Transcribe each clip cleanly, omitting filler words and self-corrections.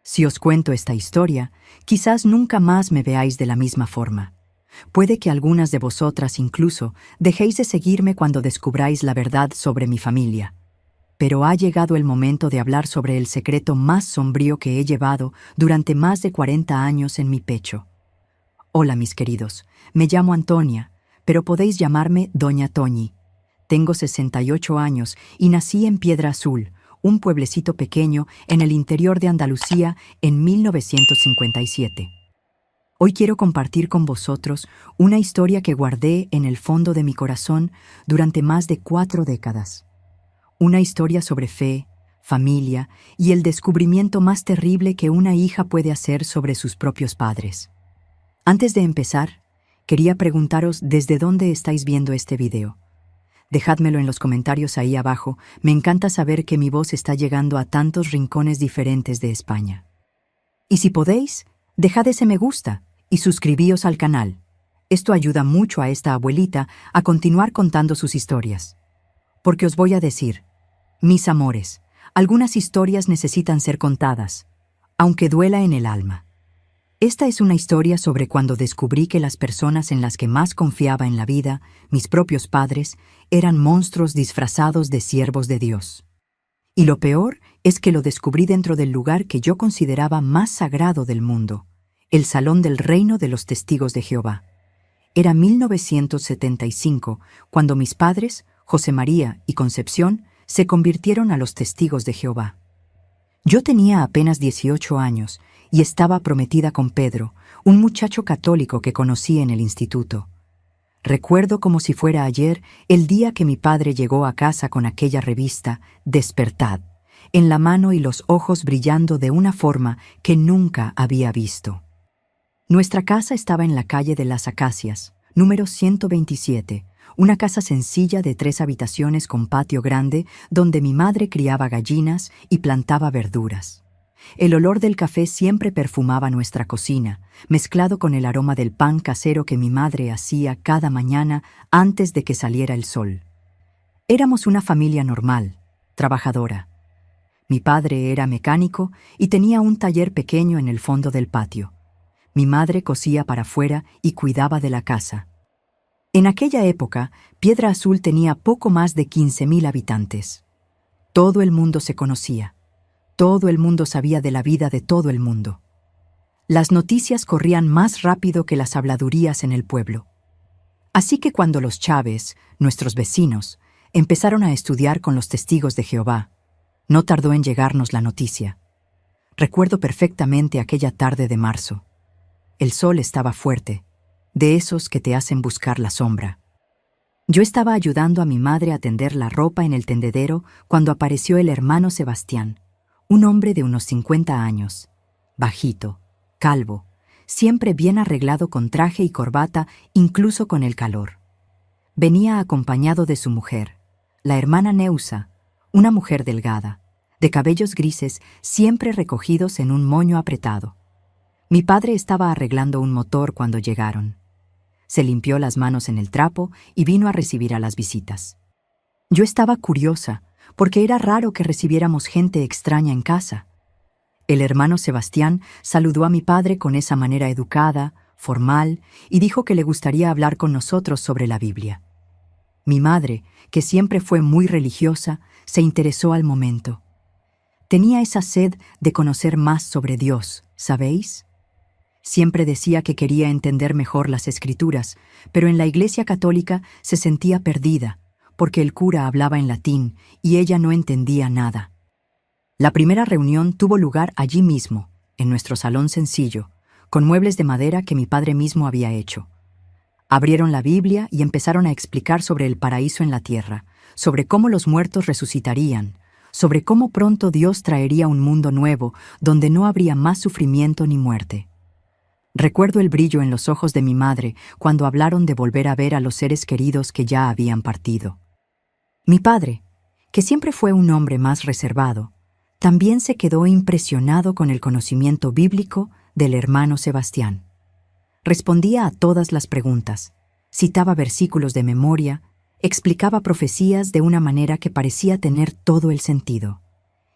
Si os cuento esta historia, quizás nunca más me veáis de la misma forma. Puede que algunas de vosotras incluso dejéis de seguirme cuando descubráis la verdad sobre mi familia. Pero ha llegado el momento de hablar sobre el secreto más sombrío que he llevado durante más de 40 años en mi pecho. Hola, mis queridos, me llamo Antonia, pero podéis llamarme Doña Toñi. Tengo 68 años y nací en Piedra Azul, un pueblecito pequeño en el interior de Andalucía en 1957. Hoy quiero compartir con vosotros una historia que guardé en el fondo de mi corazón durante más de 4 décadas. Una historia sobre fe, familia y el descubrimiento más terrible que una hija puede hacer sobre sus propios padres. Antes de empezar, quería preguntaros desde dónde estáis viendo este video. Dejádmelo en los comentarios ahí abajo, me encanta saber que mi voz está llegando a tantos rincones diferentes de España. Y si podéis, dejad ese me gusta y suscribíos al canal. Esto ayuda mucho a esta abuelita a continuar contando sus historias. Porque os voy a decir, mis amores, algunas historias necesitan ser contadas, aunque duela en el alma. Esta es una historia sobre cuando descubrí que las personas en las que más confiaba en la vida, mis propios padres, eran monstruos disfrazados de siervos de Dios. Y lo peor es que lo descubrí dentro del lugar que yo consideraba más sagrado del mundo, el Salón del Reino de los Testigos de Jehová. Era 1975 cuando mis padres, José María y Concepción, se convirtieron a los Testigos de Jehová. Yo tenía apenas 18 años y estaba prometida con Pedro, un muchacho católico que conocí en el instituto. Recuerdo como si fuera ayer el día que mi padre llegó a casa con aquella revista, Despertad, en la mano y los ojos brillando de una forma que nunca había visto. Nuestra casa estaba en la calle de las Acacias, número 127, una casa sencilla de 3 habitaciones con patio grande donde mi madre criaba gallinas y plantaba verduras. El olor del café siempre perfumaba nuestra cocina, mezclado con el aroma del pan casero que mi madre hacía cada mañana antes de que saliera el sol. Éramos una familia normal, trabajadora. Mi padre era mecánico y tenía un taller pequeño en el fondo del patio. Mi madre cosía para afuera y cuidaba de la casa. En aquella época, Piedra Azul tenía poco más de 15.000 habitantes. Todo el mundo se conocía. Todo el mundo sabía de la vida de todo el mundo. Las noticias corrían más rápido que las habladurías en el pueblo. Así que cuando los Chávez, nuestros vecinos, empezaron a estudiar con los Testigos de Jehová, no tardó en llegarnos la noticia. Recuerdo perfectamente aquella tarde de marzo. El sol estaba fuerte, de esos que te hacen buscar la sombra. Yo estaba ayudando a mi madre a tender la ropa en el tendedero cuando apareció el hermano Sebastián, un hombre de unos 50 años, bajito, calvo, siempre bien arreglado con traje y corbata, incluso con el calor. Venía acompañado de su mujer, la hermana Neusa, una mujer delgada, de cabellos grises siempre recogidos en un moño apretado. Mi padre estaba arreglando un motor cuando llegaron. Se limpió las manos en el trapo y vino a recibir a las visitas. Yo estaba curiosa, porque era raro que recibiéramos gente extraña en casa. El hermano Sebastián saludó a mi padre con esa manera educada, formal, y dijo que le gustaría hablar con nosotros sobre la Biblia. Mi madre, que siempre fue muy religiosa, se interesó al momento. Tenía esa sed de conocer más sobre Dios, ¿sabéis? Siempre decía que quería entender mejor las Escrituras, pero en la Iglesia Católica se sentía perdida, porque el cura hablaba en latín y ella no entendía nada. La primera reunión tuvo lugar allí mismo, en nuestro salón sencillo, con muebles de madera que mi padre mismo había hecho. Abrieron la Biblia y empezaron a explicar sobre el paraíso en la tierra, sobre cómo los muertos resucitarían, sobre cómo pronto Dios traería un mundo nuevo donde no habría más sufrimiento ni muerte. Recuerdo el brillo en los ojos de mi madre cuando hablaron de volver a ver a los seres queridos que ya habían partido. Mi padre, que siempre fue un hombre más reservado, también se quedó impresionado con el conocimiento bíblico del hermano Sebastián. Respondía a todas las preguntas, citaba versículos de memoria, explicaba profecías de una manera que parecía tener todo el sentido.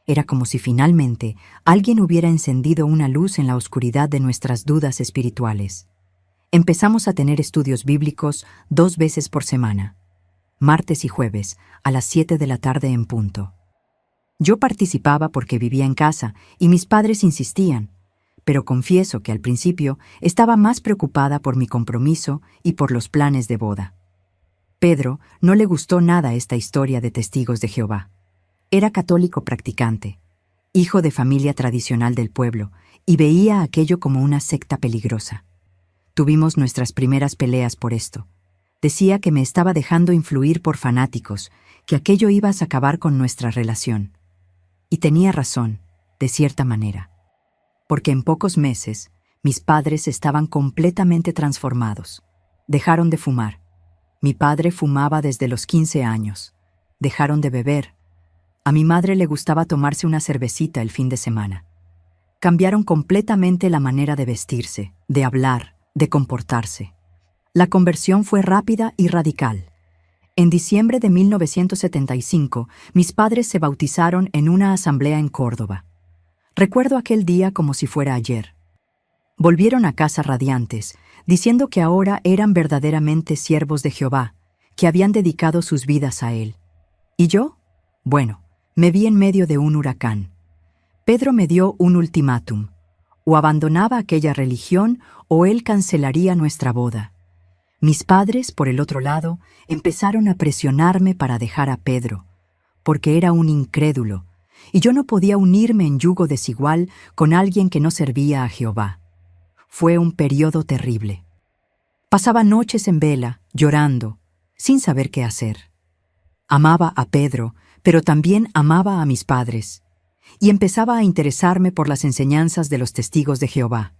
Era como si finalmente alguien hubiera encendido una luz en la oscuridad de nuestras dudas espirituales. Empezamos a tener estudios bíblicos 2 veces por semana, martes y jueves, a las 7 de la tarde en punto. Yo participaba porque vivía en casa y mis padres insistían, pero confieso que al principio estaba más preocupada por mi compromiso y por los planes de boda. Pedro no le gustó nada esta historia de testigos de Jehová. Era católico practicante, hijo de familia tradicional del pueblo, y veía aquello como una secta peligrosa. Tuvimos nuestras primeras peleas por esto. Decía que me estaba dejando influir por fanáticos, que aquello iba a acabar con nuestra relación. Y tenía razón, de cierta manera. Porque en pocos meses, mis padres estaban completamente transformados. Dejaron de fumar. Mi padre fumaba desde los 15 años. Dejaron de beber. A mi madre le gustaba tomarse una cervecita el fin de semana. Cambiaron completamente la manera de vestirse, de hablar, de comportarse. La conversión fue rápida y radical. En diciembre de 1975, mis padres se bautizaron en una asamblea en Córdoba. Recuerdo aquel día como si fuera ayer. Volvieron a casa radiantes, diciendo que ahora eran verdaderamente siervos de Jehová, que habían dedicado sus vidas a Él. ¿Y yo? Bueno, me vi en medio de un huracán. Pedro me dio un ultimátum. O abandonaba aquella religión o él cancelaría nuestra boda. Mis padres, por el otro lado, empezaron a presionarme para dejar a Pedro, porque era un incrédulo, y yo no podía unirme en yugo desigual con alguien que no servía a Jehová. Fue un periodo terrible. Pasaba noches en vela, llorando, sin saber qué hacer. Amaba a Pedro, pero también amaba a mis padres, y empezaba a interesarme por las enseñanzas de los testigos de Jehová.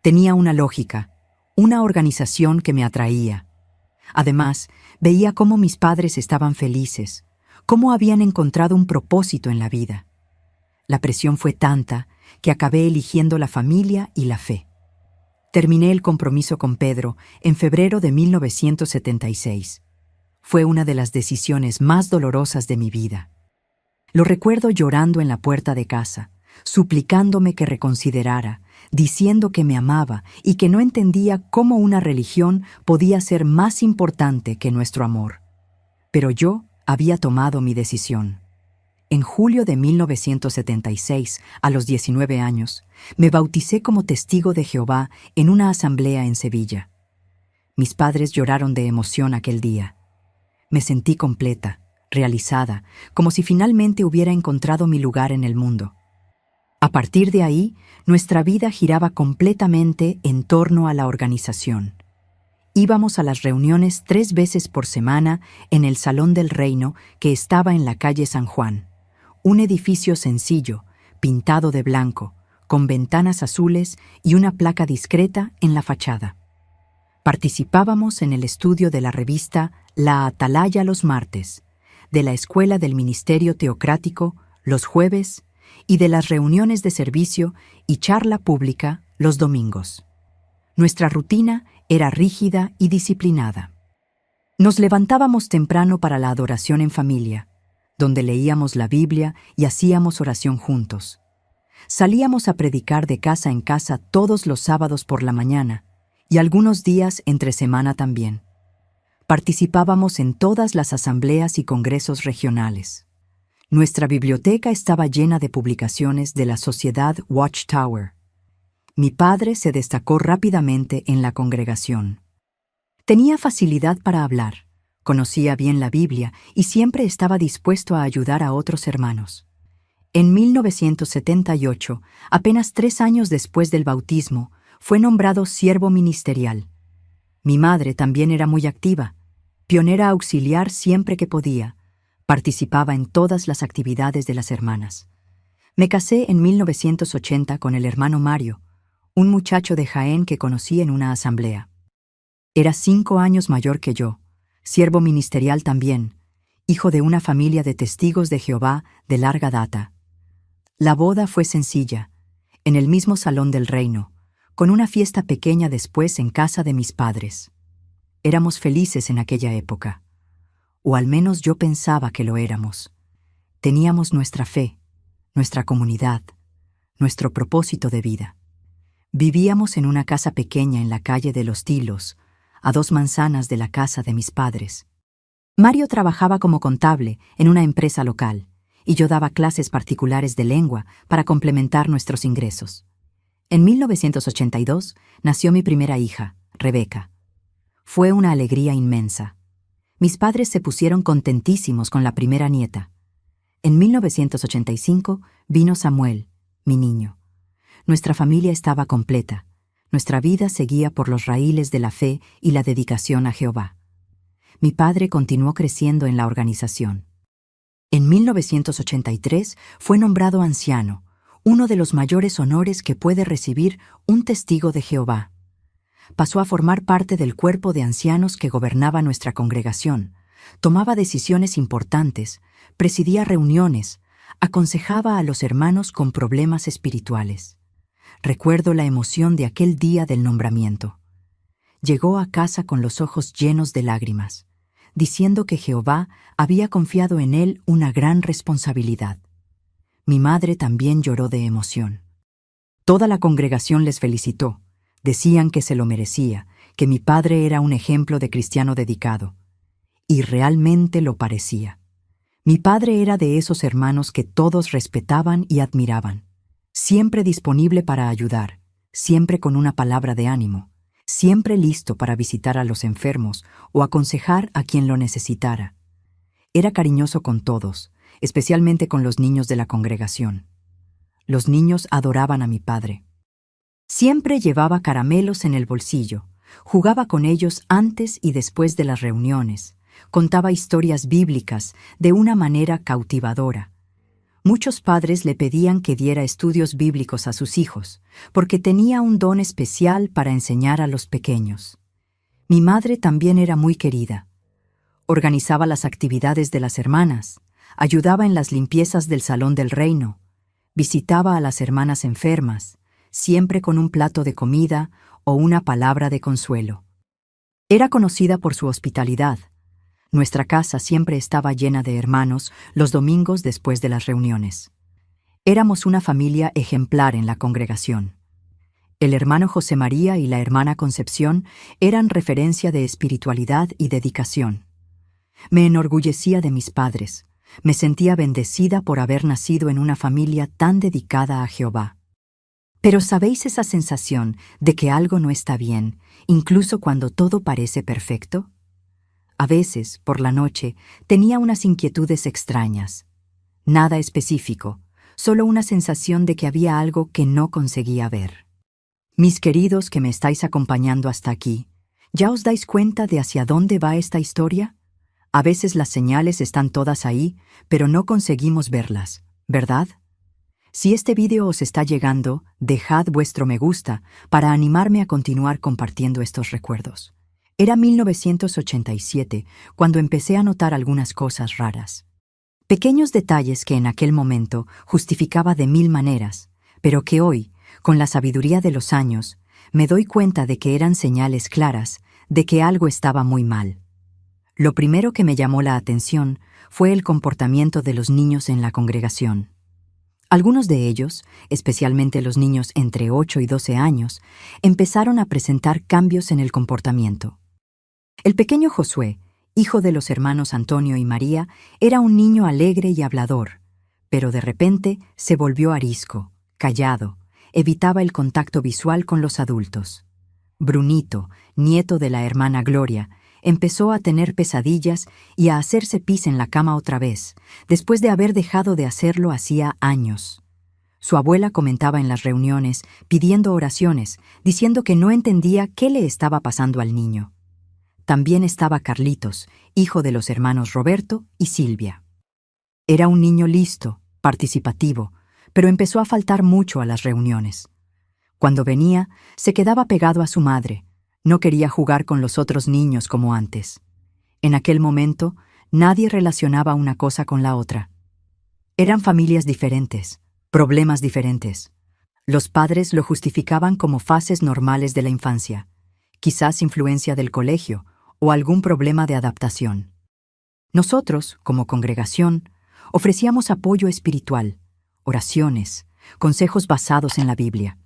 Tenía una lógica, una organización que me atraía. Además, veía cómo mis padres estaban felices, cómo habían encontrado un propósito en la vida. La presión fue tanta que acabé eligiendo la familia y la fe. Terminé el compromiso con Pedro en febrero de 1976. Fue una de las decisiones más dolorosas de mi vida. Lo recuerdo llorando en la puerta de casa, suplicándome que reconsiderara, diciendo que me amaba y que no entendía cómo una religión podía ser más importante que nuestro amor. Pero yo había tomado mi decisión. En julio de 1976, a los 19 años, me bauticé como testigo de Jehová en una asamblea en Sevilla. Mis padres lloraron de emoción aquel día. Me sentí completa, realizada, como si finalmente hubiera encontrado mi lugar en el mundo. A partir de ahí, nuestra vida giraba completamente en torno a la organización. Íbamos a las reuniones 3 veces por semana en el Salón del Reino que estaba en la calle San Juan, un edificio sencillo, pintado de blanco, con ventanas azules y una placa discreta en la fachada. Participábamos en el estudio de la revista La Atalaya los martes, de la Escuela del Ministerio Teocrático los jueves y de las reuniones de servicio y charla pública los domingos. Nuestra rutina era rígida y disciplinada. Nos levantábamos temprano para la adoración en familia, donde leíamos la Biblia y hacíamos oración juntos. Salíamos a predicar de casa en casa todos los sábados por la mañana y algunos días entre semana también. Participábamos en todas las asambleas y congresos regionales. Nuestra biblioteca estaba llena de publicaciones de la Sociedad Watchtower. Mi padre se destacó rápidamente en la congregación. Tenía facilidad para hablar, conocía bien la Biblia y siempre estaba dispuesto a ayudar a otros hermanos. En 1978, apenas 3 años después del bautismo, fue nombrado siervo ministerial. Mi madre también era muy activa, pionera auxiliar siempre que podía. Participaba en todas las actividades de las hermanas. Me casé en 1980 con el hermano Mario, un muchacho de Jaén que conocí en una asamblea. Era 5 años mayor que yo, siervo ministerial también, hijo de una familia de testigos de Jehová de larga data. La boda fue sencilla, en el mismo Salón del Reino, con una fiesta pequeña después en casa de mis padres. Éramos felices en aquella época, o al menos yo pensaba que lo éramos. Teníamos nuestra fe, nuestra comunidad, nuestro propósito de vida. Vivíamos en una casa pequeña en la calle de Los Tilos, a 2 manzanas de la casa de mis padres. Mario trabajaba como contable en una empresa local y yo daba clases particulares de lengua para complementar nuestros ingresos. En 1982 nació mi primera hija, Rebeca. Fue una alegría inmensa. Mis padres se pusieron contentísimos con la primera nieta. En 1985 vino Samuel, mi niño. Nuestra familia estaba completa. Nuestra vida seguía por los raíles de la fe y la dedicación a Jehová. Mi padre continuó creciendo en la organización. En 1983 fue nombrado anciano, uno de los mayores honores que puede recibir un testigo de Jehová. Pasó a formar parte del cuerpo de ancianos que gobernaba nuestra congregación, tomaba decisiones importantes, presidía reuniones, aconsejaba a los hermanos con problemas espirituales. Recuerdo la emoción de aquel día del nombramiento. Llegó a casa con los ojos llenos de lágrimas, diciendo que Jehová había confiado en él una gran responsabilidad. Mi madre también lloró de emoción. Toda la congregación les felicitó. Decían que se lo merecía, que mi padre era un ejemplo de cristiano dedicado. Y realmente lo parecía. Mi padre era de esos hermanos que todos respetaban y admiraban. Siempre disponible para ayudar, siempre con una palabra de ánimo, siempre listo para visitar a los enfermos o aconsejar a quien lo necesitara. Era cariñoso con todos, especialmente con los niños de la congregación. Los niños adoraban a mi padre. Siempre llevaba caramelos en el bolsillo, jugaba con ellos antes y después de las reuniones, contaba historias bíblicas de una manera cautivadora. Muchos padres le pedían que diera estudios bíblicos a sus hijos, porque tenía un don especial para enseñar a los pequeños. Mi madre también era muy querida. Organizaba las actividades de las hermanas, ayudaba en las limpiezas del salón del reino, visitaba a las hermanas enfermas, siempre con un plato de comida o una palabra de consuelo. Era conocida por su hospitalidad. Nuestra casa siempre estaba llena de hermanos los domingos después de las reuniones. Éramos una familia ejemplar en la congregación. El hermano José María y la hermana Concepción eran referencia de espiritualidad y dedicación. Me enorgullecía de mis padres. Me sentía bendecida por haber nacido en una familia tan dedicada a Jehová. Pero ¿sabéis esa sensación de que algo no está bien, incluso cuando todo parece perfecto? A veces, por la noche, tenía unas inquietudes extrañas. Nada específico, solo una sensación de que había algo que no conseguía ver. Mis queridos que me estáis acompañando hasta aquí, ¿ya os dais cuenta de hacia dónde va esta historia? A veces las señales están todas ahí, pero no conseguimos verlas, ¿verdad? Si este vídeo os está llegando, dejad vuestro me gusta para animarme a continuar compartiendo estos recuerdos. Era 1987 cuando empecé a notar algunas cosas raras. Pequeños detalles que en aquel momento justificaba de 1000 maneras, pero que hoy, con la sabiduría de los años, me doy cuenta de que eran señales claras de que algo estaba muy mal. Lo primero que me llamó la atención fue el comportamiento de los niños en la congregación. Algunos de ellos, especialmente los niños entre 8 y 12 años, empezaron a presentar cambios en el comportamiento. El pequeño Josué, hijo de los hermanos Antonio y María, era un niño alegre y hablador, pero de repente se volvió arisco, callado, evitaba el contacto visual con los adultos. Brunito, nieto de la hermana Gloria, empezó a tener pesadillas y a hacerse pis en la cama otra vez, después de haber dejado de hacerlo hacía años. Su abuela comentaba en las reuniones, pidiendo oraciones, diciendo que no entendía qué le estaba pasando al niño. También estaba Carlitos, hijo de los hermanos Roberto y Silvia. Era un niño listo, participativo, pero empezó a faltar mucho a las reuniones. Cuando venía, se quedaba pegado a su madre. No quería jugar con los otros niños como antes. En aquel momento, nadie relacionaba una cosa con la otra. Eran familias diferentes, problemas diferentes. Los padres lo justificaban como fases normales de la infancia, quizás influencia del colegio o algún problema de adaptación. Nosotros, como congregación, ofrecíamos apoyo espiritual, oraciones, consejos basados en la Biblia.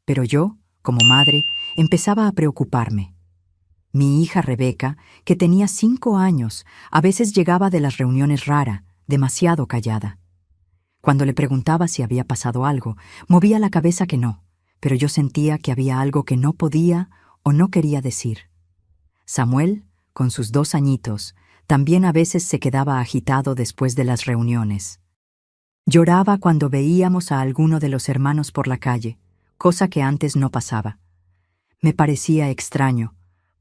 Pero yo, como madre, empezaba a preocuparme. Mi hija Rebeca, que tenía 5 años, a veces llegaba de las reuniones rara, demasiado callada. Cuando le preguntaba si había pasado algo, movía la cabeza que no, pero yo sentía que había algo que no podía o no quería decir. Samuel, con sus 2 añitos, también a veces se quedaba agitado después de las reuniones. Lloraba cuando veíamos a alguno de los hermanos por la calle, cosa que antes no pasaba. Me parecía extraño,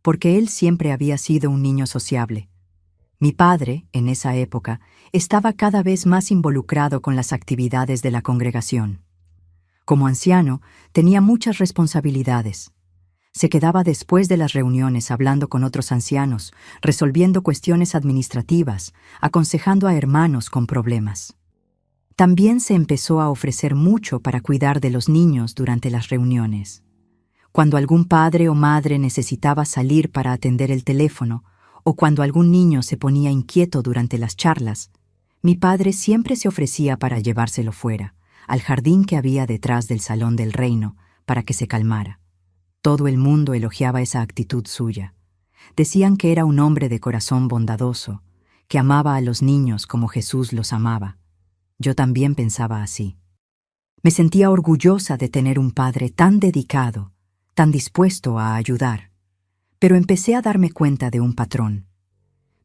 porque él siempre había sido un niño sociable. Mi padre, en esa época, estaba cada vez más involucrado con las actividades de la congregación. Como anciano, tenía muchas responsabilidades. Se quedaba después de las reuniones hablando con otros ancianos, resolviendo cuestiones administrativas, aconsejando a hermanos con problemas. También se empezó a ofrecer mucho para cuidar de los niños durante las reuniones. Cuando algún padre o madre necesitaba salir para atender el teléfono, o cuando algún niño se ponía inquieto durante las charlas, mi padre siempre se ofrecía para llevárselo fuera, al jardín que había detrás del Salón del Reino, para que se calmara. Todo el mundo elogiaba esa actitud suya. Decían que era un hombre de corazón bondadoso, que amaba a los niños como Jesús los amaba. Yo también pensaba así. Me sentía orgullosa de tener un padre tan dedicado, tan dispuesto a ayudar. Pero empecé a darme cuenta de un patrón.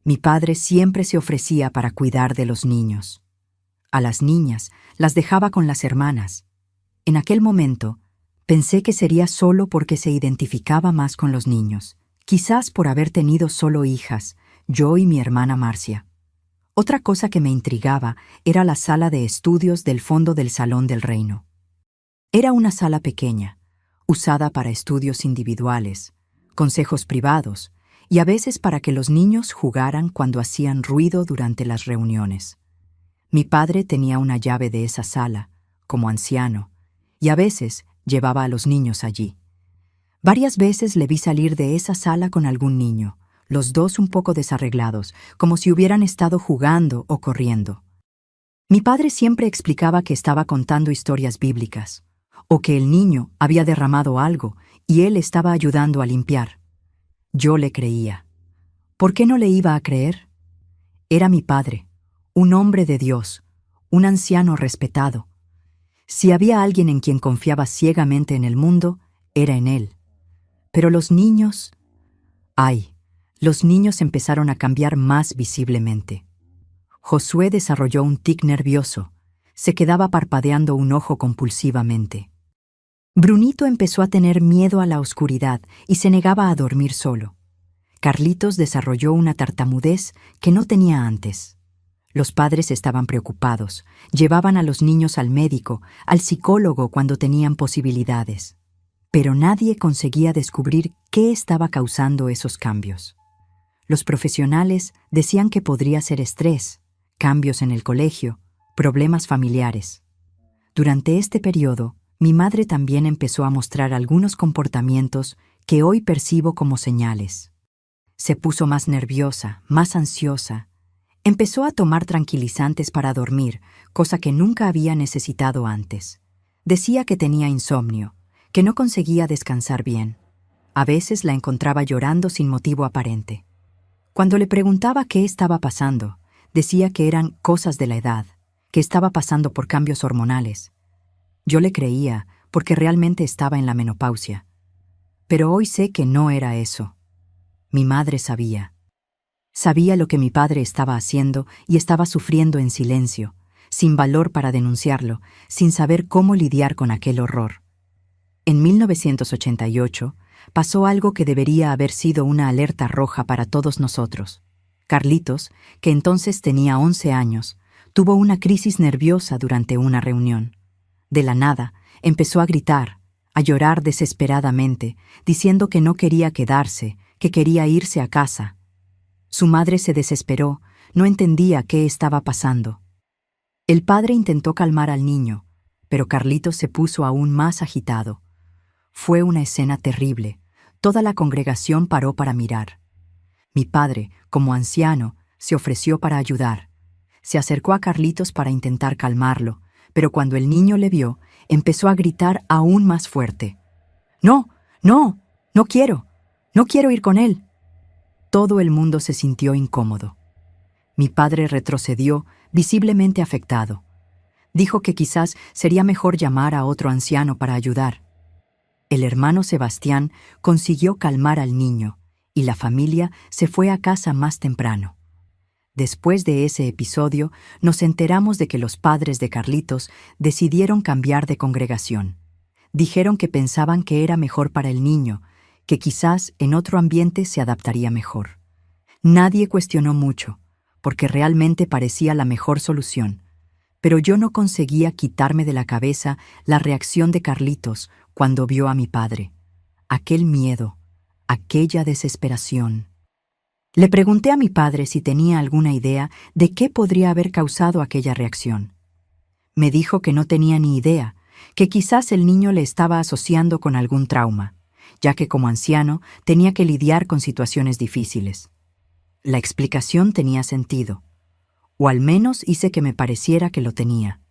Mi padre siempre se ofrecía para cuidar de los niños. A las niñas las dejaba con las hermanas. En aquel momento, pensé que sería solo porque se identificaba más con los niños, quizás por haber tenido solo hijas, yo y mi hermana Marcia. Otra cosa que me intrigaba era la sala de estudios del fondo del Salón del Reino. Era una sala pequeña, usada para estudios individuales, consejos privados y a veces para que los niños jugaran cuando hacían ruido durante las reuniones. Mi padre tenía una llave de esa sala, como anciano, y a veces llevaba a los niños allí. Varias veces le vi salir de esa sala con algún niño, los dos un poco desarreglados, como si hubieran estado jugando o corriendo. Mi padre siempre explicaba que estaba contando historias bíblicas, o que el niño había derramado algo y él estaba ayudando a limpiar. Yo le creía. ¿Por qué no le iba a creer? Era mi padre, un hombre de Dios, un anciano respetado. Si había alguien en quien confiaba ciegamente en el mundo, era en él. Pero los niños... los niños empezaron a cambiar más visiblemente. Josué desarrolló un tic nervioso. Se quedaba parpadeando un ojo compulsivamente. Brunito empezó a tener miedo a la oscuridad y se negaba a dormir solo. Carlitos desarrolló una tartamudez que no tenía antes. Los padres estaban preocupados. Llevaban a los niños al médico, al psicólogo cuando tenían posibilidades. Pero nadie conseguía descubrir qué estaba causando esos cambios. Los profesionales decían que podría ser estrés, cambios en el colegio, problemas familiares. Durante este periodo, mi madre también empezó a mostrar algunos comportamientos que hoy percibo como señales. Se puso más nerviosa, más ansiosa. Empezó a tomar tranquilizantes para dormir, cosa que nunca había necesitado antes. Decía que tenía insomnio, que no conseguía descansar bien. A veces la encontraba llorando sin motivo aparente. Cuando le preguntaba qué estaba pasando, decía que eran cosas de la edad, que estaba pasando por cambios hormonales. Yo le creía porque realmente estaba en la menopausia. Pero hoy sé que no era eso. Mi madre sabía. Sabía lo que mi padre estaba haciendo y estaba sufriendo en silencio, sin valor para denunciarlo, sin saber cómo lidiar con aquel horror. En 1988 pasó algo que debería haber sido una alerta roja para todos nosotros. Carlitos, que entonces tenía 11 años, tuvo una crisis nerviosa durante una reunión. De la nada, empezó a gritar, a llorar desesperadamente, diciendo que no quería quedarse, que quería irse a casa. Su madre se desesperó, no entendía qué estaba pasando. El padre intentó calmar al niño, pero Carlitos se puso aún más agitado. Fue una escena terrible. Toda la congregación paró para mirar. Mi padre, como anciano, se ofreció para ayudar. Se acercó a Carlitos para intentar calmarlo, pero cuando el niño le vio, empezó a gritar aún más fuerte. «No, no, no quiero ir con él». Todo el mundo se sintió incómodo. Mi padre retrocedió, visiblemente afectado. Dijo que quizás sería mejor llamar a otro anciano para ayudar. El hermano Sebastián consiguió calmar al niño y la familia se fue a casa más temprano. Después de ese episodio, nos enteramos de que los padres de Carlitos decidieron cambiar de congregación. Dijeron que pensaban que era mejor para el niño, que quizás en otro ambiente se adaptaría mejor. Nadie cuestionó mucho, porque realmente parecía la mejor solución. Pero yo no conseguía quitarme de la cabeza la reacción de Carlitos cuando vio a mi padre. Aquel miedo, aquella desesperación. Le pregunté a mi padre si tenía alguna idea de qué podría haber causado aquella reacción. Me dijo que no tenía ni idea, que quizás el niño le estaba asociando con algún trauma, ya que como anciano tenía que lidiar con situaciones difíciles. La explicación tenía sentido, o al menos hice que me pareciera que lo tenía.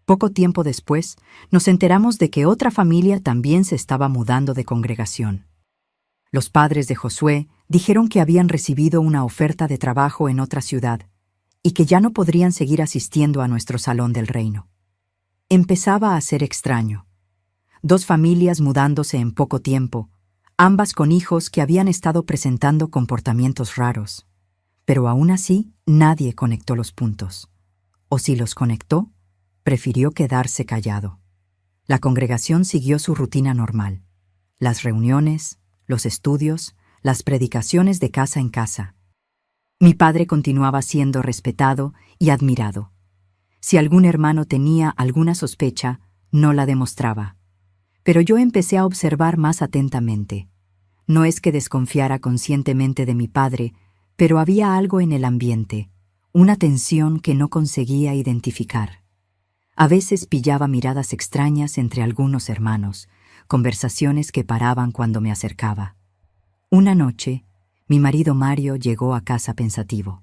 Poco tiempo después, nos enteramos de que otra familia también se estaba mudando de congregación. Los padres de Josué dijeron que habían recibido una oferta de trabajo en otra ciudad y que ya no podrían seguir asistiendo a nuestro salón del reino. Empezaba a ser extraño. 2 familias mudándose en poco tiempo, ambas con hijos que habían estado presentando comportamientos raros. Pero aún así, nadie conectó los puntos. O si los conectó, prefirió quedarse callado. La congregación siguió su rutina normal. Las reuniones, los estudios, las predicaciones de casa en casa. Mi padre continuaba siendo respetado y admirado. Si algún hermano tenía alguna sospecha, no la demostraba. Pero yo empecé a observar más atentamente. No es que desconfiara conscientemente de mi padre, pero había algo en el ambiente, una tensión que no conseguía identificar. A veces pillaba miradas extrañas entre algunos hermanos, conversaciones que paraban cuando me acercaba. Una noche, mi marido Mario llegó a casa pensativo.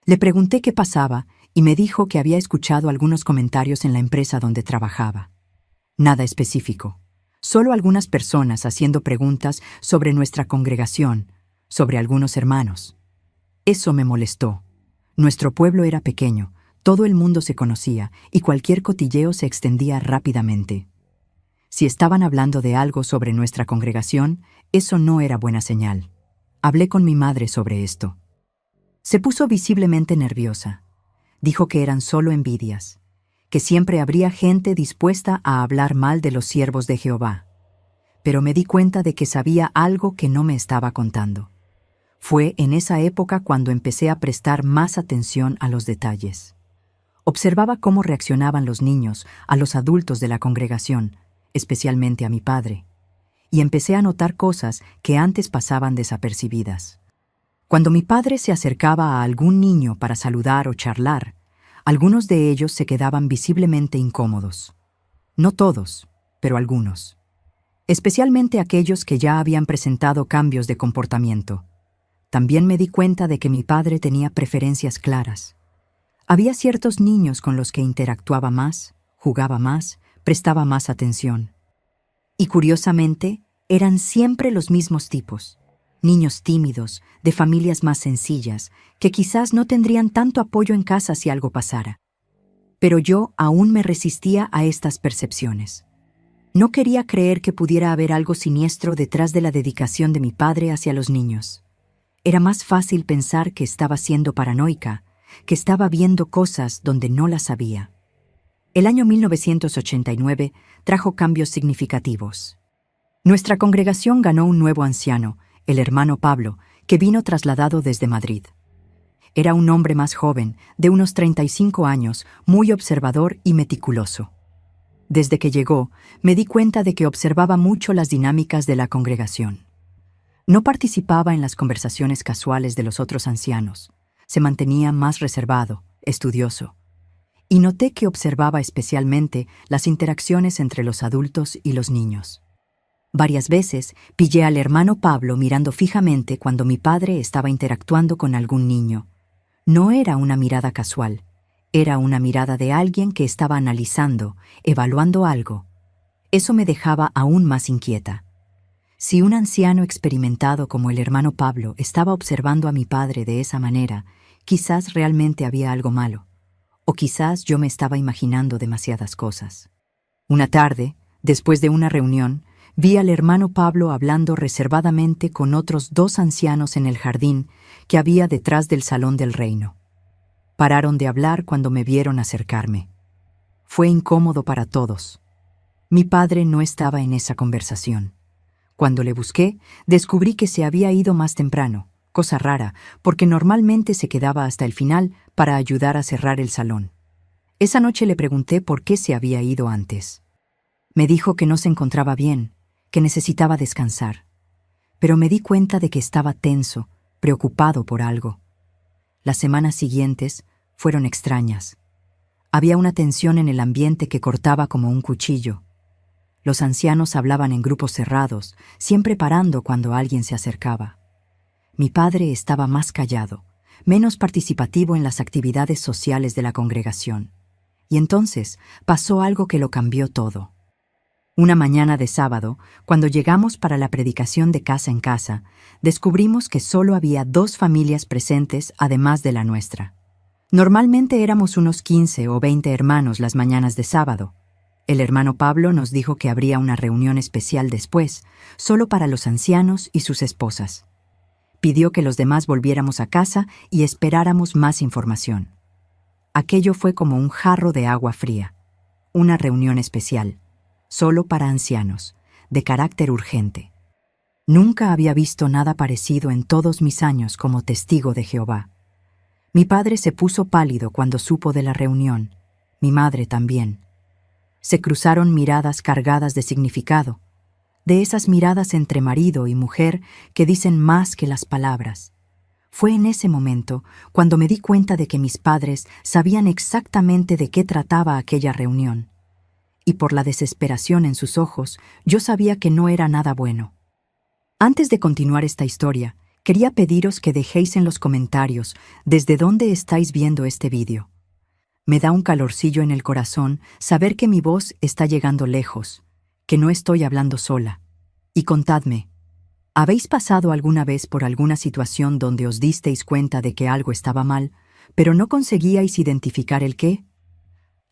Le pregunté qué pasaba y me dijo que había escuchado algunos comentarios en la empresa donde trabajaba. Nada específico, solo algunas personas haciendo preguntas sobre nuestra congregación, sobre algunos hermanos. Eso me molestó. Nuestro pueblo era pequeño, todo el mundo se conocía y cualquier cotilleo se extendía rápidamente. Si estaban hablando de algo sobre nuestra congregación, eso no era buena señal. Hablé con mi madre sobre esto. Se puso visiblemente nerviosa. Dijo que eran solo envidias, que siempre habría gente dispuesta a hablar mal de los siervos de Jehová. Pero me di cuenta de que sabía algo que no me estaba contando. Fue en esa época cuando empecé a prestar más atención a los detalles. Observaba cómo reaccionaban los niños a los adultos de la congregación, especialmente a mi padre, y empecé a notar cosas que antes pasaban desapercibidas. Cuando mi padre se acercaba a algún niño para saludar o charlar, algunos de ellos se quedaban visiblemente incómodos. No todos, pero algunos. Especialmente aquellos que ya habían presentado cambios de comportamiento. También me di cuenta de que mi padre tenía preferencias claras. Había ciertos niños con los que interactuaba más, jugaba más, prestaba más atención. Y curiosamente, eran siempre los mismos tipos. Niños tímidos, de familias más sencillas, que quizás no tendrían tanto apoyo en casa si algo pasara. Pero yo aún me resistía a estas percepciones. No quería creer que pudiera haber algo siniestro detrás de la dedicación de mi padre hacia los niños. Era más fácil pensar que estaba siendo paranoica, que estaba viendo cosas donde no las sabía. El año 1989 trajo cambios significativos. Nuestra congregación ganó un nuevo anciano, el hermano Pablo, que vino trasladado desde Madrid. Era un hombre más joven, de unos 35 años, muy observador y meticuloso. Desde que llegó, me di cuenta de que observaba mucho las dinámicas de la congregación. No participaba en las conversaciones casuales de los otros ancianos. Se mantenía más reservado, estudioso. Y noté que observaba especialmente las interacciones entre los adultos y los niños. Varias veces pillé al hermano Pablo mirando fijamente cuando mi padre estaba interactuando con algún niño. No era una mirada casual, Era una mirada de alguien que estaba analizando, evaluando algo. Eso me dejaba aún más inquieta. Si un anciano experimentado como el hermano Pablo estaba observando a mi padre de esa manera, quizás realmente había algo malo. O quizás yo me estaba imaginando demasiadas cosas. Una tarde, después de una reunión, vi al hermano Pablo hablando reservadamente con otros 2 ancianos en el jardín que había detrás del salón del reino. Pararon de hablar cuando me vieron acercarme. Fue incómodo para todos. Mi padre no estaba en esa conversación. Cuando le busqué, descubrí que se había ido más temprano, cosa rara, porque normalmente se quedaba hasta el final para ayudar a cerrar el salón. Esa noche le pregunté por qué se había ido antes. Me dijo que no se encontraba bien, que necesitaba descansar. Pero me di cuenta de que estaba tenso, preocupado por algo. Las semanas siguientes fueron extrañas. Había una tensión en el ambiente que cortaba como un cuchillo. Los ancianos hablaban en grupos cerrados, siempre parando cuando alguien se acercaba. Mi padre estaba más callado, menos participativo en las actividades sociales de la congregación. Y entonces pasó algo que lo cambió todo. Una mañana de sábado, cuando llegamos para la predicación de casa en casa, descubrimos que solo había 2 familias presentes además de la nuestra. Normalmente éramos unos 15 o 20 hermanos las mañanas de sábado. El hermano Pablo nos dijo que habría una reunión especial después, solo para los ancianos y sus esposas. Pidió que los demás volviéramos a casa y esperáramos más información. Aquello fue como un jarro de agua fría. Una reunión especial, solo para ancianos, de carácter urgente. Nunca había visto nada parecido en todos mis años como testigo de Jehová. Mi padre se puso pálido cuando supo de la reunión, mi madre también. Se cruzaron miradas cargadas de significado, de esas miradas entre marido y mujer que dicen más que las palabras. Fue en ese momento cuando me di cuenta de que mis padres sabían exactamente de qué trataba aquella reunión. Y por la desesperación en sus ojos, yo sabía que no era nada bueno. Antes de continuar esta historia, quería pediros que dejéis en los comentarios desde dónde estáis viendo este vídeo. Me da un calorcillo en el corazón saber que mi voz está llegando lejos, que no estoy hablando sola. Y contadme, ¿habéis pasado alguna vez por alguna situación donde os disteis cuenta de que algo estaba mal, pero no conseguíais identificar el qué?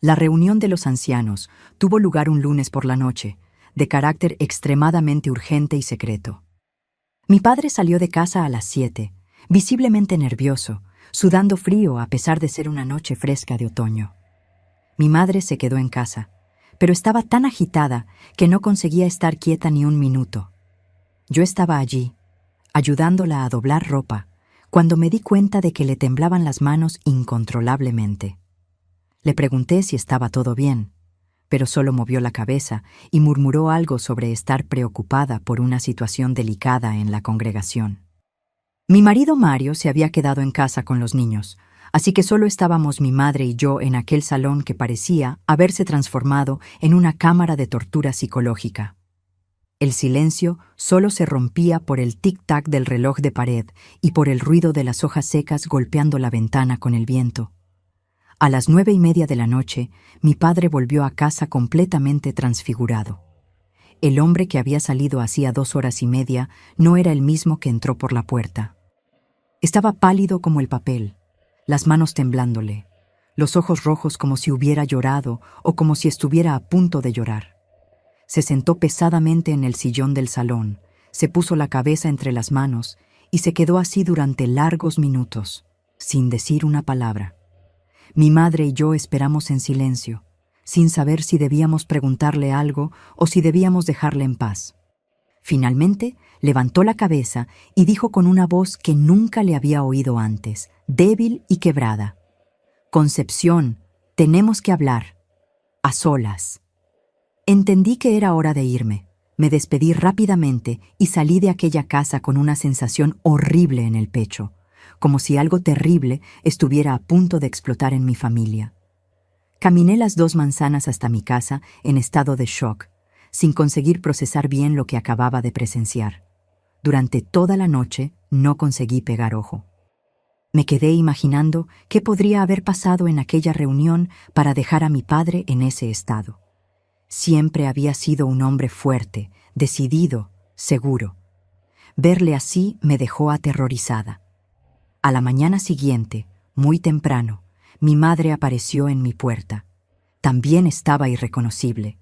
La reunión de los ancianos tuvo lugar un lunes por la noche, de carácter extremadamente urgente y secreto. Mi padre salió de casa a las 7, visiblemente nervioso, sudando frío a pesar de ser una noche fresca de otoño. Mi madre se quedó en casa, pero estaba tan agitada que no conseguía estar quieta ni un minuto. Yo estaba allí, ayudándola a doblar ropa, cuando me di cuenta de que le temblaban las manos incontrolablemente. Le pregunté si estaba todo bien, pero solo movió la cabeza y murmuró algo sobre estar preocupada por una situación delicada en la congregación. Mi marido Mario se había quedado en casa con los niños, así que solo estábamos mi madre y yo en aquel salón que parecía haberse transformado en una cámara de tortura psicológica. El silencio solo se rompía por el tic-tac del reloj de pared y por el ruido de las hojas secas golpeando la ventana con el viento. A las 9:30 de la noche, mi padre volvió a casa completamente transfigurado. El hombre que había salido hacía 2 horas y media no era el mismo que entró por la puerta. Estaba pálido como el papel, las manos temblándole, los ojos rojos como si hubiera llorado o como si estuviera a punto de llorar. Se sentó pesadamente en el sillón del salón, se puso la cabeza entre las manos y se quedó así durante largos minutos, sin decir una palabra. Mi madre y yo esperamos en silencio, sin saber si debíamos preguntarle algo o si debíamos dejarle en paz. Finalmente, levantó la cabeza y dijo con una voz que nunca le había oído antes, débil y quebrada: «Concepción, tenemos que hablar. A solas». Entendí que era hora de irme. Me despedí rápidamente y salí de aquella casa con una sensación horrible en el pecho, como si algo terrible estuviera a punto de explotar en mi familia. Caminé las 2 manzanas hasta mi casa en estado de shock, sin conseguir procesar bien lo que acababa de presenciar. Durante toda la noche no conseguí pegar ojo. Me quedé imaginando qué podría haber pasado en aquella reunión para dejar a mi padre en ese estado. Siempre había sido un hombre fuerte, decidido, seguro. Verle así me dejó aterrorizada. A la mañana siguiente, muy temprano, mi madre apareció en mi puerta. También estaba irreconocible.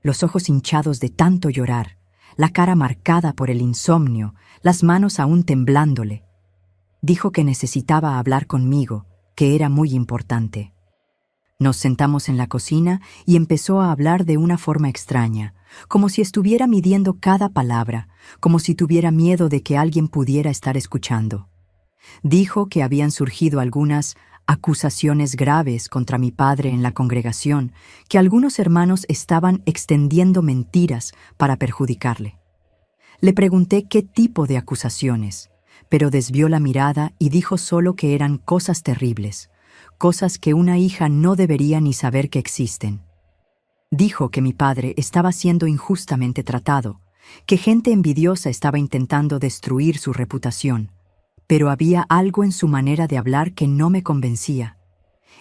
Los ojos hinchados de tanto llorar, la cara marcada por el insomnio, las manos aún temblándole. Dijo que necesitaba hablar conmigo, que era muy importante. Nos sentamos en la cocina y empezó a hablar de una forma extraña, como si estuviera midiendo cada palabra, como si tuviera miedo de que alguien pudiera estar escuchando. Dijo que habían surgido algunas acusaciones graves contra mi padre en la congregación, que algunos hermanos estaban extendiendo mentiras para perjudicarle. Le pregunté qué tipo de acusaciones, pero desvió la mirada y dijo solo que eran cosas terribles, cosas que una hija no debería ni saber que existen. Dijo que mi padre estaba siendo injustamente tratado, que gente envidiosa estaba intentando destruir su reputación, pero había algo en su manera de hablar que no me convencía.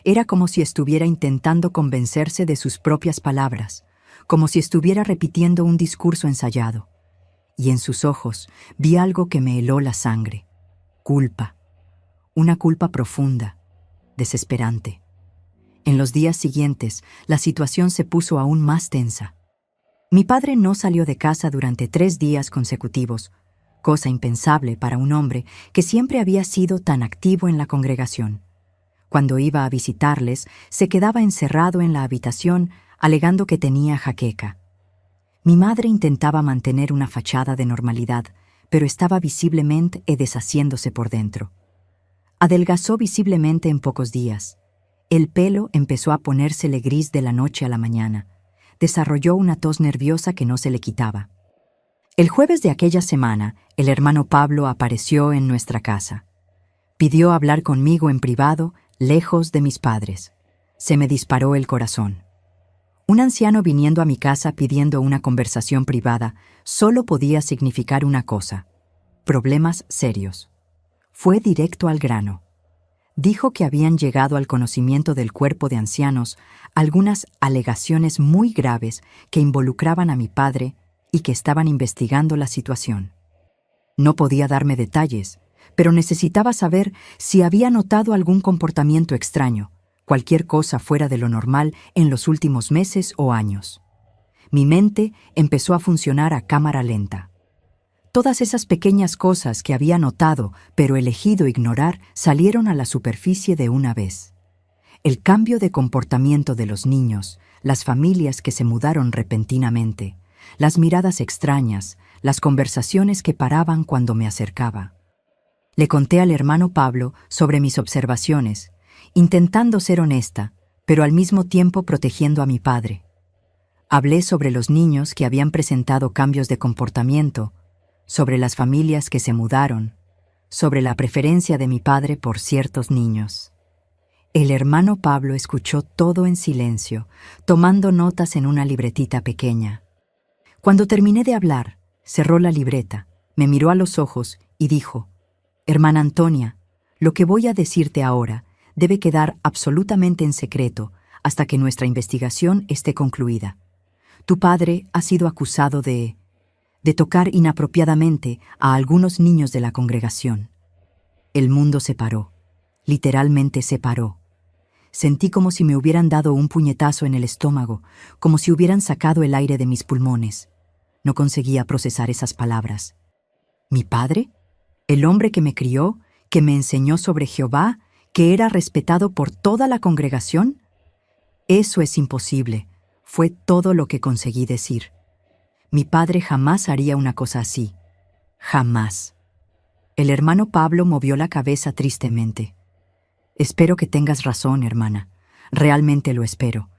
Era como si estuviera intentando convencerse de sus propias palabras, como si estuviera repitiendo un discurso ensayado. Y en sus ojos vi algo que me heló la sangre. Culpa. Una culpa profunda, desesperante. En los días siguientes, la situación se puso aún más tensa. Mi padre no salió de casa durante 3 días consecutivos, cosa impensable para un hombre que siempre había sido tan activo en la congregación. Cuando iba a visitarles, se quedaba encerrado en la habitación, alegando que tenía jaqueca. Mi madre intentaba mantener una fachada de normalidad, pero estaba visiblemente deshaciéndose por dentro. Adelgazó visiblemente en pocos días. El pelo empezó a ponérsele gris de la noche a la mañana. Desarrolló una tos nerviosa que no se le quitaba. El jueves de aquella semana, el hermano Pablo apareció en nuestra casa. Pidió hablar conmigo en privado, lejos de mis padres. Se me disparó el corazón. Un anciano viniendo a mi casa pidiendo una conversación privada solo podía significar una cosa: problemas serios. Fue directo al grano. Dijo que habían llegado al conocimiento del cuerpo de ancianos algunas alegaciones muy graves que involucraban a mi padre y que estaban investigando la situación. No podía darme detalles, pero necesitaba saber si había notado algún comportamiento extraño, cualquier cosa fuera de lo normal en los últimos meses o años. Mi mente empezó a funcionar a cámara lenta. Todas esas pequeñas cosas que había notado pero elegido ignorar salieron a la superficie de una vez. El cambio de comportamiento de los niños, las familias que se mudaron repentinamente, las miradas extrañas, las conversaciones que paraban cuando me acercaba. Le conté al hermano Pablo sobre mis observaciones, intentando ser honesta, pero al mismo tiempo protegiendo a mi padre. Hablé sobre los niños que habían presentado cambios de comportamiento, sobre las familias que se mudaron, sobre la preferencia de mi padre por ciertos niños. El hermano Pablo escuchó todo en silencio, tomando notas en una libretita pequeña. Cuando terminé de hablar, cerró la libreta, me miró a los ojos y dijo: «Hermana Antonia, lo que voy a decirte ahora debe quedar absolutamente en secreto hasta que nuestra investigación esté concluida. Tu padre ha sido acusado de tocar inapropiadamente a algunos niños de la congregación». El mundo se paró, literalmente se paró. Sentí como si me hubieran dado un puñetazo en el estómago, como si hubieran sacado el aire de mis pulmones. No conseguía procesar esas palabras. ¿Mi padre? ¿El hombre que me crió, que me enseñó sobre Jehová, que era respetado por toda la congregación? Eso es imposible, fue todo lo que conseguí decir. Mi padre jamás haría una cosa así. Jamás. El hermano Pablo movió la cabeza tristemente. Espero que tengas razón, hermana. Realmente lo espero.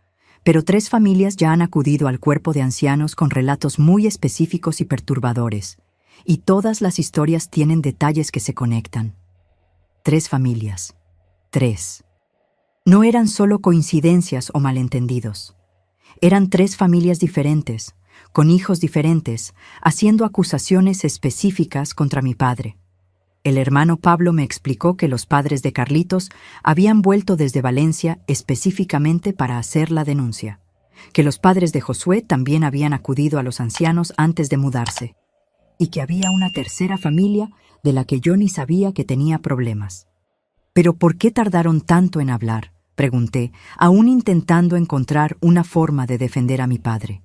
Pero 3 familias ya han acudido al cuerpo de ancianos con relatos muy específicos y perturbadores, y todas las historias tienen detalles que se conectan. 3 familias. 3. No eran solo coincidencias o malentendidos. Eran 3 familias diferentes, con hijos diferentes, haciendo acusaciones específicas contra mi padre. El hermano Pablo me explicó que los padres de Carlitos habían vuelto desde Valencia específicamente para hacer la denuncia, que los padres de Josué también habían acudido a los ancianos antes de mudarse, y que había una tercera familia de la que yo ni sabía que tenía problemas. ¿Pero por qué tardaron tanto en hablar?, pregunté, aún intentando encontrar una forma de defender a mi padre.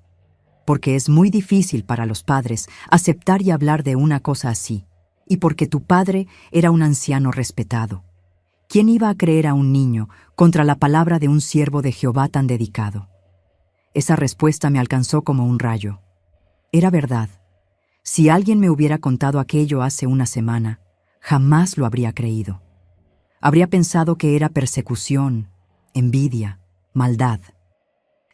Porque es muy difícil para los padres aceptar y hablar de una cosa así, y porque tu padre era un anciano respetado. ¿Quién iba a creer a un niño contra la palabra de un siervo de Jehová tan dedicado? Esa respuesta me alcanzó como un rayo. Era verdad. Si alguien me hubiera contado aquello hace una semana, jamás lo habría creído. Habría pensado que era persecución, envidia, maldad.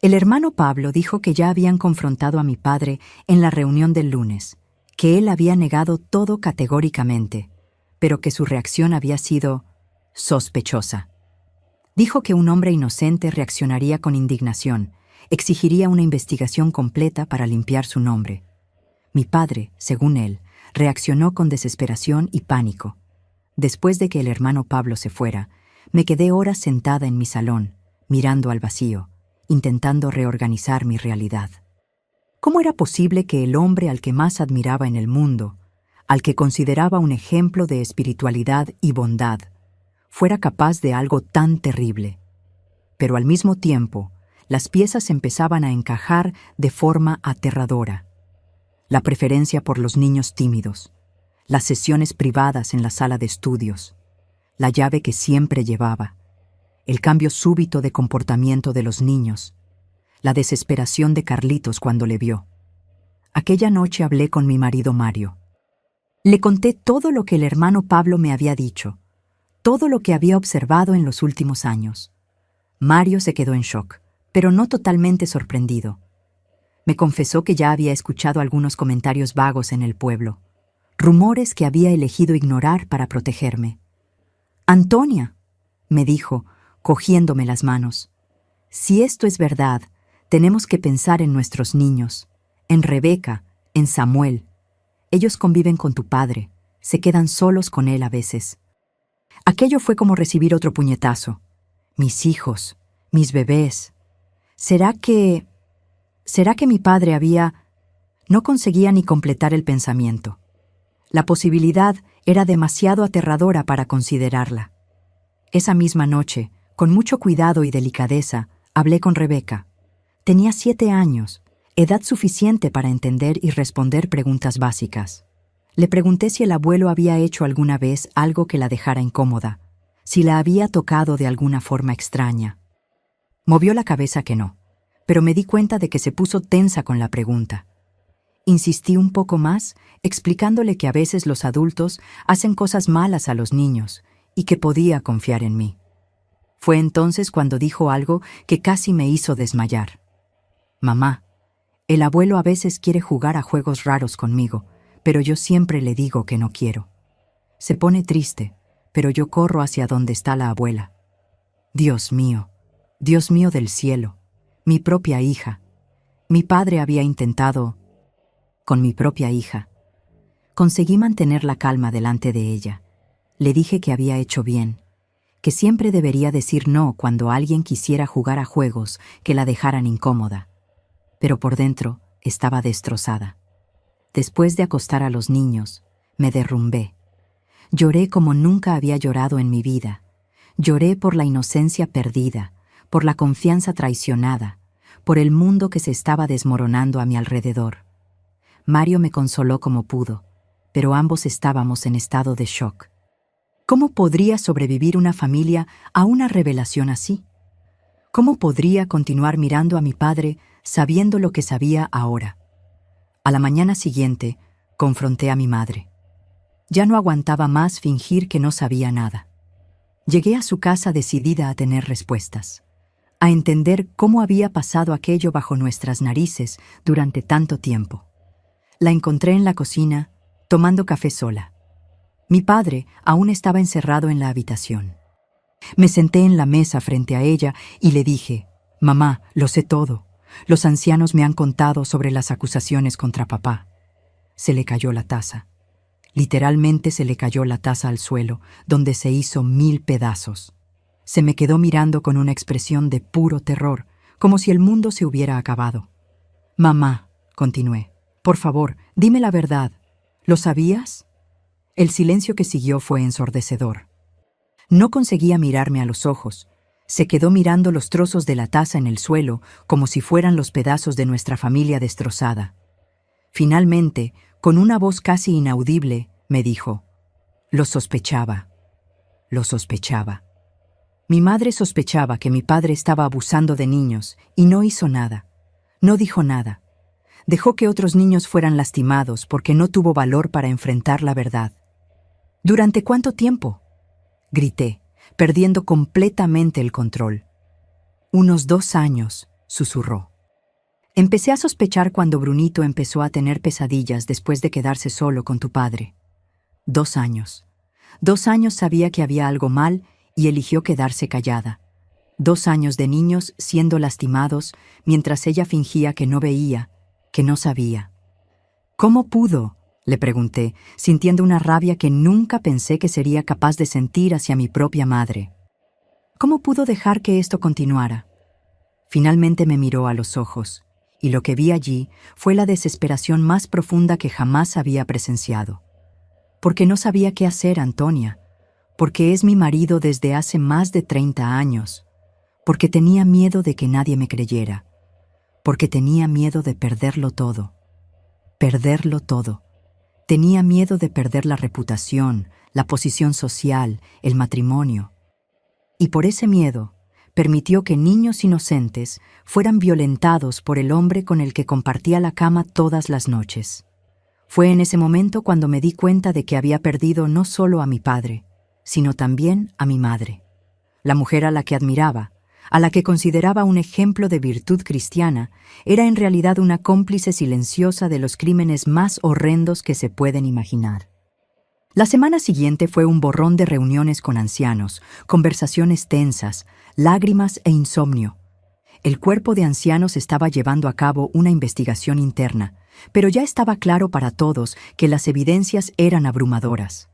El hermano Pablo dijo que ya habían confrontado a mi padre en la reunión del lunes, que él había negado todo categóricamente, pero que su reacción había sido sospechosa. Dijo que un hombre inocente reaccionaría con indignación, exigiría una investigación completa para limpiar su nombre. Mi padre, según él, reaccionó con desesperación y pánico. Después de que el hermano Pablo se fuera, me quedé horas sentada en mi salón, mirando al vacío, intentando reorganizar mi realidad. ¿Cómo era posible que el hombre al que más admiraba en el mundo, al que consideraba un ejemplo de espiritualidad y bondad, fuera capaz de algo tan terrible? Pero al mismo tiempo, las piezas empezaban a encajar de forma aterradora. La preferencia por los niños tímidos, las sesiones privadas en la sala de estudios, la llave que siempre llevaba, el cambio súbito de comportamiento de los niños, la desesperación de Carlitos cuando le vio. Aquella noche hablé con mi marido Mario. Le conté todo lo que el hermano Pablo me había dicho, todo lo que había observado en los últimos años. Mario se quedó en shock, pero no totalmente sorprendido. Me confesó que ya había escuchado algunos comentarios vagos en el pueblo, rumores que había elegido ignorar para protegerme. «Antonia», me dijo, cogiéndome las manos, «si esto es verdad, tenemos que pensar en nuestros niños, en Rebeca, en Samuel. Ellos conviven con tu padre, se quedan solos con él a veces». Aquello fue como recibir otro puñetazo. Mis hijos, mis bebés. ¿Será que mi padre había...? No conseguía ni completar el pensamiento. La posibilidad era demasiado aterradora para considerarla. Esa misma noche, con mucho cuidado y delicadeza, hablé con Rebeca. Tenía 7 años, edad suficiente para entender y responder preguntas básicas. Le pregunté si el abuelo había hecho alguna vez algo que la dejara incómoda, si la había tocado de alguna forma extraña. Movió la cabeza que no, pero me di cuenta de que se puso tensa con la pregunta. Insistí un poco más, explicándole que a veces los adultos hacen cosas malas a los niños y que podía confiar en mí. Fue entonces cuando dijo algo que casi me hizo desmayar. «Mamá, el abuelo a veces quiere jugar a juegos raros conmigo, pero yo siempre le digo que no quiero. Se pone triste, pero yo corro hacia donde está la abuela. Dios mío del cielo, mi propia hija. Mi padre había intentado... con mi propia hija. Conseguí mantener la calma delante de ella. Le dije que había hecho bien, que siempre debería decir no cuando alguien quisiera jugar a juegos que la dejaran incómoda. Pero por dentro estaba destrozada. Después de acostar a los niños, me derrumbé. Lloré como nunca había llorado en mi vida. Lloré por la inocencia perdida, por la confianza traicionada, por el mundo que se estaba desmoronando a mi alrededor. Mario me consoló como pudo, pero ambos estábamos en estado de shock. ¿Cómo podría sobrevivir una familia a una revelación así? ¿Cómo podría continuar mirando a mi padre sabiendo lo que sabía ahora? A la mañana siguiente, confronté a mi madre. Ya no aguantaba más fingir que no sabía nada. Llegué a su casa decidida a tener respuestas, a entender cómo había pasado aquello bajo nuestras narices durante tanto tiempo. La encontré en la cocina, tomando café sola. Mi padre aún estaba encerrado en la habitación. Me senté en la mesa frente a ella y le dije, «Mamá, lo sé todo. Los ancianos me han contado sobre las acusaciones contra papá». Se le cayó la taza. Literalmente se le cayó la taza al suelo, donde se hizo 1000 pedazos. Se me quedó mirando con una expresión de puro terror, como si el mundo se hubiera acabado. «Mamá», continué, «por favor, dime la verdad. ¿Lo sabías?». El silencio que siguió fue ensordecedor. No conseguía mirarme a los ojos. Se quedó mirando los trozos de la taza en el suelo, como si fueran los pedazos de nuestra familia destrozada. Finalmente, con una voz casi inaudible, me dijo: «Lo sospechaba. Lo sospechaba». Mi madre sospechaba que mi padre estaba abusando de niños y no hizo nada. No dijo nada. Dejó que otros niños fueran lastimados porque no tuvo valor para enfrentar la verdad. «¿Durante cuánto tiempo?», grité, perdiendo completamente el control. «Unos 2 años», susurró. «Empecé a sospechar cuando Brunito empezó a tener pesadillas después de quedarse solo con tu padre. 2 años. 2 años sabía que había algo mal y eligió quedarse callada. 2 años de niños siendo lastimados mientras ella fingía que no veía, que no sabía». «¿Cómo pudo?», le pregunté, sintiendo una rabia que nunca pensé que sería capaz de sentir hacia mi propia madre. «¿Cómo pudo dejar que esto continuara?». Finalmente me miró a los ojos, y lo que vi allí fue la desesperación más profunda que jamás había presenciado. «Porque no sabía qué hacer, Antonia. Porque es mi marido desde hace más de 30 años. Porque tenía miedo de que nadie me creyera. Porque tenía miedo de perderlo todo. Perderlo todo. Tenía miedo de perder la reputación, la posición social, el matrimonio. Y por ese miedo, permitió que niños inocentes fueran violentados por el hombre con el que compartía la cama todas las noches. Fue en ese momento cuando me di cuenta de que había perdido no solo a mi padre, sino también a mi madre, la mujer a la que admiraba, a la que consideraba un ejemplo de virtud cristiana, era en realidad una cómplice silenciosa de los crímenes más horrendos que se pueden imaginar. La semana siguiente fue un borrón de reuniones con ancianos, conversaciones tensas, lágrimas e insomnio. El cuerpo de ancianos estaba llevando a cabo una investigación interna, pero ya estaba claro para todos que las evidencias eran abrumadoras.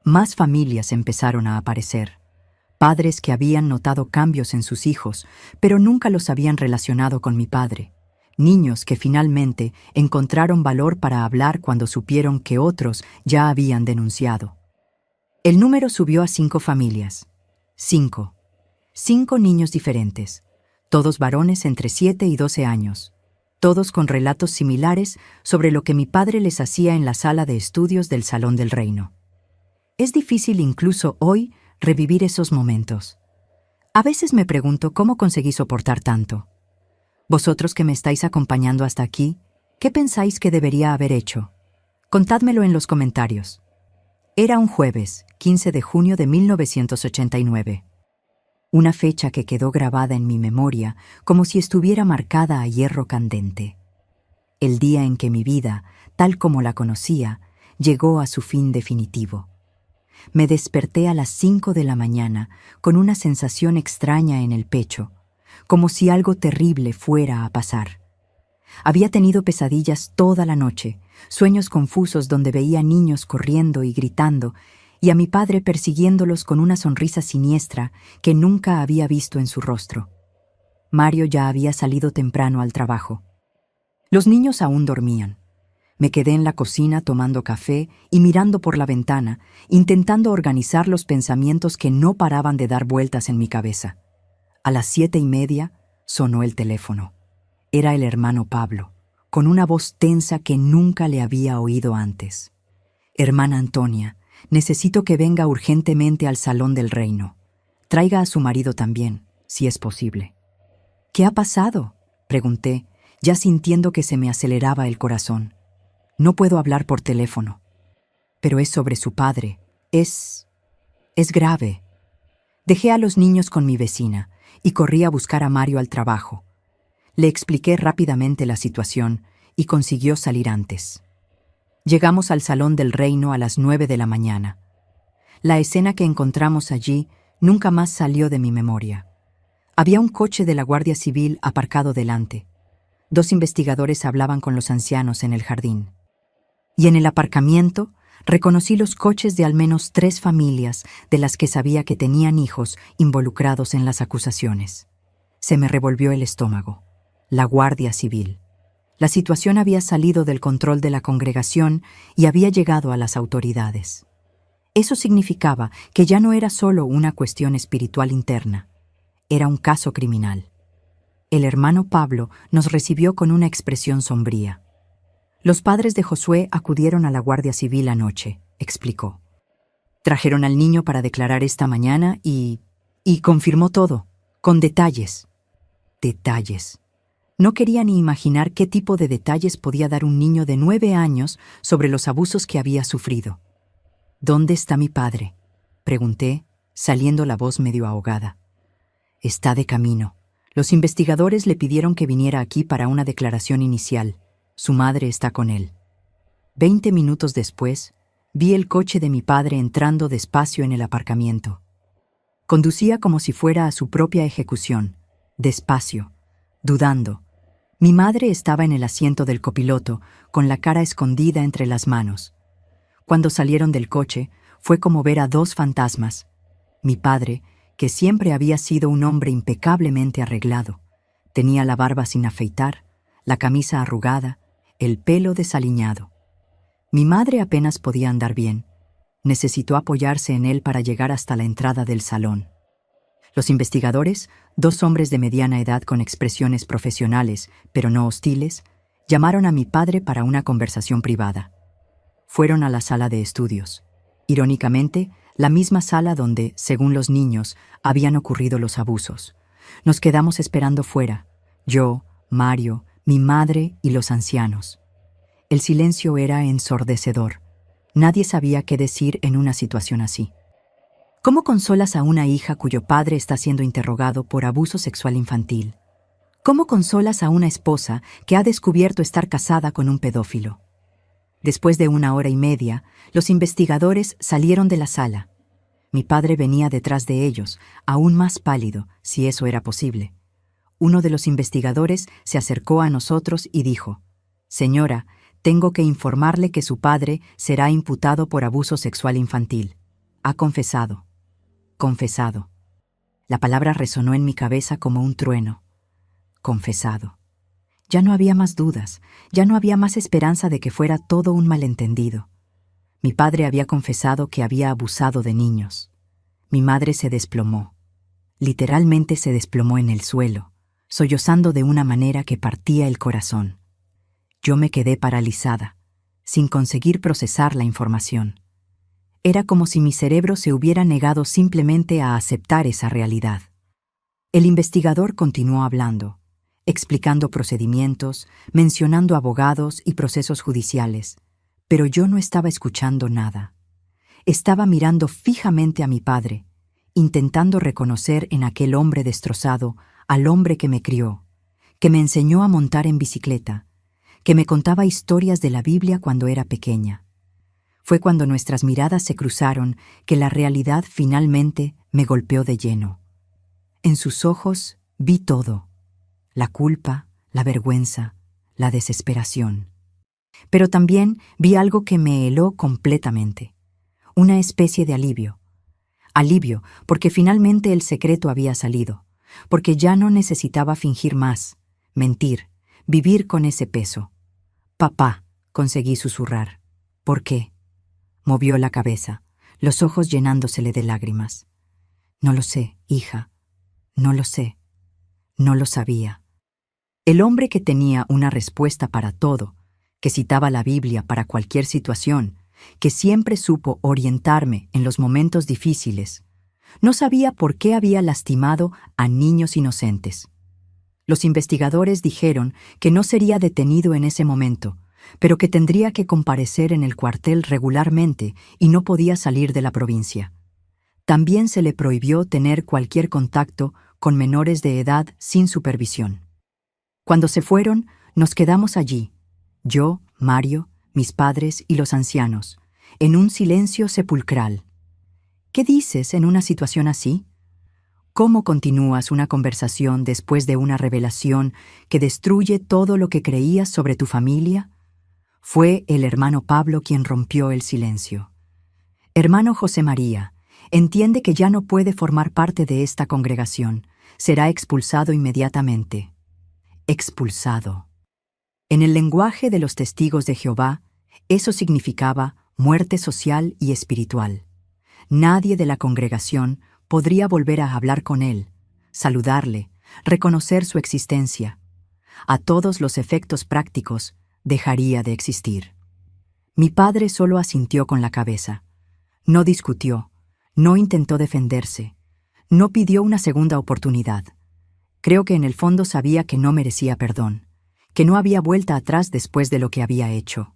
Más familias empezaron a aparecer. Padres que habían notado cambios en sus hijos, pero nunca los habían relacionado con mi padre. Niños que finalmente encontraron valor para hablar cuando supieron que otros ya habían denunciado. El número subió a 5 familias. 5. 5 niños diferentes, todos varones entre 7 y 12 años, todos con relatos similares sobre lo que mi padre les hacía en la sala de estudios del Salón del Reino. Es difícil incluso hoy revivir esos momentos. A veces me pregunto cómo conseguí soportar tanto. Vosotros que me estáis acompañando hasta aquí, ¿qué pensáis que debería haber hecho? Contádmelo en los comentarios. Era un jueves, 15 de junio de 1989. Una fecha que quedó grabada en mi memoria como si estuviera marcada a hierro candente. El día en que mi vida, tal como la conocía, llegó a su fin definitivo. Me desperté a las 5 de la mañana con una sensación extraña en el pecho, como si algo terrible fuera a pasar. Había tenido pesadillas toda la noche, sueños confusos donde veía niños corriendo y gritando, y a mi padre persiguiéndolos con una sonrisa siniestra que nunca había visto en su rostro. Mario ya había salido temprano al trabajo. Los niños aún dormían. Me quedé en la cocina tomando café y mirando por la ventana, intentando organizar los pensamientos que no paraban de dar vueltas en mi cabeza. A las 7:30 sonó el teléfono. Era el hermano Pablo, con una voz tensa que nunca le había oído antes. «Hermana Antonia, necesito que venga urgentemente al Salón del Reino. Traiga a su marido también, si es posible». «¿Qué ha pasado?», pregunté, ya sintiendo que se me aceleraba el corazón. «No puedo hablar por teléfono». «Pero es sobre su padre. Es grave». Dejé a los niños con mi vecina y corrí a buscar a Mario al trabajo. Le expliqué rápidamente la situación y consiguió salir antes. Llegamos al Salón del Reino a las 9 de la mañana. La escena que encontramos allí nunca más salió de mi memoria. Había un coche de la Guardia Civil aparcado delante. 2 investigadores hablaban con los ancianos en el jardín. Y en el aparcamiento, reconocí los coches de al menos 3 familias de las que sabía que tenían hijos involucrados en las acusaciones. Se me revolvió el estómago. La Guardia Civil. La situación había salido del control de la congregación y había llegado a las autoridades. Eso significaba que ya no era solo una cuestión espiritual interna, era un caso criminal. El hermano Pablo nos recibió con una expresión sombría. Los padres de Josué acudieron a la Guardia Civil anoche, explicó. Trajeron al niño para declarar esta mañana y confirmó todo, con detalles. Detalles. No quería ni imaginar qué tipo de detalles podía dar un niño de 9 años sobre los abusos que había sufrido. ¿Dónde está mi padre?, pregunté, saliendo la voz medio ahogada. Está de camino. Los investigadores le pidieron que viniera aquí para una declaración inicial. Su madre está con él. 20 minutos después, vi el coche de mi padre entrando despacio en el aparcamiento. Conducía como si fuera a su propia ejecución, despacio, dudando. Mi madre estaba en el asiento del copiloto, con la cara escondida entre las manos. Cuando salieron del coche, fue como ver a 2 fantasmas. Mi padre, que siempre había sido un hombre impecablemente arreglado, tenía la barba sin afeitar, la camisa arrugada, el pelo desaliñado. Mi madre apenas podía andar bien. Necesitó apoyarse en él para llegar hasta la entrada del salón. Los investigadores, 2 hombres de mediana edad con expresiones profesionales, pero no hostiles, llamaron a mi padre para una conversación privada. Fueron a la sala de estudios. Irónicamente, la misma sala donde, según los niños, habían ocurrido los abusos. Nos quedamos esperando fuera, yo, Mario, mi madre y los ancianos. El silencio era ensordecedor. Nadie sabía qué decir en una situación así. ¿Cómo consolas a una hija cuyo padre está siendo interrogado por abuso sexual infantil? ¿Cómo consolas a una esposa que ha descubierto estar casada con un pedófilo? Después de 1 hora y media, los investigadores salieron de la sala. Mi padre venía detrás de ellos, aún más pálido, si eso era posible. Uno de los investigadores se acercó a nosotros y dijo: «Señora, tengo que informarle que su padre será imputado por abuso sexual infantil. Ha confesado». Confesado. La palabra resonó en mi cabeza como un trueno. Confesado. Ya no había más dudas, ya no había más esperanza de que fuera todo un malentendido. Mi padre había confesado que había abusado de niños. Mi madre se desplomó. Literalmente se desplomó en el suelo, sollozando de una manera que partía el corazón. Yo me quedé paralizada, sin conseguir procesar la información. Era como si mi cerebro se hubiera negado simplemente a aceptar esa realidad. El investigador continuó hablando, explicando procedimientos, mencionando abogados y procesos judiciales, pero yo no estaba escuchando nada. Estaba mirando fijamente a mi padre, intentando reconocer en aquel hombre destrozado al hombre que me crió, que me enseñó a montar en bicicleta, que me contaba historias de la Biblia cuando era pequeña. Fue cuando nuestras miradas se cruzaron que la realidad finalmente me golpeó de lleno. En sus ojos vi todo: la culpa, la vergüenza, la desesperación. Pero también vi algo que me heló completamente, una especie de alivio. Alivio porque finalmente el secreto había salido, porque ya no necesitaba fingir más, mentir, vivir con ese peso. «Papá», conseguí susurrar. «¿Por qué?». Movió la cabeza, los ojos llenándosele de lágrimas. «No lo sé, hija. No lo sé. No lo sabía». El hombre que tenía una respuesta para todo, que citaba la Biblia para cualquier situación, que siempre supo orientarme en los momentos difíciles, no sabía por qué había lastimado a niños inocentes. Los investigadores dijeron que no sería detenido en ese momento, pero que tendría que comparecer en el cuartel regularmente y no podía salir de la provincia. También se le prohibió tener cualquier contacto con menores de edad sin supervisión. Cuando se fueron, nos quedamos allí, yo, Mario, mis padres y los ancianos, en un silencio sepulcral. ¿Qué dices en una situación así? ¿Cómo continúas una conversación después de una revelación que destruye todo lo que creías sobre tu familia? Fue el hermano Pablo quien rompió el silencio. Hermano José María, entiende que ya no puede formar parte de esta congregación. Será expulsado inmediatamente. Expulsado. En el lenguaje de los testigos de Jehová, eso significaba muerte social y espiritual. Nadie de la congregación podría volver a hablar con él, saludarle, reconocer su existencia. A todos los efectos prácticos, dejaría de existir. Mi padre solo asintió con la cabeza. No discutió, no intentó defenderse, no pidió una segunda oportunidad. Creo que en el fondo sabía que no merecía perdón, que no había vuelta atrás después de lo que había hecho.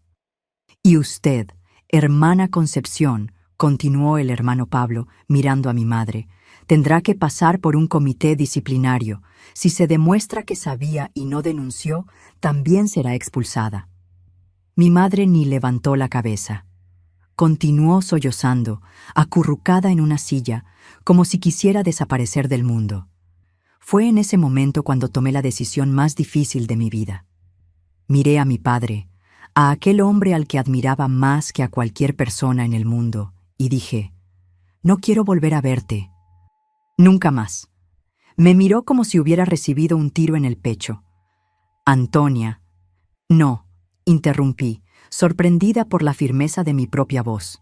Y usted, hermana Concepción, continuó el hermano Pablo, mirando a mi madre, tendrá que pasar por un comité disciplinario. Si se demuestra que sabía y no denunció, también será expulsada. Mi madre ni levantó la cabeza. Continuó sollozando, acurrucada en una silla, como si quisiera desaparecer del mundo. Fue en ese momento cuando tomé la decisión más difícil de mi vida. Miré a mi padre, a aquel hombre al que admiraba más que a cualquier persona en el mundo, y dije, «No quiero volver a verte. Nunca más». Me miró como si hubiera recibido un tiro en el pecho. «Antonia». «No», interrumpí, sorprendida por la firmeza de mi propia voz.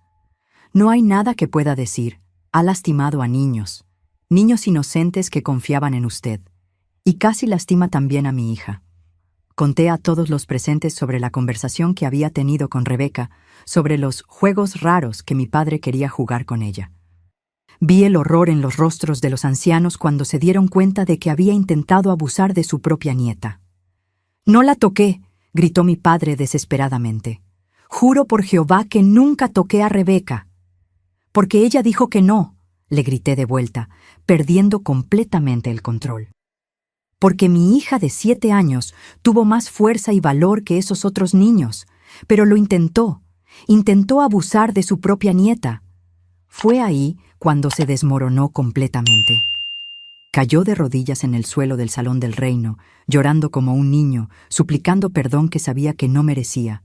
«No hay nada que pueda decir. Ha lastimado a niños inocentes que confiaban en usted, y casi lastima también a mi hija». Conté a todos los presentes sobre la conversación que había tenido con Rebeca, sobre los juegos raros que mi padre quería jugar con ella. Vi el horror en los rostros de los ancianos cuando se dieron cuenta de que había intentado abusar de su propia nieta. «No la toqué», gritó mi padre desesperadamente. «Juro por Jehová que nunca toqué a Rebeca». «Porque ella dijo que no», le grité de vuelta, perdiendo completamente el control. «Porque mi hija de 7 años tuvo más fuerza y valor que esos otros niños, pero lo intentó abusar de su propia nieta». Fue ahí cuando se desmoronó completamente. Cayó de rodillas en el suelo del salón del reino, llorando como un niño, suplicando perdón que sabía que no merecía.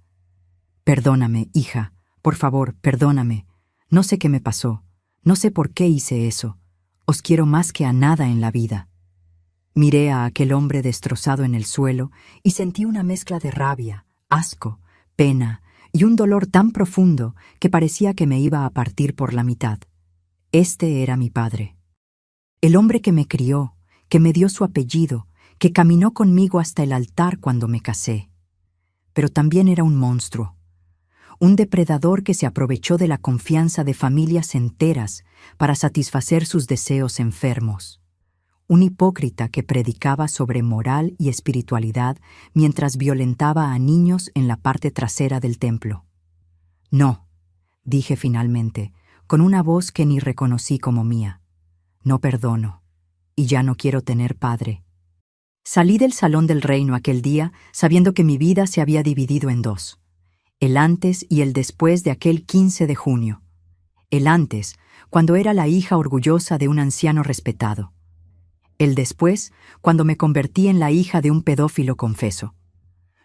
«Perdóname, hija, por favor, perdóname. No sé qué me pasó, no sé por qué hice eso. Os quiero más que a nada en la vida». Miré a aquel hombre destrozado en el suelo y sentí una mezcla de rabia, asco, pena y un dolor tan profundo que parecía que me iba a partir por la mitad. Este era mi padre. El hombre que me crió, que me dio su apellido, que caminó conmigo hasta el altar cuando me casé. Pero también era un monstruo. Un depredador que se aprovechó de la confianza de familias enteras para satisfacer sus deseos enfermos. Un hipócrita que predicaba sobre moral y espiritualidad mientras violentaba a niños en la parte trasera del templo. «No», dije finalmente, con una voz que ni reconocí como mía. «No perdono, y ya no quiero tener padre». Salí del salón del reino aquel día sabiendo que mi vida se había dividido en dos: el antes y el después de aquel 15 de junio. El antes, cuando era la hija orgullosa de un anciano respetado. El después, cuando me convertí en la hija de un pedófilo confeso.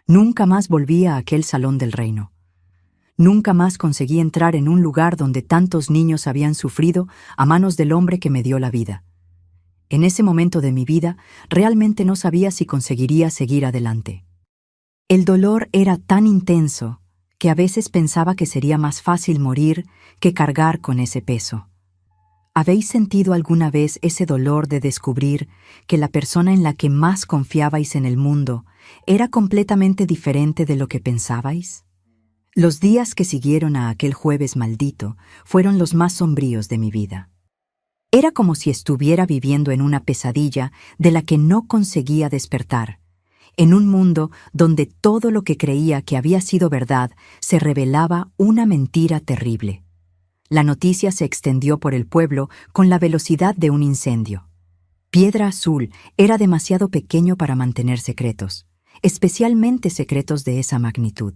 Nunca más volví a aquel salón del reino. Nunca más conseguí entrar en un lugar donde tantos niños habían sufrido a manos del hombre que me dio la vida. En ese momento de mi vida, realmente no sabía si conseguiría seguir adelante. El dolor era tan intenso que a veces pensaba que sería más fácil morir que cargar con ese peso. ¿Habéis sentido alguna vez ese dolor de descubrir que la persona en la que más confiabais en el mundo era completamente diferente de lo que pensabais? Los días que siguieron a aquel jueves maldito fueron los más sombríos de mi vida. Era como si estuviera viviendo en una pesadilla de la que no conseguía despertar, en un mundo donde todo lo que creía que había sido verdad se revelaba una mentira terrible. La noticia se extendió por el pueblo con la velocidad de un incendio. Piedra Azul era demasiado pequeño para mantener secretos, especialmente secretos de esa magnitud.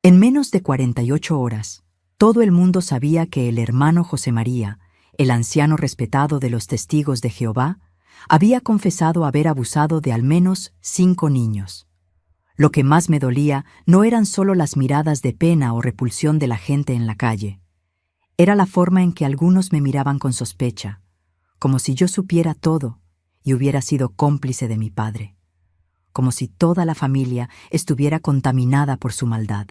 En menos de 48 horas, todo el mundo sabía que el hermano José María, el anciano respetado de los testigos de Jehová, había confesado haber abusado de al menos 5 niños. Lo que más me dolía no eran solo las miradas de pena o repulsión de la gente en la calle. Era la forma en que algunos me miraban con sospecha, como si yo supiera todo y hubiera sido cómplice de mi padre, como si toda la familia estuviera contaminada por su maldad.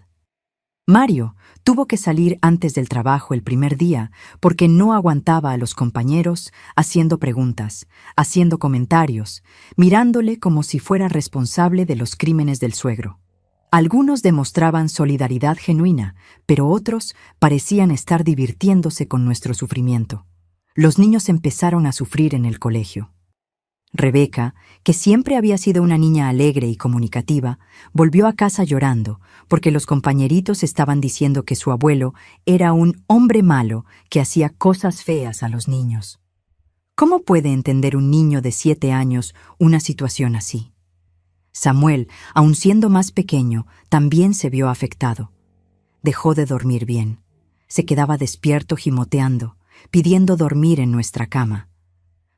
Mario tuvo que salir antes del trabajo el primer día porque no aguantaba a los compañeros haciendo preguntas, haciendo comentarios, mirándole como si fuera responsable de los crímenes del suegro. Algunos demostraban solidaridad genuina, pero otros parecían estar divirtiéndose con nuestro sufrimiento. Los niños empezaron a sufrir en el colegio. Rebeca, que siempre había sido una niña alegre y comunicativa, volvió a casa llorando porque los compañeritos estaban diciendo que su abuelo era un hombre malo que hacía cosas feas a los niños. ¿Cómo puede entender un niño de 7 años una situación así? Samuel, aun siendo más pequeño, también se vio afectado. Dejó de dormir bien. Se quedaba despierto gimoteando, pidiendo dormir en nuestra cama.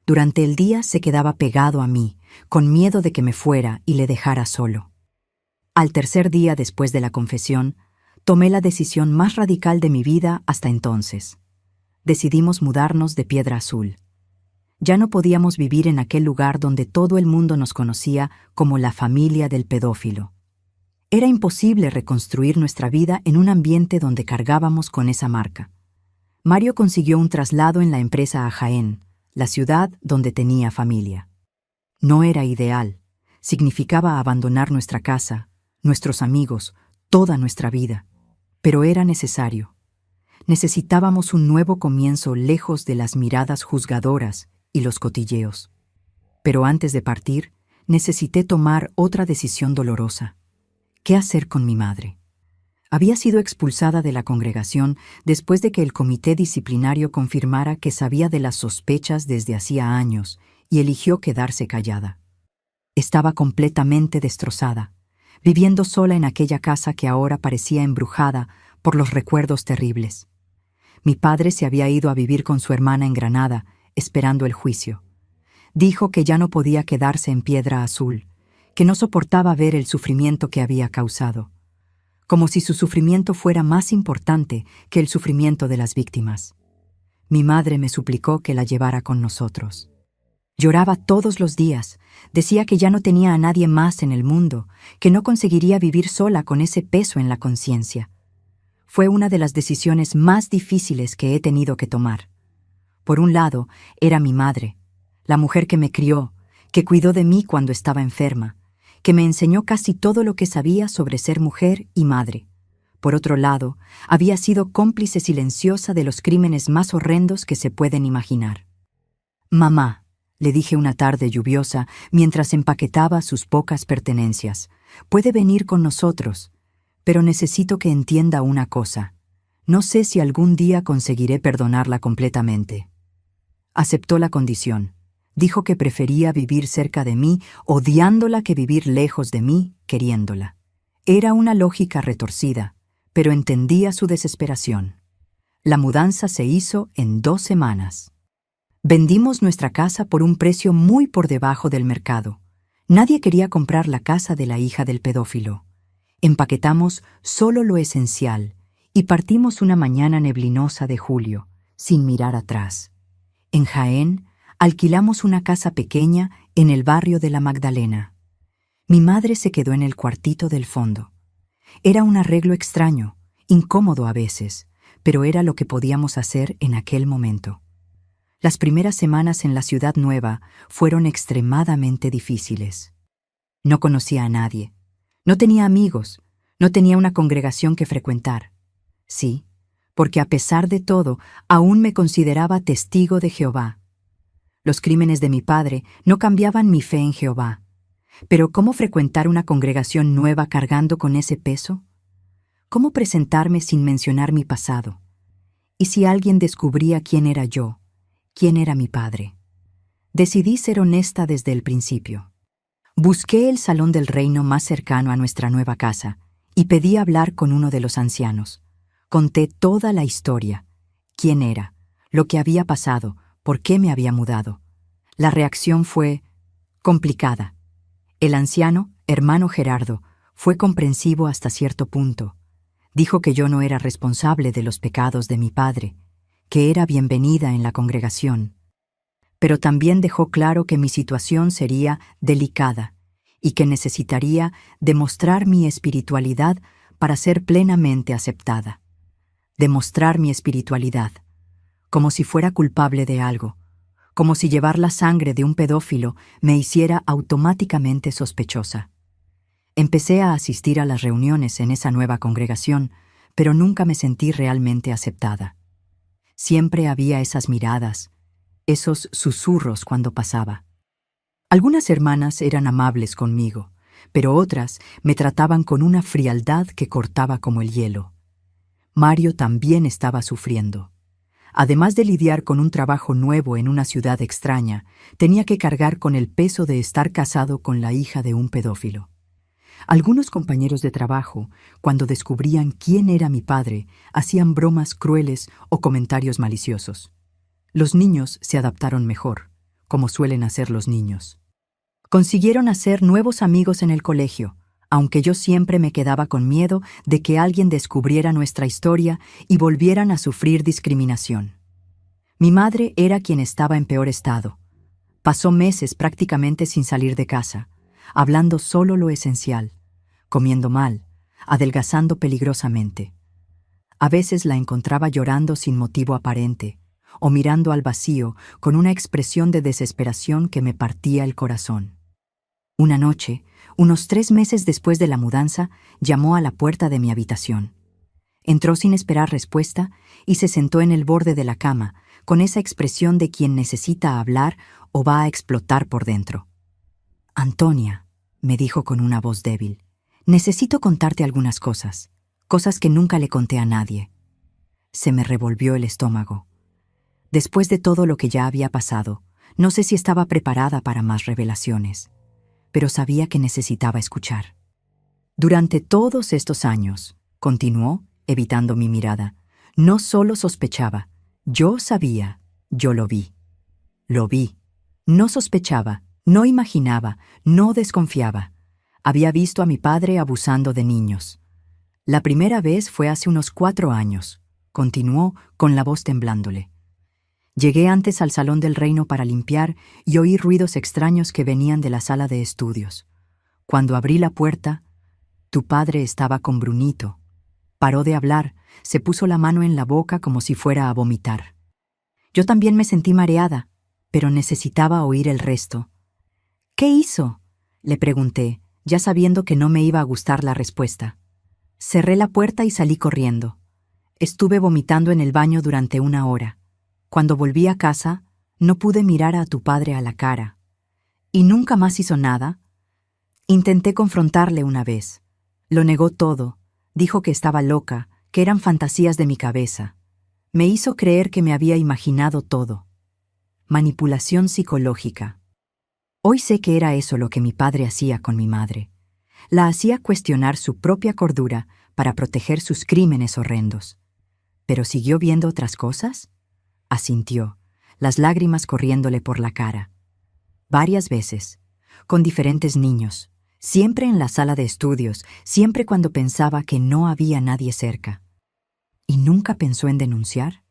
Durante el día se quedaba pegado a mí, con miedo de que me fuera y le dejara solo. Al tercer día después de la confesión, tomé la decisión más radical de mi vida hasta entonces. Decidimos mudarnos de Piedra Azul. Ya no podíamos vivir en aquel lugar donde todo el mundo nos conocía como la familia del pedófilo. Era imposible reconstruir nuestra vida en un ambiente donde cargábamos con esa marca. Mario consiguió un traslado en la empresa a Jaén, la ciudad donde tenía familia. No era ideal. Significaba abandonar nuestra casa, nuestros amigos, toda nuestra vida. Pero era necesario. Necesitábamos un nuevo comienzo lejos de las miradas juzgadoras y los cotilleos. Pero antes de partir, necesité tomar otra decisión dolorosa. ¿Qué hacer con mi madre? Había sido expulsada de la congregación después de que el comité disciplinario confirmara que sabía de las sospechas desde hacía años y eligió quedarse callada. Estaba completamente destrozada, viviendo sola en aquella casa que ahora parecía embrujada por los recuerdos terribles. Mi padre se había ido a vivir con su hermana en Granada, esperando el juicio. Dijo que ya no podía quedarse en Piedra Azul, que no soportaba ver el sufrimiento que había causado, como si su sufrimiento fuera más importante que el sufrimiento de las víctimas. Mi madre me suplicó que la llevara con nosotros. Lloraba todos los días, decía que ya no tenía a nadie más en el mundo, que no conseguiría vivir sola con ese peso en la conciencia. Fue una de las decisiones más difíciles que he tenido que tomar. Por un lado, era mi madre, la mujer que me crió, que cuidó de mí cuando estaba enferma, que me enseñó casi todo lo que sabía sobre ser mujer y madre. Por otro lado, había sido cómplice silenciosa de los crímenes más horrendos que se pueden imaginar. «Mamá», le dije una tarde lluviosa mientras empaquetaba sus pocas pertenencias, «puede venir con nosotros, pero necesito que entienda una cosa. No sé si algún día conseguiré perdonarla completamente». Aceptó la condición. Dijo que prefería vivir cerca de mí, odiándola, que vivir lejos de mí, queriéndola. Era una lógica retorcida, pero entendía su desesperación. La mudanza se hizo en 2 semanas. Vendimos nuestra casa por un precio muy por debajo del mercado. Nadie quería comprar la casa de la hija del pedófilo. Empaquetamos solo lo esencial y partimos una mañana neblinosa de julio, sin mirar atrás. En Jaén, alquilamos una casa pequeña en el barrio de La Magdalena. Mi madre se quedó en el cuartito del fondo. Era un arreglo extraño, incómodo a veces, pero era lo que podíamos hacer en aquel momento. Las primeras semanas en la ciudad nueva fueron extremadamente difíciles. No conocía a nadie, no tenía amigos, no tenía una congregación que frecuentar. Sí, porque a pesar de todo, aún me consideraba testigo de Jehová. Los crímenes de mi padre no cambiaban mi fe en Jehová. Pero ¿cómo frecuentar una congregación nueva cargando con ese peso? ¿Cómo presentarme sin mencionar mi pasado? ¿Y si alguien descubría quién era yo, quién era mi padre? Decidí ser honesta desde el principio. Busqué el salón del reino más cercano a nuestra nueva casa y pedí hablar con uno de los ancianos. Conté toda la historia, quién era, lo que había pasado, por qué me había mudado. La reacción fue complicada. El anciano, hermano Gerardo, Fue comprensivo hasta cierto punto. Dijo que yo no era responsable de los pecados de mi padre, que era bienvenida en la congregación. Pero también dejó claro que mi situación sería delicada y que necesitaría demostrar mi espiritualidad para ser plenamente aceptada. Demostrar mi espiritualidad, como si fuera culpable de algo, como si llevar la sangre de un pedófilo me hiciera automáticamente sospechosa. Empecé a asistir a las reuniones en esa nueva congregación, pero nunca me sentí realmente aceptada. Siempre había esas miradas, esos susurros cuando pasaba. Algunas hermanas eran amables conmigo, pero otras me trataban con una frialdad que cortaba como el hielo. Mario también estaba sufriendo. Además de lidiar con un trabajo nuevo en una ciudad extraña, tenía que cargar con el peso de estar casado con la hija de un pedófilo. Algunos compañeros de trabajo, cuando descubrían quién era mi padre, hacían bromas crueles o comentarios maliciosos. Los niños se adaptaron mejor, como suelen hacer los niños. Consiguieron hacer nuevos amigos en el colegio, aunque yo siempre me quedaba con miedo de que alguien descubriera nuestra historia y volvieran a sufrir discriminación. Mi madre era quien estaba en peor estado. Pasó meses prácticamente sin salir de casa, hablando solo lo esencial, comiendo mal, adelgazando peligrosamente. A veces la encontraba llorando sin motivo aparente, o mirando al vacío con una expresión de desesperación que me partía el corazón. Una noche, unos 3 meses después de la mudanza, llamó a la puerta de mi habitación. Entró sin esperar respuesta y se sentó en el borde de la cama, con esa expresión de quien necesita hablar o va a explotar por dentro. «Antonia», me dijo con una voz débil, «necesito contarte algunas cosas, cosas que nunca le conté a nadie». Se me revolvió el estómago. Después de todo lo que ya había pasado, no sé si estaba preparada para más revelaciones, pero sabía que necesitaba escuchar. Durante todos estos años, continuó, evitando mi mirada, no solo sospechaba, yo sabía, yo lo vi. Lo vi. No sospechaba, no imaginaba, no desconfiaba. Había visto a mi padre abusando de niños. La primera vez fue hace unos 4 años, continuó con la voz temblándole. Llegué antes al salón del reino para limpiar y oí ruidos extraños que venían de la sala de estudios. Cuando abrí la puerta, tu padre estaba con Brunito. Paró de hablar, se puso la mano en la boca como si fuera a vomitar. Yo también me sentí mareada, pero necesitaba oír el resto. «¿Qué hizo?», le pregunté, ya sabiendo que no me iba a gustar la respuesta. Cerré la puerta y salí corriendo. Estuve vomitando en el baño durante 1 hora. Cuando volví a casa, no pude mirar a tu padre a la cara. ¿Y nunca más hizo nada? Intenté confrontarle una vez. Lo negó todo. Dijo que estaba loca, que eran fantasías de mi cabeza. Me hizo creer que me había imaginado todo. Manipulación psicológica. Hoy sé que era eso lo que mi padre hacía con mi madre. La hacía cuestionar su propia cordura para proteger sus crímenes horrendos. ¿Pero siguió viendo otras cosas? Asintió, las lágrimas corriéndole por la cara. Varias veces, con diferentes niños, siempre en la sala de estudios, siempre cuando pensaba que no había nadie cerca. ¿Y nunca pensó en denunciar?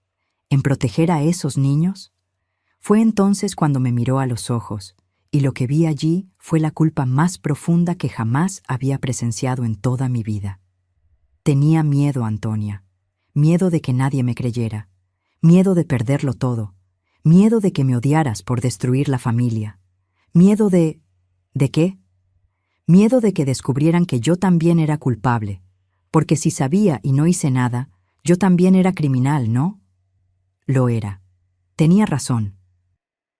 ¿En proteger a esos niños? Fue entonces cuando me miró a los ojos, y lo que vi allí fue la culpa más profunda que jamás había presenciado en toda mi vida. Tenía miedo, Antonia, miedo de que nadie me creyera, miedo de perderlo todo, miedo de que me odiaras por destruir la familia, miedo de... ¿De qué? Miedo de que descubrieran que yo también era culpable, porque si sabía y no hice nada, yo también era criminal, ¿no? Lo era. Tenía razón.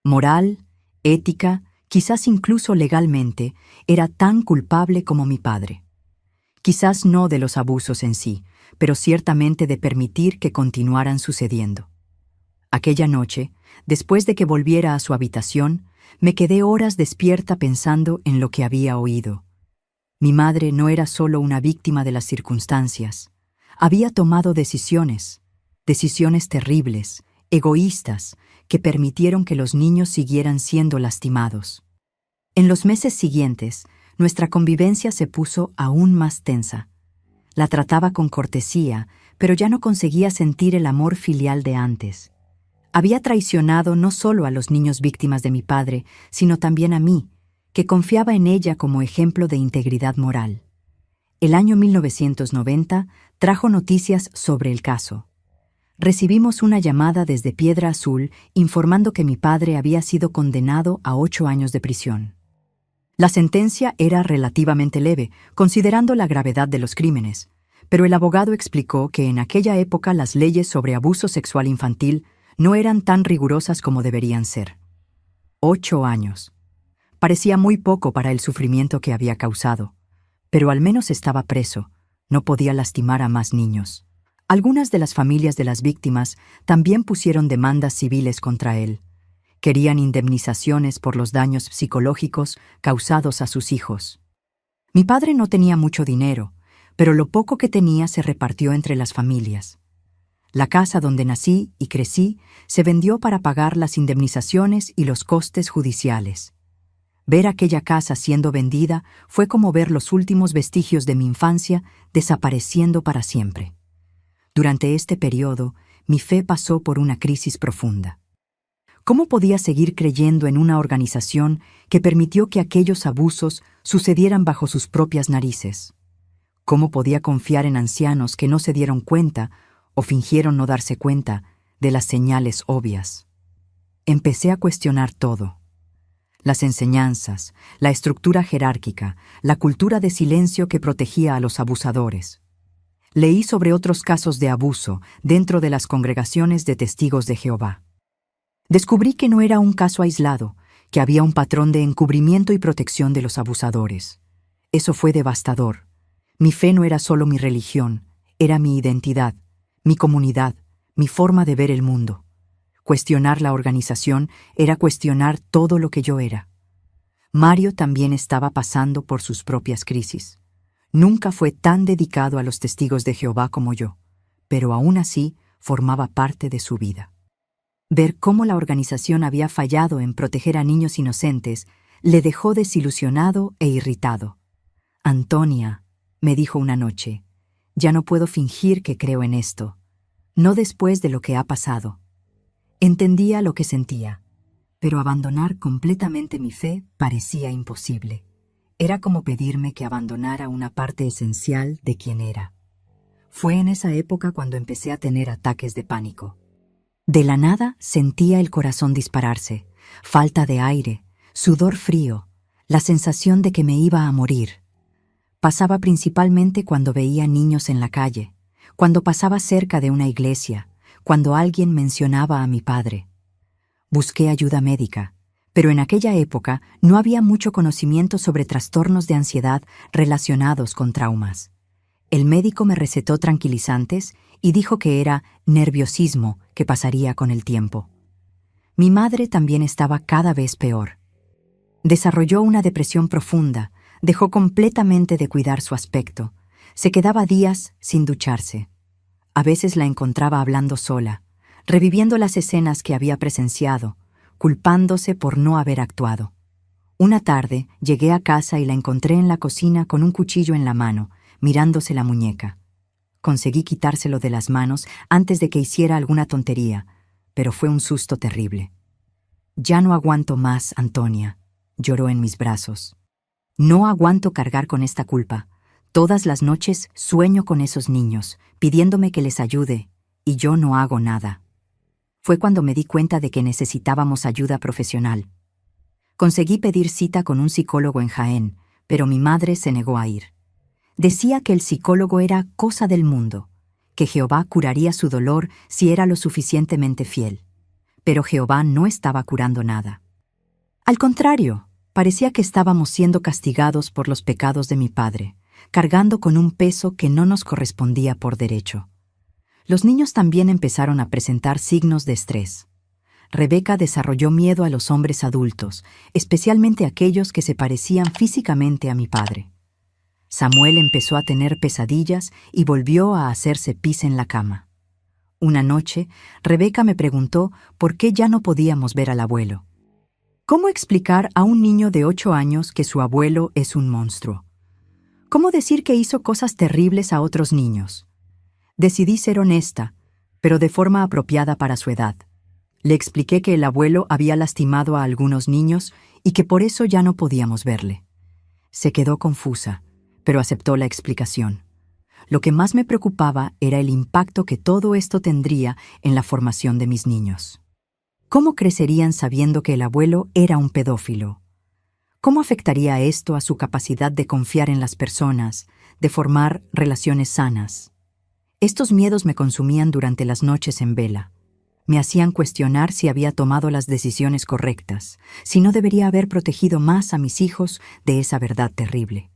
Moral, ética, quizás incluso legalmente, era tan culpable como mi padre. Quizás no de los abusos en sí, pero ciertamente de permitir que continuaran sucediendo. Aquella noche, después de que volviera a su habitación, me quedé horas despierta pensando en lo que había oído. Mi madre no era solo una víctima de las circunstancias. Había tomado decisiones terribles, egoístas, que permitieron que los niños siguieran siendo lastimados. En los meses siguientes, nuestra convivencia se puso aún más tensa. La trataba con cortesía, pero ya no conseguía sentir el amor filial de antes. Había traicionado no solo a los niños víctimas de mi padre, sino también a mí, que confiaba en ella como ejemplo de integridad moral. El año 1990 trajo noticias sobre el caso. Recibimos una llamada desde Piedra Azul informando que mi padre había sido condenado a 8 años de prisión. La sentencia era relativamente leve, considerando la gravedad de los crímenes, pero el abogado explicó que en aquella época las leyes sobre abuso sexual infantil no eran tan rigurosas como deberían ser. 8 años. Parecía muy poco para el sufrimiento que había causado, pero al menos estaba preso, no podía lastimar a más niños. Algunas de las familias de las víctimas también pusieron demandas civiles contra él. Querían indemnizaciones por los daños psicológicos causados a sus hijos. Mi padre no tenía mucho dinero, pero lo poco que tenía se repartió entre las familias. La casa donde nací y crecí se vendió para pagar las indemnizaciones y los costes judiciales. Ver aquella casa siendo vendida fue como ver los últimos vestigios de mi infancia desapareciendo para siempre. Durante este periodo, mi fe pasó por una crisis profunda. ¿Cómo podía seguir creyendo en una organización que permitió que aquellos abusos sucedieran bajo sus propias narices? ¿Cómo podía confiar en ancianos que no se dieron cuenta o fingieron no darse cuenta de las señales obvias? Empecé a cuestionar todo. Las enseñanzas, la estructura jerárquica, la cultura de silencio que protegía a los abusadores. Leí sobre otros casos de abuso dentro de las congregaciones de testigos de Jehová. Descubrí que no era un caso aislado, que había un patrón de encubrimiento y protección de los abusadores. Eso fue devastador. Mi fe no era solo mi religión, era mi identidad, mi comunidad, mi forma de ver el mundo. Cuestionar la organización era cuestionar todo lo que yo era. Mario también estaba pasando por sus propias crisis. Nunca fue tan dedicado a los testigos de Jehová como yo, pero aún así formaba parte de su vida. Ver cómo la organización había fallado en proteger a niños inocentes le dejó desilusionado e irritado. «Antonia», me dijo una noche, «ya no puedo fingir que creo en esto, no después de lo que ha pasado». Entendía lo que sentía, pero abandonar completamente mi fe parecía imposible. Era como pedirme que abandonara una parte esencial de quien era. Fue en esa época cuando empecé a tener ataques de pánico. De la nada sentía el corazón dispararse, falta de aire, sudor frío, la sensación de que me iba a morir. Pasaba principalmente cuando veía niños en la calle, cuando pasaba cerca de una iglesia, cuando alguien mencionaba a mi padre. Busqué ayuda médica, pero en aquella época no había mucho conocimiento sobre trastornos de ansiedad relacionados con traumas. El médico me recetó tranquilizantes y dijo que era nerviosismo que pasaría con el tiempo. Mi madre también estaba cada vez peor. Desarrolló una depresión profunda, dejó completamente de cuidar su aspecto, se quedaba días sin ducharse. A veces la encontraba hablando sola, reviviendo las escenas que había presenciado, culpándose por no haber actuado. Una tarde llegué a casa y la encontré en la cocina con un cuchillo en la mano, mirándose la muñeca. Conseguí quitárselo de las manos antes de que hiciera alguna tontería, pero fue un susto terrible. «Ya no aguanto más, Antonia», lloró en mis brazos. «No aguanto cargar con esta culpa. Todas las noches sueño con esos niños, pidiéndome que les ayude, y yo no hago nada». Fue cuando me di cuenta de que necesitábamos ayuda profesional. Conseguí pedir cita con un psicólogo en Jaén, pero mi madre se negó a ir. Decía que el psicólogo era cosa del mundo, que Jehová curaría su dolor si era lo suficientemente fiel. Pero Jehová no estaba curando nada. Al contrario, parecía que estábamos siendo castigados por los pecados de mi padre, cargando con un peso que no nos correspondía por derecho. Los niños también empezaron a presentar signos de estrés. Rebeca desarrolló miedo a los hombres adultos, especialmente aquellos que se parecían físicamente a mi padre. Samuel empezó a tener pesadillas y volvió a hacerse pis en la cama. Una noche, Rebeca me preguntó por qué ya no podíamos ver al abuelo. ¿Cómo explicar a un niño de 8 años que su abuelo es un monstruo? ¿Cómo decir que hizo cosas terribles a otros niños? Decidí ser honesta, pero de forma apropiada para su edad. Le expliqué que el abuelo había lastimado a algunos niños y que por eso ya no podíamos verle. Se quedó confusa, pero aceptó la explicación. Lo que más me preocupaba era el impacto que todo esto tendría en la formación de mis niños. ¿Cómo crecerían sabiendo que el abuelo era un pedófilo? ¿Cómo afectaría esto a su capacidad de confiar en las personas, de formar relaciones sanas? Estos miedos me consumían durante las noches en vela. Me hacían cuestionar si había tomado las decisiones correctas, si no debería haber protegido más a mis hijos de esa verdad terrible.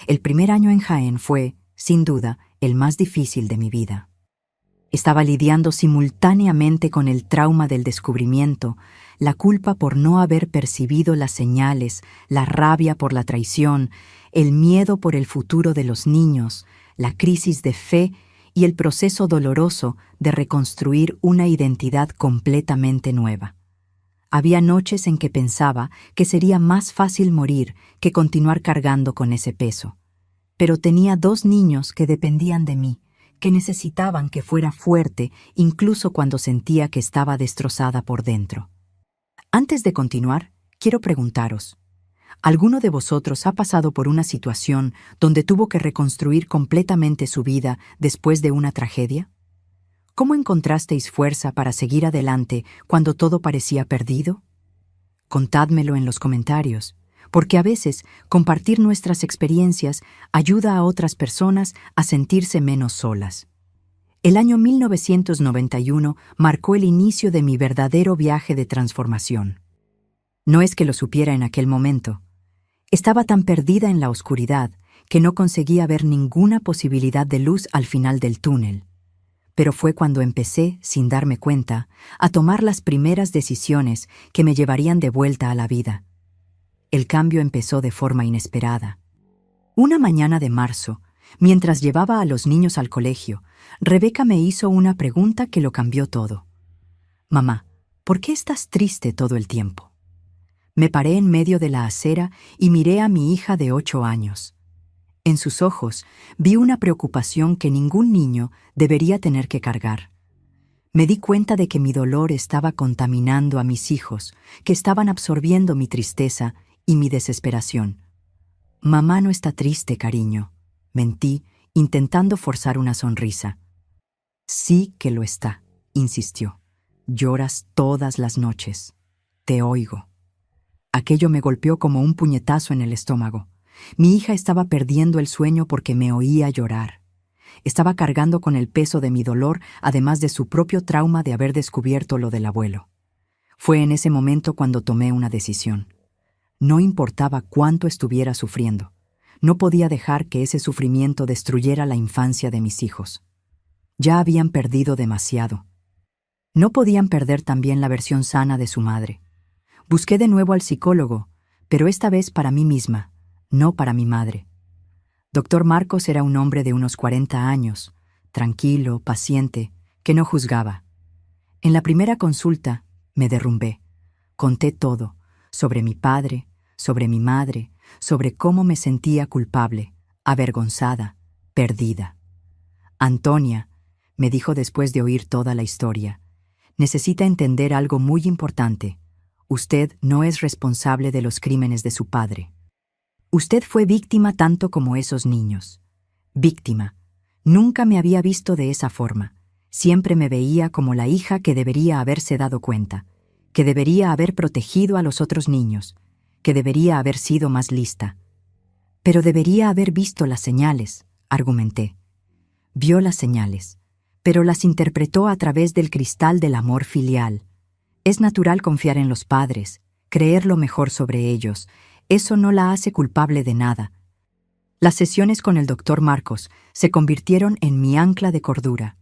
El primer año en Jaén fue, sin duda, el más difícil de mi vida. Estaba lidiando simultáneamente con el trauma del descubrimiento, la culpa por no haber percibido las señales, la rabia por la traición, el miedo por el futuro de los niños, la crisis de fe y el proceso doloroso de reconstruir una identidad completamente nueva. Había noches en que pensaba que sería más fácil morir que continuar cargando con ese peso. Pero tenía 2 niños que dependían de mí, que necesitaban que fuera fuerte incluso cuando sentía que estaba destrozada por dentro. Antes de continuar, quiero preguntaros, ¿alguno de vosotros ha pasado por una situación donde tuvo que reconstruir completamente su vida después de una tragedia? ¿Cómo encontrasteis fuerza para seguir adelante cuando todo parecía perdido? Contádmelo en los comentarios, porque a veces compartir nuestras experiencias ayuda a otras personas a sentirse menos solas. El año 1991 marcó el inicio de mi verdadero viaje de transformación. No es que lo supiera en aquel momento. Estaba tan perdida en la oscuridad que no conseguía ver ninguna posibilidad de luz al final del túnel. Pero fue cuando empecé, sin darme cuenta, a tomar las primeras decisiones que me llevarían de vuelta a la vida. El cambio empezó de forma inesperada. Una mañana de marzo, mientras llevaba a los niños al colegio, Rebeca me hizo una pregunta que lo cambió todo. «Mamá, ¿por qué estás triste todo el tiempo?» Me paré en medio de la acera y miré a mi hija de 8 años. En sus ojos vi una preocupación que ningún niño debería tener que cargar. Me di cuenta de que mi dolor estaba contaminando a mis hijos, que estaban absorbiendo mi tristeza y mi desesperación. «Mamá no está triste, cariño», mentí, intentando forzar una sonrisa. «Sí que lo está», insistió. «Lloras todas las noches. Te oigo». Aquello me golpeó como un puñetazo en el estómago. Mi hija estaba perdiendo el sueño porque me oía llorar. Estaba cargando con el peso de mi dolor, además de su propio trauma de haber descubierto lo del abuelo. Fue en ese momento cuando tomé una decisión. No importaba cuánto estuviera sufriendo. No podía dejar que ese sufrimiento destruyera la infancia de mis hijos. Ya habían perdido demasiado. No podían perder también la versión sana de su madre. Busqué de nuevo al psicólogo, pero esta vez para mí misma, no para mi madre. Dr. Marcos era un hombre de unos 40 años, tranquilo, paciente, que no juzgaba. En la primera consulta me derrumbé. Conté todo, sobre mi padre, sobre mi madre, sobre cómo me sentía culpable, avergonzada, perdida. «Antonia», me dijo después de oír toda la historia, «necesita entender algo muy importante. Usted no es responsable de los crímenes de su padre. Usted fue víctima tanto como esos niños. Víctima. Nunca me había visto de esa forma. Siempre me veía como la hija que debería haberse dado cuenta, que debería haber protegido a los otros niños, que debería haber sido más lista. Pero debería haber visto las señales», argumenté. Vio las señales, pero las interpretó a través del cristal del amor filial. Es natural confiar en los padres, creer lo mejor sobre ellos. Eso no la hace culpable de nada. Las sesiones con el Dr. Marcos se convirtieron en mi ancla de cordura.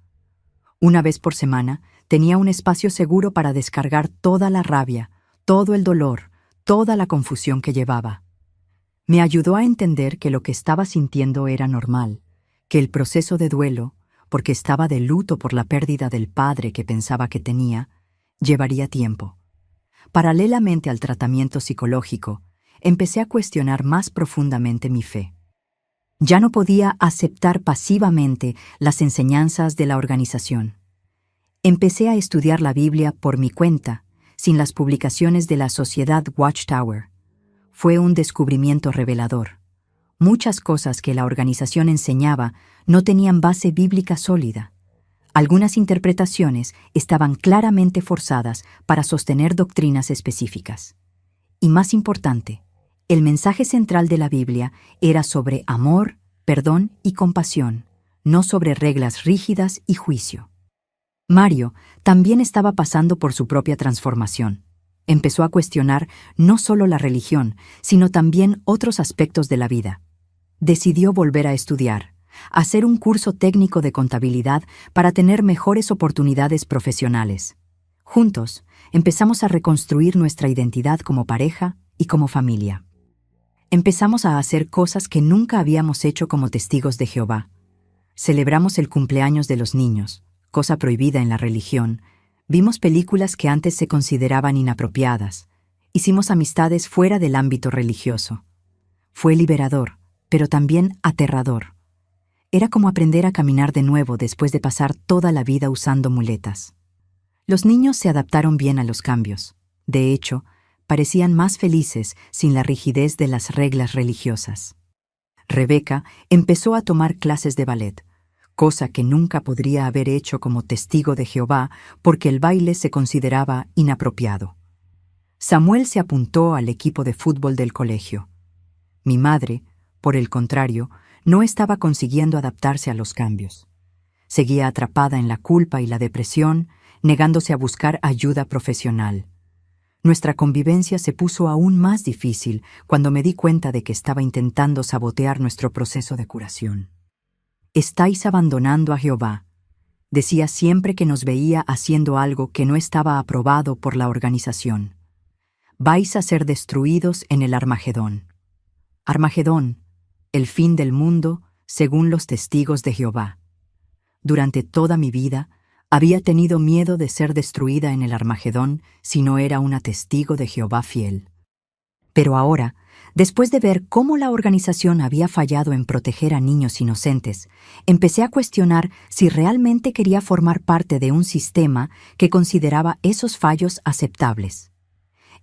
Una vez por semana tenía un espacio seguro para descargar toda la rabia, todo el dolor, toda la confusión que llevaba. Me ayudó a entender que lo que estaba sintiendo era normal, que el proceso de duelo, porque estaba de luto por la pérdida del padre que pensaba que tenía, llevaría tiempo. paralelamente al tratamiento psicológico, empecé a cuestionar más profundamente mi fe. Ya no podía aceptar pasivamente las enseñanzas de la organización. Empecé a estudiar la Biblia por mi cuenta, sin las publicaciones de la Sociedad Watchtower. Fue un descubrimiento revelador. Muchas cosas que la organización enseñaba no tenían base bíblica sólida. Algunas interpretaciones estaban claramente forzadas para sostener doctrinas específicas. Y más importante, el mensaje central de la Biblia era sobre amor, perdón y compasión, no sobre reglas rígidas y juicio. Mario también estaba pasando por su propia transformación. Empezó a cuestionar no solo la religión, sino también otros aspectos de la vida. Decidió volver a estudiar, hacer un curso técnico de contabilidad para tener mejores oportunidades profesionales. Juntos, empezamos a reconstruir nuestra identidad como pareja y como familia. Empezamos a hacer cosas que nunca habíamos hecho como testigos de Jehová. Celebramos el cumpleaños de los niños, cosa prohibida en la religión. Vimos películas que antes se consideraban inapropiadas. Hicimos amistades fuera del ámbito religioso. Fue liberador, pero también aterrador. Era como aprender a caminar de nuevo después de pasar toda la vida usando muletas. Los niños se adaptaron bien a los cambios. De hecho, parecían más felices sin la rigidez de las reglas religiosas. Rebeca empezó a tomar clases de ballet, cosa que nunca podría haber hecho como testigo de Jehová porque el baile se consideraba inapropiado. Samuel se apuntó al equipo de fútbol del colegio. Mi madre, por el contrario, no estaba consiguiendo adaptarse a los cambios. Seguía atrapada en la culpa y la depresión, negándose a buscar ayuda profesional. Nuestra convivencia se puso aún más difícil cuando me di cuenta de que estaba intentando sabotear nuestro proceso de curación. «Estáis abandonando a Jehová», decía siempre que nos veía haciendo algo que no estaba aprobado por la organización. «Vais a ser destruidos en el Armagedón». Armagedón, el fin del mundo según los testigos de Jehová. Durante toda mi vida, había tenido miedo de ser destruida en el Armagedón si no era una testigo de Jehová fiel. Pero ahora, después de ver cómo la organización había fallado en proteger a niños inocentes, empecé a cuestionar si realmente quería formar parte de un sistema que consideraba esos fallos aceptables.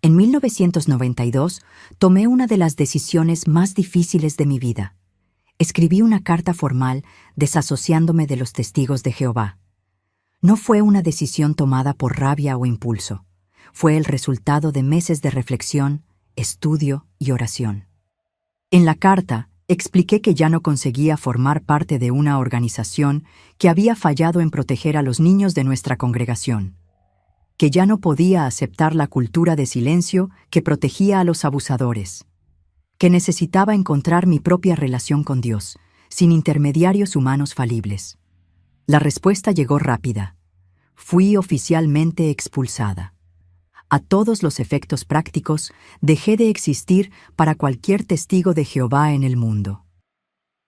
En 1992, tomé una de las decisiones más difíciles de mi vida. Escribí una carta formal desasociándome de los testigos de Jehová. No fue una decisión tomada por rabia o impulso. Fue el resultado de meses de reflexión, estudio y oración. En la carta, expliqué que ya no conseguía formar parte de una organización que había fallado en proteger a los niños de nuestra congregación, que ya no podía aceptar la cultura de silencio que protegía a los abusadores, que necesitaba encontrar mi propia relación con Dios, sin intermediarios humanos falibles. La respuesta llegó rápida. Fui oficialmente expulsada. A todos los efectos prácticos, dejé de existir para cualquier testigo de Jehová en el mundo.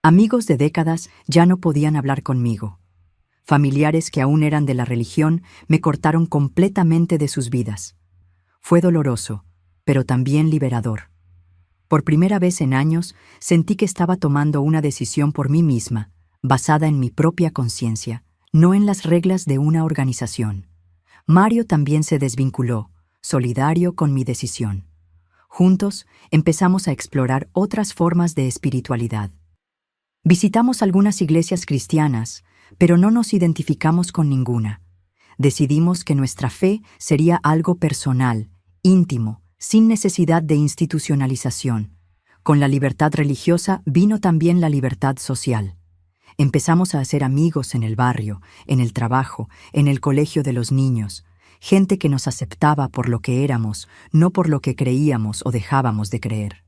Amigos de décadas ya no podían hablar conmigo. Familiares que aún eran de la religión me cortaron completamente de sus vidas. Fue doloroso, pero también liberador. Por primera vez en años, sentí que estaba tomando una decisión por mí misma, basada en mi propia conciencia, no en las reglas de una organización. Mario también se desvinculó, solidario con mi decisión. Juntos, empezamos a explorar otras formas de espiritualidad. Visitamos algunas iglesias cristianas, pero no nos identificamos con ninguna. Decidimos que nuestra fe sería algo personal, íntimo, sin necesidad de institucionalización. Con la libertad religiosa vino también la libertad social. Empezamos a hacer amigos en el barrio, en el trabajo, en el colegio de los niños, gente que nos aceptaba por lo que éramos, no por lo que creíamos o dejábamos de creer.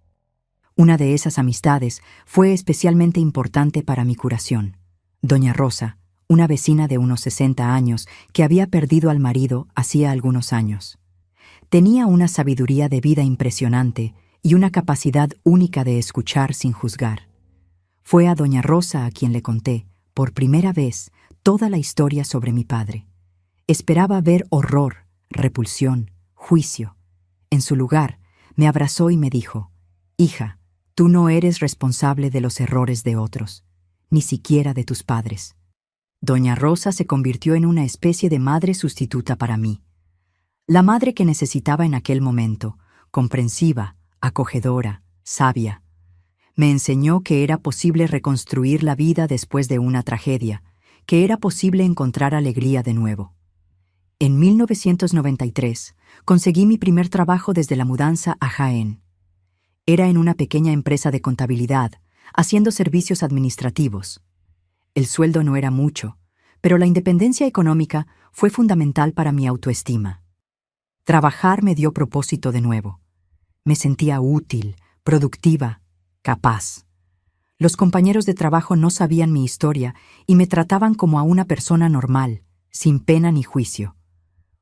Una de esas amistades fue especialmente importante para mi curación. Doña Rosa, una vecina de unos 60 años que había perdido al marido hacía algunos años. Tenía una sabiduría de vida impresionante y una capacidad única de escuchar sin juzgar. Fue a Doña Rosa a quien le conté, por primera vez, toda la historia sobre mi padre. Esperaba ver horror, repulsión, juicio, En su lugar, me abrazó y me dijo: «Hija, tú no eres responsable de los errores de otros, ni siquiera de tus padres». Doña Rosa se convirtió en una especie de madre sustituta para mí. La madre que necesitaba en aquel momento, comprensiva, acogedora, sabia. Me enseñó que era posible reconstruir la vida después de una tragedia, que era posible encontrar alegría de nuevo. En 1993, conseguí mi primer trabajo desde la mudanza a Jaén. Era en una pequeña empresa de contabilidad, haciendo servicios administrativos. El sueldo no era mucho, pero la independencia económica fue fundamental para mi autoestima. Trabajar me dio propósito de nuevo. Me sentía útil, productiva, capaz. Los compañeros de trabajo no sabían mi historia y me trataban como a una persona normal, sin pena ni juicio.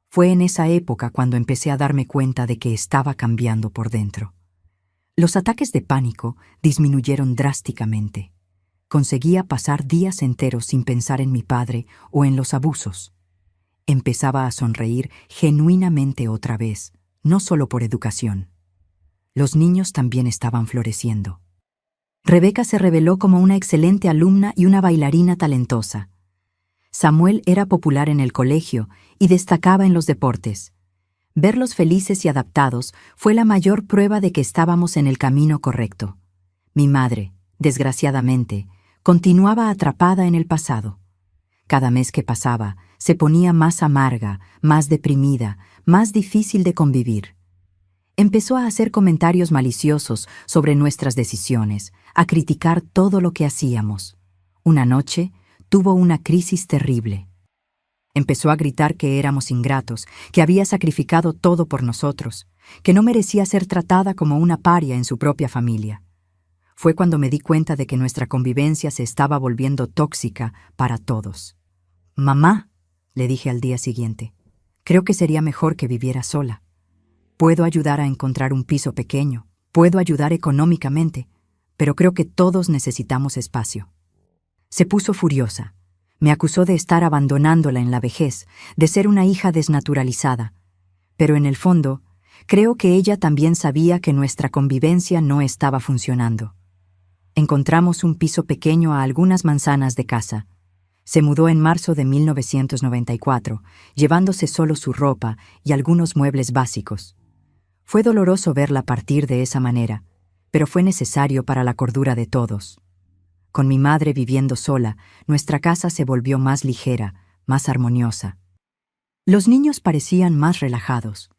Fue en esa época cuando empecé a darme cuenta de que estaba cambiando por dentro. Los ataques de pánico disminuyeron drásticamente. Conseguía pasar días enteros sin pensar en mi padre o en los abusos. Empezaba a sonreír genuinamente otra vez, no solo por educación. Los niños también estaban floreciendo. Rebeca se reveló como una excelente alumna y una bailarina talentosa. Samuel era popular en el colegio y destacaba en los deportes. Verlos felices y adaptados fue la mayor prueba de que estábamos en el camino correcto. Mi madre, desgraciadamente, continuaba atrapada en el pasado. Cada mes que pasaba, se ponía más amarga, más deprimida, más difícil de convivir. Empezó a hacer comentarios maliciosos sobre nuestras decisiones, a criticar todo lo que hacíamos. Una noche, tuvo una crisis terrible. Empezó a gritar que éramos ingratos, que había sacrificado todo por nosotros, que no merecía ser tratada como una paria en su propia familia. Fue cuando me di cuenta de que nuestra convivencia se estaba volviendo tóxica para todos. «Mamá», le dije al día siguiente, «creo que sería mejor que viviera sola. Puedo ayudar a encontrar un piso pequeño, puedo ayudar económicamente, pero creo que todos necesitamos espacio». Se puso furiosa. Me acusó de estar abandonándola en la vejez, de ser una hija desnaturalizada. Pero en el fondo, creo que ella también sabía que nuestra convivencia no estaba funcionando. Encontramos un piso pequeño a algunas manzanas de casa. Se mudó en marzo de 1994, llevándose solo su ropa y algunos muebles básicos. Fue doloroso verla partir de esa manera, pero fue necesario para la cordura de todos. Con mi madre viviendo sola, nuestra casa se volvió más ligera, más armoniosa. Los niños parecían más relajados.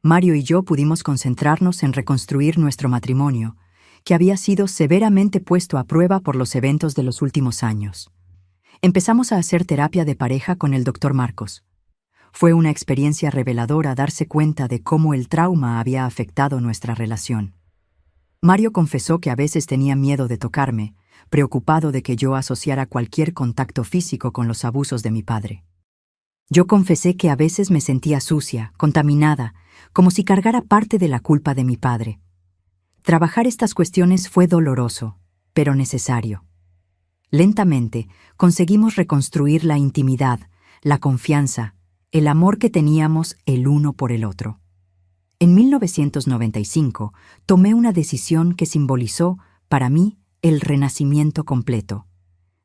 Mario y yo pudimos concentrarnos en reconstruir nuestro matrimonio, que había sido severamente puesto a prueba por los eventos de los últimos años. Empezamos a hacer terapia de pareja con el Dr. Marcos. Fue una experiencia reveladora darse cuenta de cómo el trauma había afectado nuestra relación. Mario confesó que a veces tenía miedo de tocarme, preocupado de que yo asociara cualquier contacto físico con los abusos de mi padre. Yo confesé que a veces me sentía sucia, contaminada, como si cargara parte de la culpa de mi padre. Trabajar estas cuestiones fue doloroso, pero necesario. Lentamente, conseguimos reconstruir la intimidad, la confianza, el amor que teníamos el uno por el otro. En 1995, tomé una decisión que simbolizó, para mí, el renacimiento completo.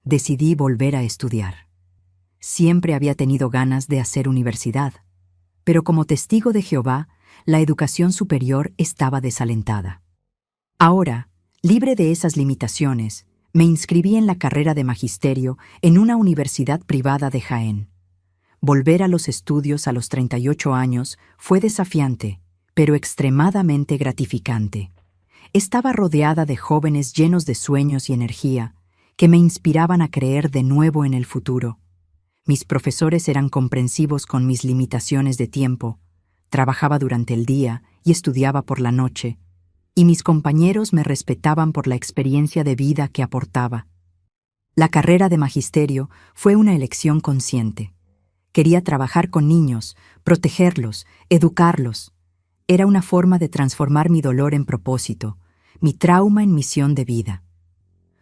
Decidí volver a estudiar. Siempre había tenido ganas de hacer universidad, pero como testigo de Jehová, la educación superior estaba desalentada. Ahora, libre de esas limitaciones, me inscribí en la carrera de magisterio en una universidad privada de Jaén. Volver a los estudios a los 38 años fue desafiante, pero extremadamente gratificante. Estaba rodeada de jóvenes llenos de sueños y energía, que me inspiraban a creer de nuevo en el futuro. Mis profesores eran comprensivos con mis limitaciones de tiempo, trabajaba durante el día y estudiaba por la noche, y mis compañeros me respetaban por la experiencia de vida que aportaba. La carrera de magisterio fue una elección consciente. Quería trabajar con niños, protegerlos, educarlos. Era una forma de transformar mi dolor en propósito, mi trauma en misión de vida.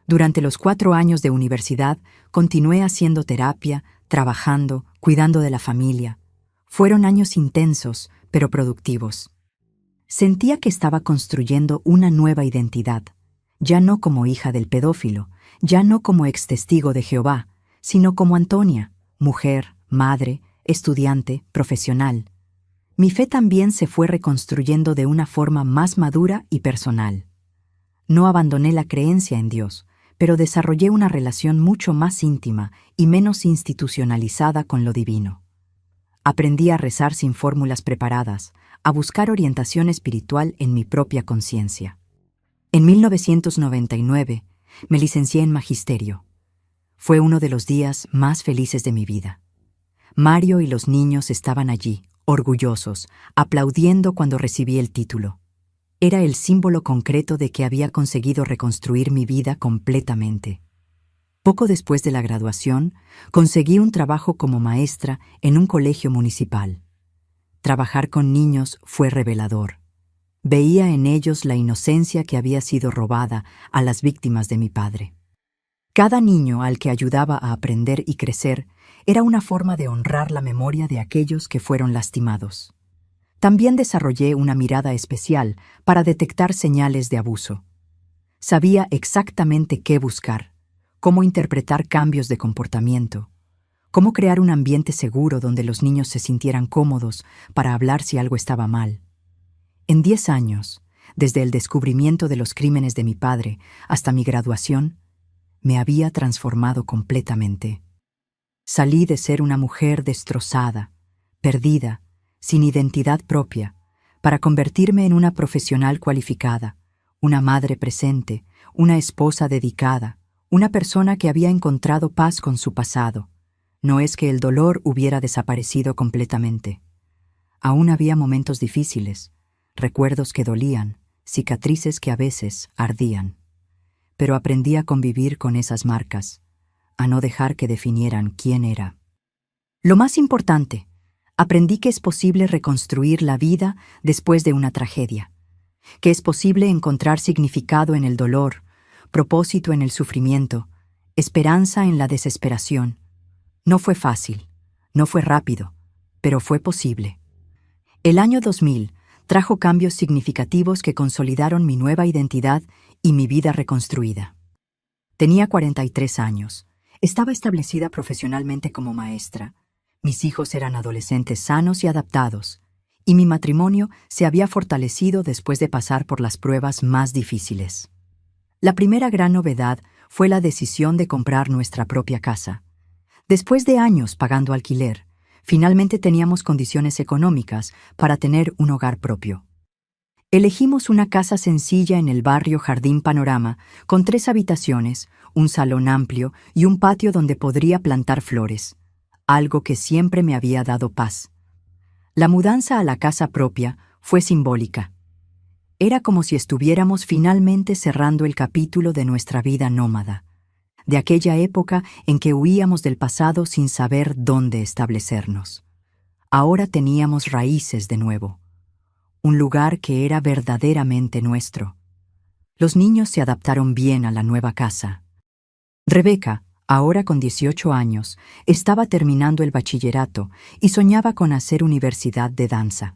Durante los 4 años de universidad, continué haciendo terapia, trabajando, cuidando de la familia. Fueron años intensos, pero productivos. Sentía que estaba construyendo una nueva identidad, ya no como hija del pedófilo, ya no como ex testigo de Jehová, sino como Antonia, mujer, madre, estudiante, profesional. Mi fe también se fue reconstruyendo de una forma más madura y personal. No abandoné la creencia en Dios, pero desarrollé una relación mucho más íntima y menos institucionalizada con lo divino. Aprendí a rezar sin fórmulas preparadas, a buscar orientación espiritual en mi propia conciencia. En 1999 me licencié en Magisterio. Fue uno de los días más felices de mi vida. Mario y los niños estaban allí, orgullosos, aplaudiendo cuando recibí el título. Era el símbolo concreto de que había conseguido reconstruir mi vida completamente. Poco después de la graduación, conseguí un trabajo como maestra en un colegio municipal. Trabajar con niños fue revelador. Veía en ellos la inocencia que había sido robada a las víctimas de mi padre. Cada niño al que ayudaba a aprender y crecer era una forma de honrar la memoria de aquellos que fueron lastimados. También desarrollé una mirada especial para detectar señales de abuso. Sabía exactamente qué buscar, cómo interpretar cambios de comportamiento, cómo crear un ambiente seguro donde los niños se sintieran cómodos para hablar si algo estaba mal. En 10 años, desde el descubrimiento de los crímenes de mi padre hasta mi graduación, me había transformado completamente. Salí de ser una mujer destrozada, perdida, sin identidad propia, para convertirme en una profesional cualificada, una madre presente, una esposa dedicada, una persona que había encontrado paz con su pasado. No es que el dolor hubiera desaparecido completamente. Aún había momentos difíciles, recuerdos que dolían, cicatrices que a veces ardían. Pero aprendí a convivir con esas marcas, a no dejar que definieran quién era. Lo más importante, aprendí que es posible reconstruir la vida después de una tragedia, que es posible encontrar significado en el dolor, propósito en el sufrimiento, esperanza en la desesperación. No fue fácil, no fue rápido, pero fue posible. El año 2000 trajo cambios significativos que consolidaron mi nueva identidad y mi vida reconstruida. Tenía 43 años, estaba establecida profesionalmente como maestra. Mis hijos eran adolescentes sanos y adaptados, y mi matrimonio se había fortalecido después de pasar por las pruebas más difíciles. La primera gran novedad fue la decisión de comprar nuestra propia casa. Después de años pagando alquiler, finalmente teníamos condiciones económicas para tener un hogar propio. Elegimos una casa sencilla en el barrio Jardín Panorama, con 3 habitaciones, un salón amplio y un patio donde podría plantar flores, algo que siempre me había dado paz. La mudanza a la casa propia fue simbólica. Era como si estuviéramos finalmente cerrando el capítulo de nuestra vida nómada, de aquella época en que huíamos del pasado sin saber dónde establecernos. Ahora teníamos raíces de nuevo, un lugar que era verdaderamente nuestro. Los niños se adaptaron bien a la nueva casa. Rebeca, ahora con 18 años, estaba terminando el bachillerato y soñaba con hacer universidad de danza.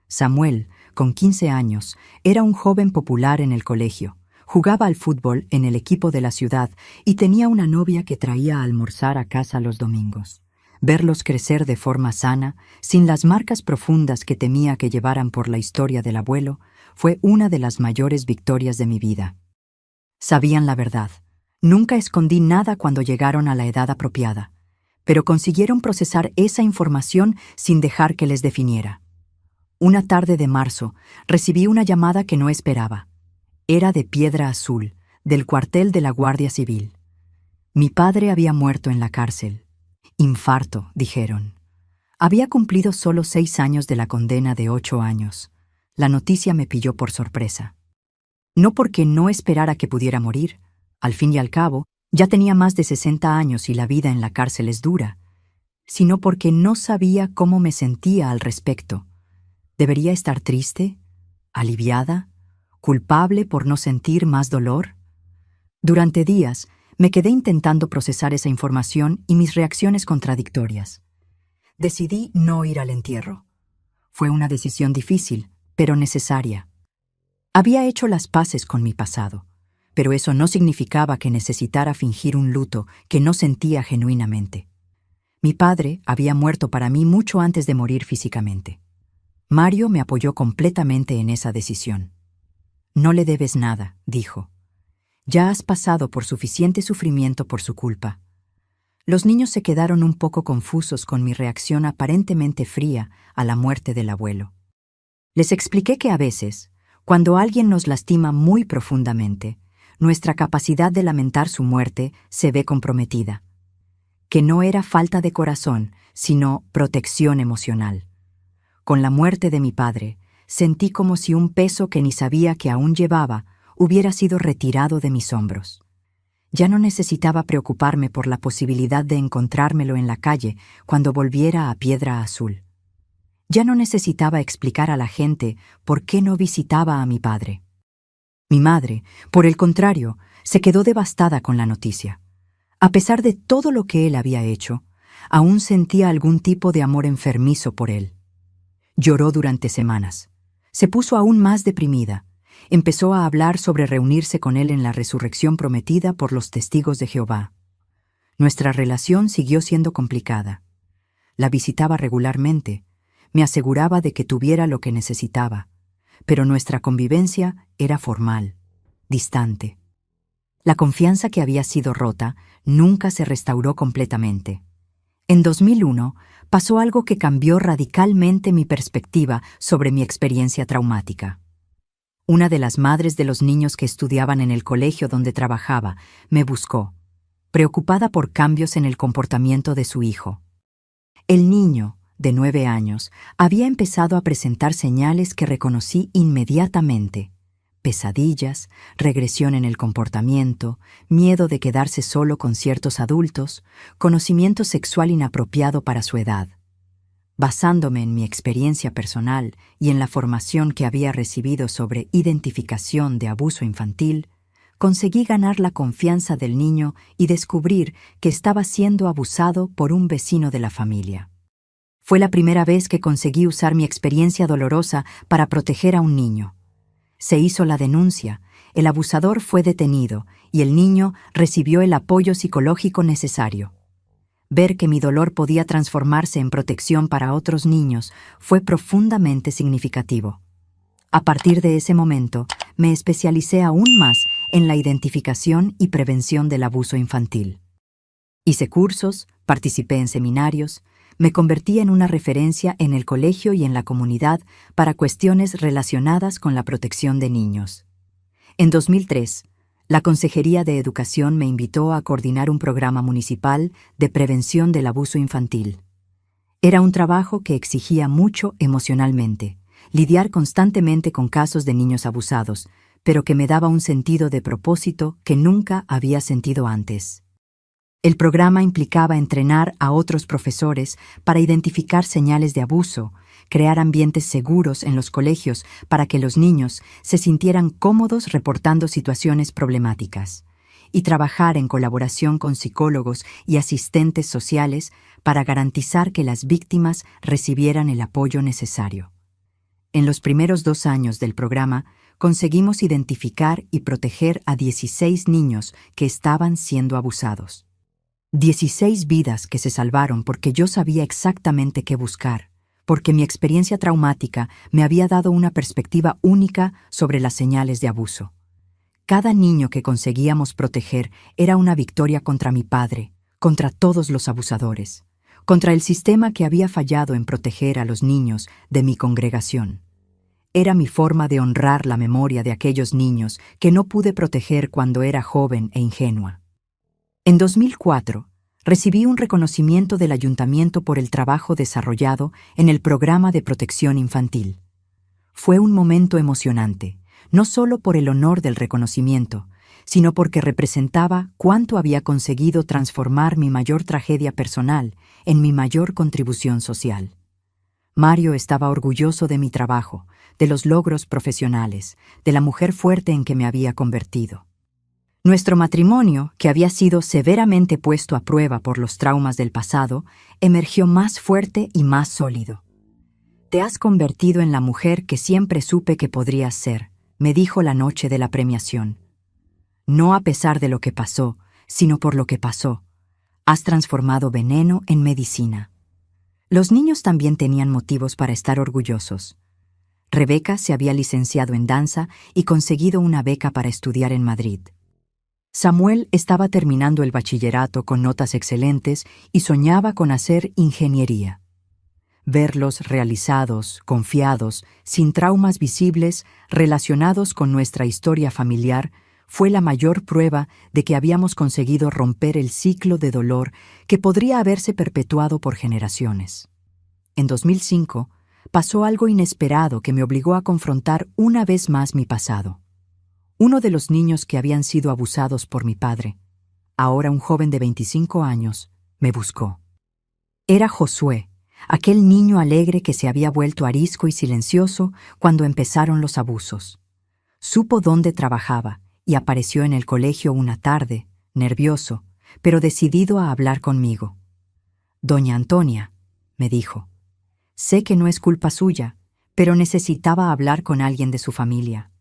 Samuel, con 15 años, era un joven popular en el colegio. Jugaba al fútbol en el equipo de la ciudad y tenía una novia que traía a almorzar a casa los domingos. Verlos crecer de forma sana, sin las marcas profundas que temía que llevaran por la historia del abuelo, fue una de las mayores victorias de mi vida. Sabían la verdad. Nunca escondí nada cuando llegaron a la edad apropiada, pero consiguieron procesar esa información sin dejar que les definiera. Una tarde de marzo, recibí una llamada que no esperaba. Era de Piedra Azul, del cuartel de la Guardia Civil. Mi padre había muerto en la cárcel. Infarto, dijeron. Había cumplido solo 6 años de la condena de 8 años. La noticia me pilló por sorpresa. No porque no esperara que pudiera morir. Al fin y al cabo, ya tenía más de 60 años y la vida en la cárcel es dura, sino porque no sabía cómo me sentía al respecto. ¿Debería estar triste? ¿Aliviada? ¿Culpable por no sentir más dolor? Durante días, me quedé intentando procesar esa información y mis reacciones contradictorias. Decidí no ir al entierro. Fue una decisión difícil, pero necesaria. Había hecho las paces con mi pasado, pero eso no significaba que necesitara fingir un luto que no sentía genuinamente. Mi padre había muerto para mí mucho antes de morir físicamente. Mario me apoyó completamente en esa decisión. No le debes nada, dijo. Ya has pasado por suficiente sufrimiento por su culpa. Los niños se quedaron un poco confusos con mi reacción aparentemente fría a la muerte del abuelo. Les expliqué que a veces, cuando alguien nos lastima muy profundamente, nuestra capacidad de lamentar su muerte se ve comprometida. Que no era falta de corazón, sino protección emocional. Con la muerte de mi padre, sentí como si un peso que ni sabía que aún llevaba hubiera sido retirado de mis hombros. Ya no necesitaba preocuparme por la posibilidad de encontrármelo en la calle cuando volviera a Piedra Azul. Ya no necesitaba explicar a la gente por qué no visitaba a mi padre. Mi madre, por el contrario, se quedó devastada con la noticia. A pesar de todo lo que él había hecho, aún sentía algún tipo de amor enfermizo por él. Lloró durante semanas. Se puso aún más deprimida. Empezó a hablar sobre reunirse con él en la resurrección prometida por los testigos de Jehová. Nuestra relación siguió siendo complicada. La visitaba regularmente, me aseguraba de que tuviera lo que necesitaba, pero nuestra convivencia era formal, distante. La confianza que había sido rota nunca se restauró completamente. En 2001 pasó algo que cambió radicalmente mi perspectiva sobre mi experiencia traumática. Una de las madres de los niños que estudiaban en el colegio donde trabajaba me buscó, preocupada por cambios en el comportamiento de su hijo. El niño, de 9 años, había empezado a presentar señales que reconocí inmediatamente: pesadillas, regresión en el comportamiento, miedo de quedarse solo con ciertos adultos, conocimiento sexual inapropiado para su edad. Basándome en mi experiencia personal y en la formación que había recibido sobre identificación de abuso infantil, conseguí ganar la confianza del niño y descubrir que estaba siendo abusado por un vecino de la familia. Fue la primera vez que conseguí usar mi experiencia dolorosa para proteger a un niño. Se hizo la denuncia, el abusador fue detenido y el niño recibió el apoyo psicológico necesario. Ver que mi dolor podía transformarse en protección para otros niños fue profundamente significativo. A partir de ese momento, me especialicé aún más en la identificación y prevención del abuso infantil. Hice cursos, participé en seminarios, me convertí en una referencia en el colegio y en la comunidad para cuestiones relacionadas con la protección de niños. En 2003, la Consejería de Educación me invitó a coordinar un programa municipal de prevención del abuso infantil. Era un trabajo que exigía mucho emocionalmente, lidiar constantemente con casos de niños abusados, pero que me daba un sentido de propósito que nunca había sentido antes. El programa implicaba entrenar a otros profesores para identificar señales de abuso, crear ambientes seguros en los colegios para que los niños se sintieran cómodos reportando situaciones problemáticas, y trabajar en colaboración con psicólogos y asistentes sociales para garantizar que las víctimas recibieran el apoyo necesario. En los primeros 2 años del programa, conseguimos identificar y proteger a 16 niños que estaban siendo abusados. 16 vidas que se salvaron porque yo sabía exactamente qué buscar, porque mi experiencia traumática me había dado una perspectiva única sobre las señales de abuso. Cada niño que conseguíamos proteger era una victoria contra mi padre, contra todos los abusadores, contra el sistema que había fallado en proteger a los niños de mi congregación. Era mi forma de honrar la memoria de aquellos niños que no pude proteger cuando era joven e ingenua. En 2004, recibí un reconocimiento del ayuntamiento por el trabajo desarrollado en el programa de protección infantil. Fue un momento emocionante, no solo por el honor del reconocimiento, sino porque representaba cuánto había conseguido transformar mi mayor tragedia personal en mi mayor contribución social. Mario estaba orgulloso de mi trabajo, de los logros profesionales, de la mujer fuerte en que me había convertido. Nuestro matrimonio, que había sido severamente puesto a prueba por los traumas del pasado, emergió más fuerte y más sólido. Te has convertido en la mujer que siempre supe que podrías ser, me dijo la noche de la premiación. No a pesar de lo que pasó, sino por lo que pasó. Has transformado veneno en medicina. Los niños también tenían motivos para estar orgullosos. Rebeca se había licenciado en danza y conseguido una beca para estudiar en Madrid. Samuel estaba terminando el bachillerato con notas excelentes y soñaba con hacer ingeniería. Verlos realizados, confiados, sin traumas visibles, relacionados con nuestra historia familiar, fue la mayor prueba de que habíamos conseguido romper el ciclo de dolor que podría haberse perpetuado por generaciones. En 2005, pasó algo inesperado que me obligó a confrontar una vez más mi pasado. Uno de los niños que habían sido abusados por mi padre, ahora un joven de 25 años, me buscó. Era Josué, aquel niño alegre que se había vuelto arisco y silencioso cuando empezaron los abusos. Supo dónde trabajaba y apareció en el colegio una tarde, nervioso, pero decidido a hablar conmigo. «Doña Antonia», me dijo, «sé que no es culpa suya, pero necesitaba hablar con alguien de su familia.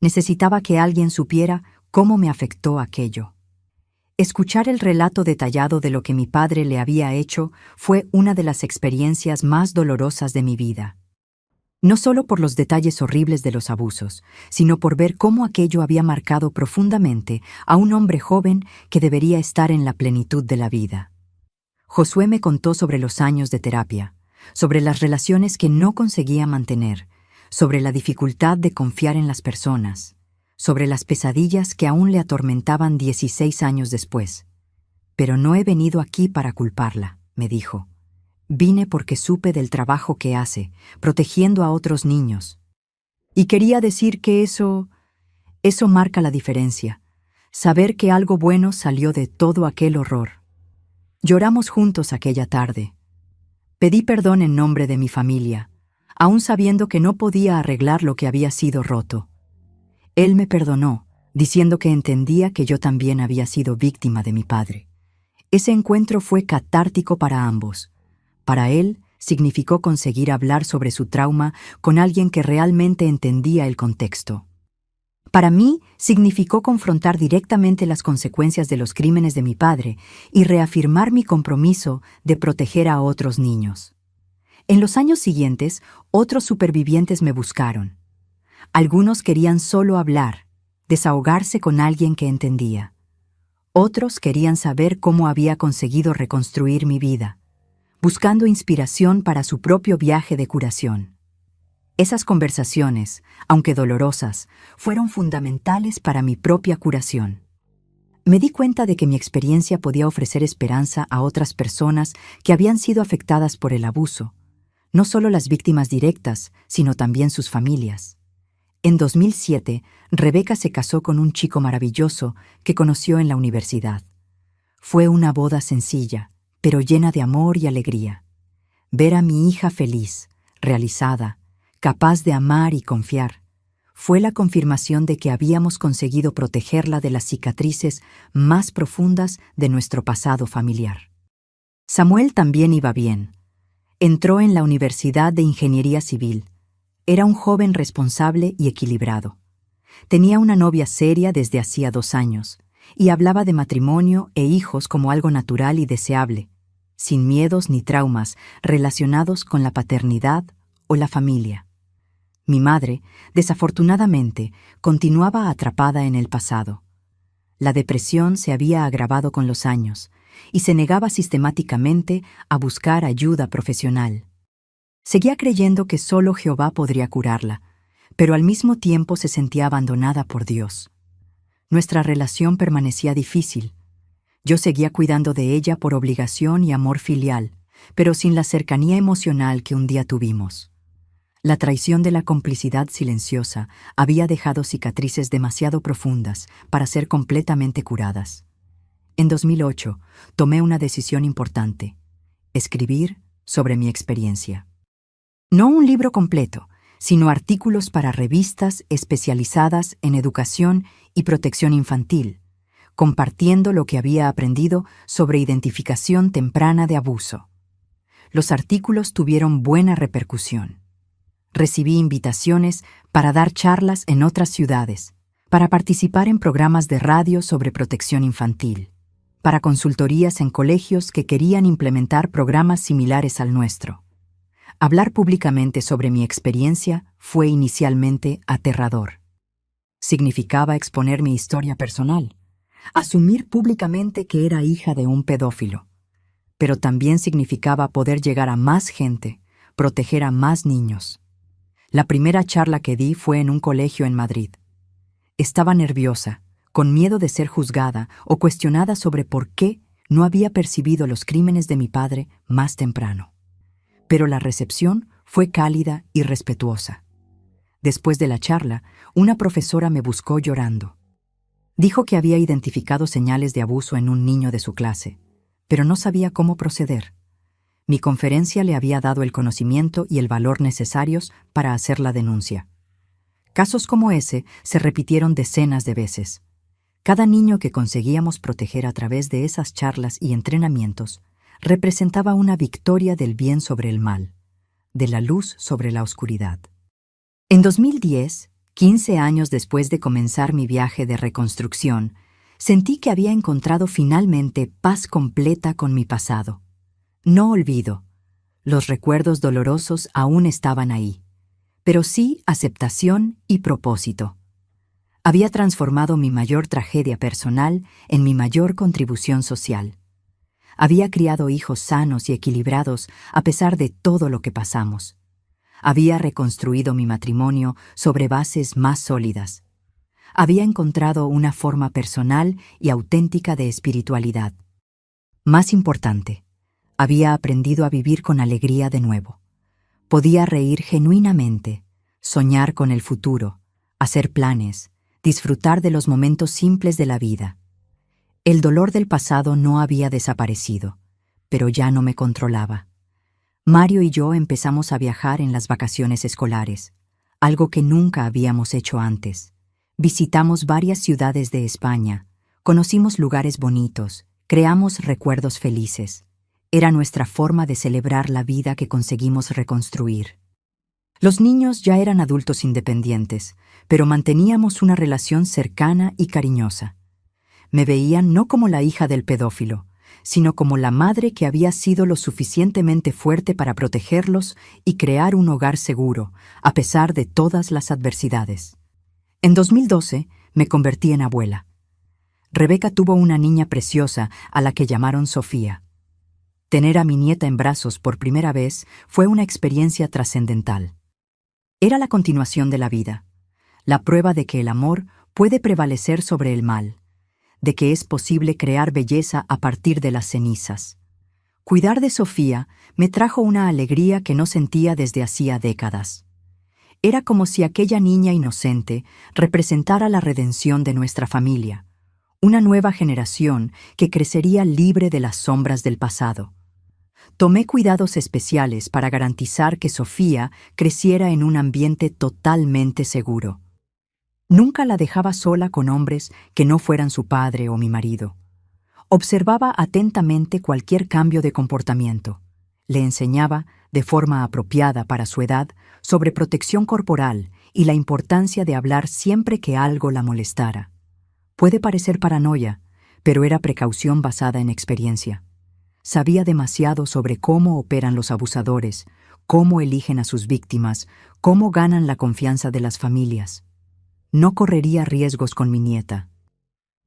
Necesitaba que alguien supiera cómo me afectó aquello». Escuchar el relato detallado de lo que mi padre le había hecho fue una de las experiencias más dolorosas de mi vida. No solo por los detalles horribles de los abusos, sino por ver cómo aquello había marcado profundamente a un hombre joven que debería estar en la plenitud de la vida. Josué me contó sobre los años de terapia, sobre las relaciones que no conseguía mantener, sobre la dificultad de confiar en las personas, sobre las pesadillas que aún le atormentaban 16 años después. «Pero no he venido aquí para culparla», me dijo. «Vine porque supe del trabajo que hace, protegiendo a otros niños. Y quería decir que eso marca la diferencia, saber que algo bueno salió de todo aquel horror». Lloramos juntos aquella tarde. Pedí perdón en nombre de mi familia, aún sabiendo que no podía arreglar lo que había sido roto. Él me perdonó, diciendo que entendía que yo también había sido víctima de mi padre. Ese encuentro fue catártico para ambos. Para él, significó conseguir hablar sobre su trauma con alguien que realmente entendía el contexto. Para mí, significó confrontar directamente las consecuencias de los crímenes de mi padre y reafirmar mi compromiso de proteger a otros niños. En los años siguientes, otros supervivientes me buscaron. Algunos querían solo hablar, desahogarse con alguien que entendía. Otros querían saber cómo había conseguido reconstruir mi vida, buscando inspiración para su propio viaje de curación. Esas conversaciones, aunque dolorosas, fueron fundamentales para mi propia curación. Me di cuenta de que mi experiencia podía ofrecer esperanza a otras personas que habían sido afectadas por el abuso, no solo las víctimas directas, sino también sus familias. En 2007, Rebeca se casó con un chico maravilloso que conoció en la universidad. Fue una boda sencilla, pero llena de amor y alegría. Ver a mi hija feliz, realizada, capaz de amar y confiar, fue la confirmación de que habíamos conseguido protegerla de las cicatrices más profundas de nuestro pasado familiar. Samuel también iba bien. Entró en la Universidad de Ingeniería Civil. Era un joven responsable y equilibrado. Tenía una novia seria desde hacía 2 años y hablaba de matrimonio e hijos como algo natural y deseable, sin miedos ni traumas relacionados con la paternidad o la familia. Mi madre, desafortunadamente, continuaba atrapada en el pasado. La depresión se había agravado con los años y se negaba sistemáticamente a buscar ayuda profesional. Seguía creyendo que solo Jehová podría curarla, pero al mismo tiempo se sentía abandonada por Dios. Nuestra relación permanecía difícil. Yo seguía cuidando de ella por obligación y amor filial, pero sin la cercanía emocional que un día tuvimos. La traición de la complicidad silenciosa había dejado cicatrices demasiado profundas para ser completamente curadas. En 2008, tomé una decisión importante: escribir sobre mi experiencia. No un libro completo, sino artículos para revistas especializadas en educación y protección infantil, compartiendo lo que había aprendido sobre identificación temprana de abuso. Los artículos tuvieron buena repercusión. Recibí invitaciones para dar charlas en otras ciudades, para participar en programas de radio sobre protección infantil, para consultorías en colegios que querían implementar programas similares al nuestro. Hablar públicamente sobre mi experiencia fue inicialmente aterrador. Significaba exponer mi historia personal, asumir públicamente que era hija de un pedófilo, pero también significaba poder llegar a más gente, proteger a más niños. La primera charla que di fue en un colegio en Madrid. Estaba nerviosa, con miedo de ser juzgada o cuestionada sobre por qué no había percibido los crímenes de mi padre más temprano. Pero la recepción fue cálida y respetuosa. Después de la charla, una profesora me buscó llorando. Dijo que había identificado señales de abuso en un niño de su clase, pero no sabía cómo proceder. Mi conferencia le había dado el conocimiento y el valor necesarios para hacer la denuncia. Casos como ese se repitieron decenas de veces. Cada niño que conseguíamos proteger a través de esas charlas y entrenamientos representaba una victoria del bien sobre el mal, de la luz sobre la oscuridad. En 2010, 15 años después de comenzar mi viaje de reconstrucción, sentí que había encontrado finalmente paz completa con mi pasado. No olvido. Los recuerdos dolorosos aún estaban ahí, pero sí aceptación y propósito. Había transformado mi mayor tragedia personal en mi mayor contribución social. Había criado hijos sanos y equilibrados a pesar de todo lo que pasamos. Había reconstruido mi matrimonio sobre bases más sólidas. Había encontrado una forma personal y auténtica de espiritualidad. Más importante, había aprendido a vivir con alegría de nuevo. Podía reír genuinamente, soñar con el futuro, hacer planes, disfrutar de los momentos simples de la vida. El dolor del pasado no había desaparecido, pero ya no me controlaba. Mario y yo empezamos a viajar en las vacaciones escolares, algo que nunca habíamos hecho antes. Visitamos varias ciudades de España, conocimos lugares bonitos, creamos recuerdos felices. Era nuestra forma de celebrar la vida que conseguimos reconstruir. Los niños ya eran adultos independientes, pero manteníamos una relación cercana y cariñosa. Me veían no como la hija del pedófilo, sino como la madre que había sido lo suficientemente fuerte para protegerlos y crear un hogar seguro, a pesar de todas las adversidades. En 2012 me convertí en abuela. Rebeca tuvo una niña preciosa a la que llamaron Sofía. Tener a mi nieta en brazos por primera vez fue una experiencia trascendental. Era la continuación de la vida, la prueba de que el amor puede prevalecer sobre el mal, de que es posible crear belleza a partir de las cenizas. Cuidar de Sofía me trajo una alegría que no sentía desde hacía décadas. Era como si aquella niña inocente representara la redención de nuestra familia, una nueva generación que crecería libre de las sombras del pasado. Tomé cuidados especiales para garantizar que Sofía creciera en un ambiente totalmente seguro. Nunca la dejaba sola con hombres que no fueran su padre o mi marido. Observaba atentamente cualquier cambio de comportamiento. Le enseñaba, de forma apropiada para su edad, sobre protección corporal y la importancia de hablar siempre que algo la molestara. Puede parecer paranoia, pero era precaución basada en experiencia. Sabía demasiado sobre cómo operan los abusadores, cómo eligen a sus víctimas, cómo ganan la confianza de las familias. No correría riesgos con mi nieta.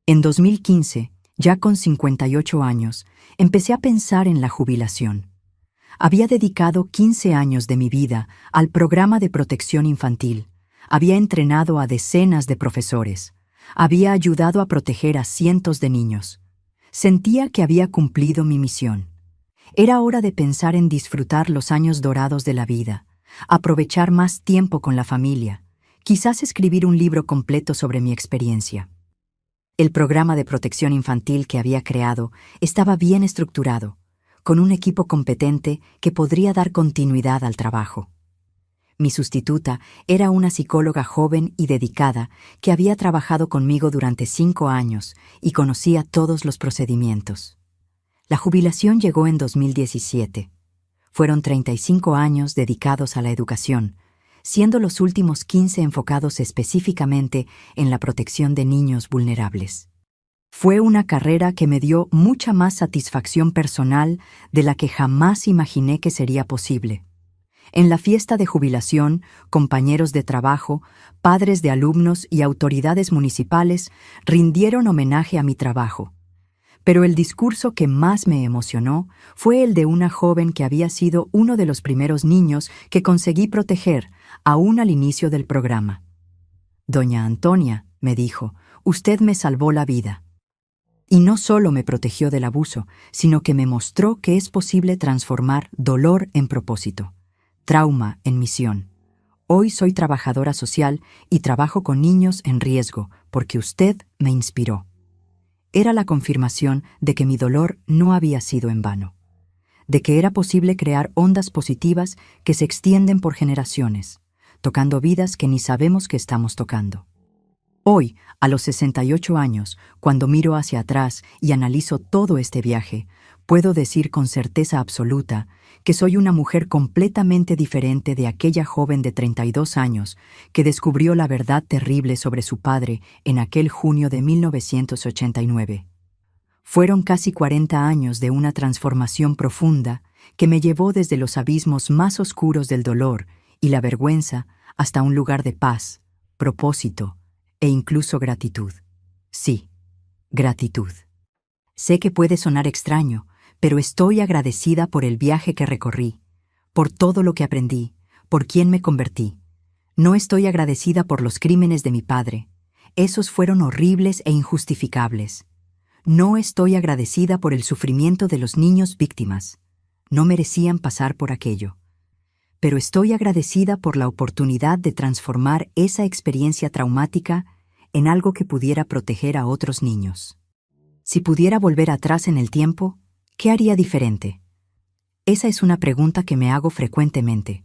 En 2015, ya con 58 años, empecé a pensar en la jubilación. Había dedicado 15 años de mi vida al programa de protección infantil. Había entrenado a decenas de profesores. Había ayudado a proteger a cientos de niños. Sentía que había cumplido mi misión. Era hora de pensar en disfrutar los años dorados de la vida, aprovechar más tiempo con la familia, quizás escribir un libro completo sobre mi experiencia. El programa de protección infantil que había creado estaba bien estructurado, con un equipo competente que podría dar continuidad al trabajo. Mi sustituta era una psicóloga joven y dedicada que había trabajado conmigo durante 5 años y conocía todos los procedimientos. La jubilación llegó en 2017. Fueron 35 años dedicados a la educación, siendo los últimos 15 enfocados específicamente en la protección de niños vulnerables. Fue una carrera que me dio mucha más satisfacción personal de la que jamás imaginé que sería posible. En la fiesta de jubilación, compañeros de trabajo, padres de alumnos y autoridades municipales rindieron homenaje a mi trabajo. Pero el discurso que más me emocionó fue el de una joven que había sido uno de los primeros niños que conseguí proteger, aún al inicio del programa. «Doña Antonia», me dijo, «usted me salvó la vida». Y no solo me protegió del abuso, sino que me mostró que es posible transformar dolor en propósito, trauma en misión. Hoy soy trabajadora social y trabajo con niños en riesgo porque usted me inspiró. Era la confirmación de que mi dolor no había sido en vano, de que era posible crear ondas positivas que se extienden por generaciones, tocando vidas que ni sabemos que estamos tocando. Hoy, a los 68 años, cuando miro hacia atrás y analizo todo este viaje, puedo decir con certeza absoluta que soy una mujer completamente diferente de aquella joven de 32 años que descubrió la verdad terrible sobre su padre en aquel junio de 1989. Fueron casi 40 años de una transformación profunda que me llevó desde los abismos más oscuros del dolor y la vergüenza hasta un lugar de paz, propósito e incluso gratitud. Sí, gratitud. Sé que puede sonar extraño, pero estoy agradecida por el viaje que recorrí, por todo lo que aprendí, por quién me convertí. No estoy agradecida por los crímenes de mi padre. Esos fueron horribles e injustificables. No estoy agradecida por el sufrimiento de los niños víctimas. No merecían pasar por aquello. Pero estoy agradecida por la oportunidad de transformar esa experiencia traumática en algo que pudiera proteger a otros niños. Si pudiera volver atrás en el tiempo, ¿qué haría diferente? Esa es una pregunta que me hago frecuentemente,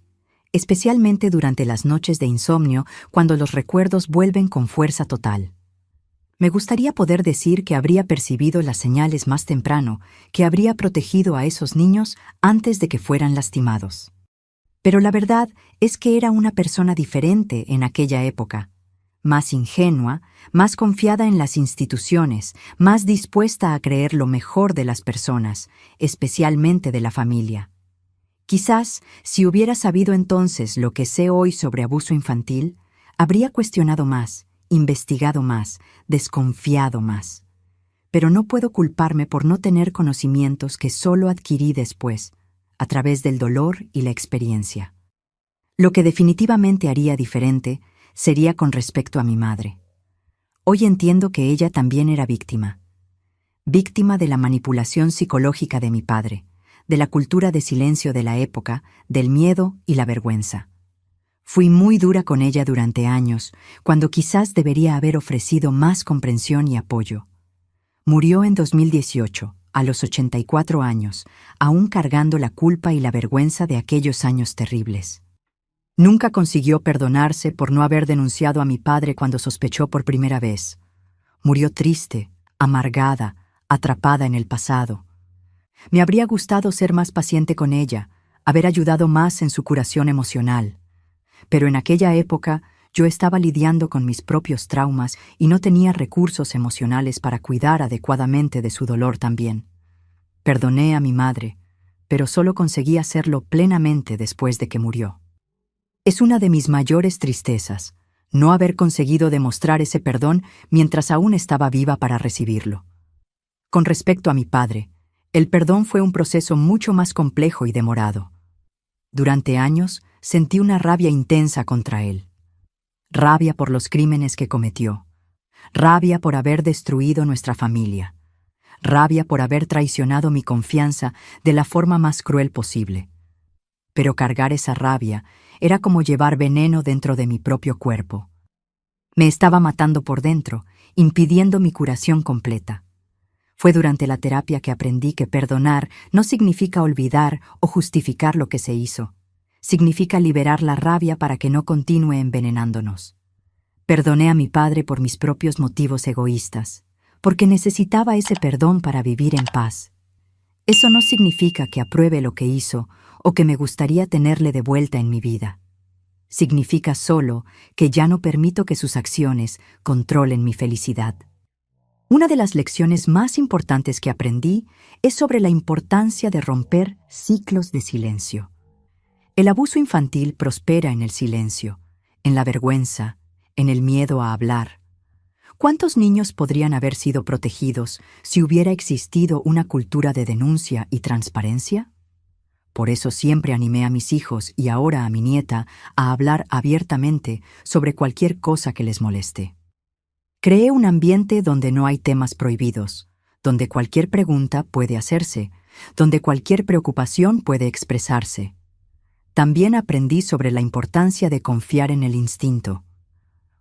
especialmente durante las noches de insomnio cuando los recuerdos vuelven con fuerza total. Me gustaría poder decir que habría percibido las señales más temprano, que habría protegido a esos niños antes de que fueran lastimados. Pero la verdad es que era una persona diferente en aquella época, más ingenua, más confiada en las instituciones, más dispuesta a creer lo mejor de las personas, especialmente de la familia. Quizás, si hubiera sabido entonces lo que sé hoy sobre abuso infantil, habría cuestionado más, investigado más, desconfiado más. Pero no puedo culparme por no tener conocimientos que solo adquirí después, a través del dolor y la experiencia. Lo que definitivamente haría diferente sería con respecto a mi madre. Hoy entiendo que ella también era víctima de la manipulación psicológica de mi padre, de la cultura de silencio de la época, del miedo y la vergüenza. Fui muy dura con ella durante años, cuando quizás debería haber ofrecido más comprensión y apoyo. Murió en 2018, a los 84 años, aún cargando la culpa y la vergüenza de aquellos años terribles. Nunca consiguió perdonarse por no haber denunciado a mi padre cuando sospechó por primera vez. Murió triste, amargada, atrapada en el pasado. Me habría gustado ser más paciente con ella, haber ayudado más en su curación emocional. Pero en aquella época yo estaba lidiando con mis propios traumas y no tenía recursos emocionales para cuidar adecuadamente de su dolor también. Perdoné a mi madre, pero solo conseguí hacerlo plenamente después de que murió. Es una de mis mayores tristezas, no haber conseguido demostrar ese perdón mientras aún estaba viva para recibirlo. Con respecto a mi padre, el perdón fue un proceso mucho más complejo y demorado. Durante años sentí una rabia intensa contra él. Rabia por los crímenes que cometió. Rabia por haber destruido nuestra familia. Rabia por haber traicionado mi confianza de la forma más cruel posible. Pero cargar esa rabia era como llevar veneno dentro de mi propio cuerpo. Me estaba matando por dentro, impidiendo mi curación completa. Fue durante la terapia que aprendí que perdonar no significa olvidar o justificar lo que se hizo. Significa liberar la rabia para que no continúe envenenándonos. Perdoné a mi padre por mis propios motivos egoístas, porque necesitaba ese perdón para vivir en paz. Eso no significa que apruebe lo que hizo o que me gustaría tenerle de vuelta en mi vida. Significa solo que ya no permito que sus acciones controlen mi felicidad. Una de las lecciones más importantes que aprendí es sobre la importancia de romper ciclos de silencio. El abuso infantil prospera en el silencio, en la vergüenza, en el miedo a hablar. ¿Cuántos niños podrían haber sido protegidos si hubiera existido una cultura de denuncia y transparencia? Por eso siempre animé a mis hijos y ahora a mi nieta a hablar abiertamente sobre cualquier cosa que les moleste. Creé un ambiente donde no hay temas prohibidos, donde cualquier pregunta puede hacerse, donde cualquier preocupación puede expresarse. También aprendí sobre la importancia de confiar en el instinto.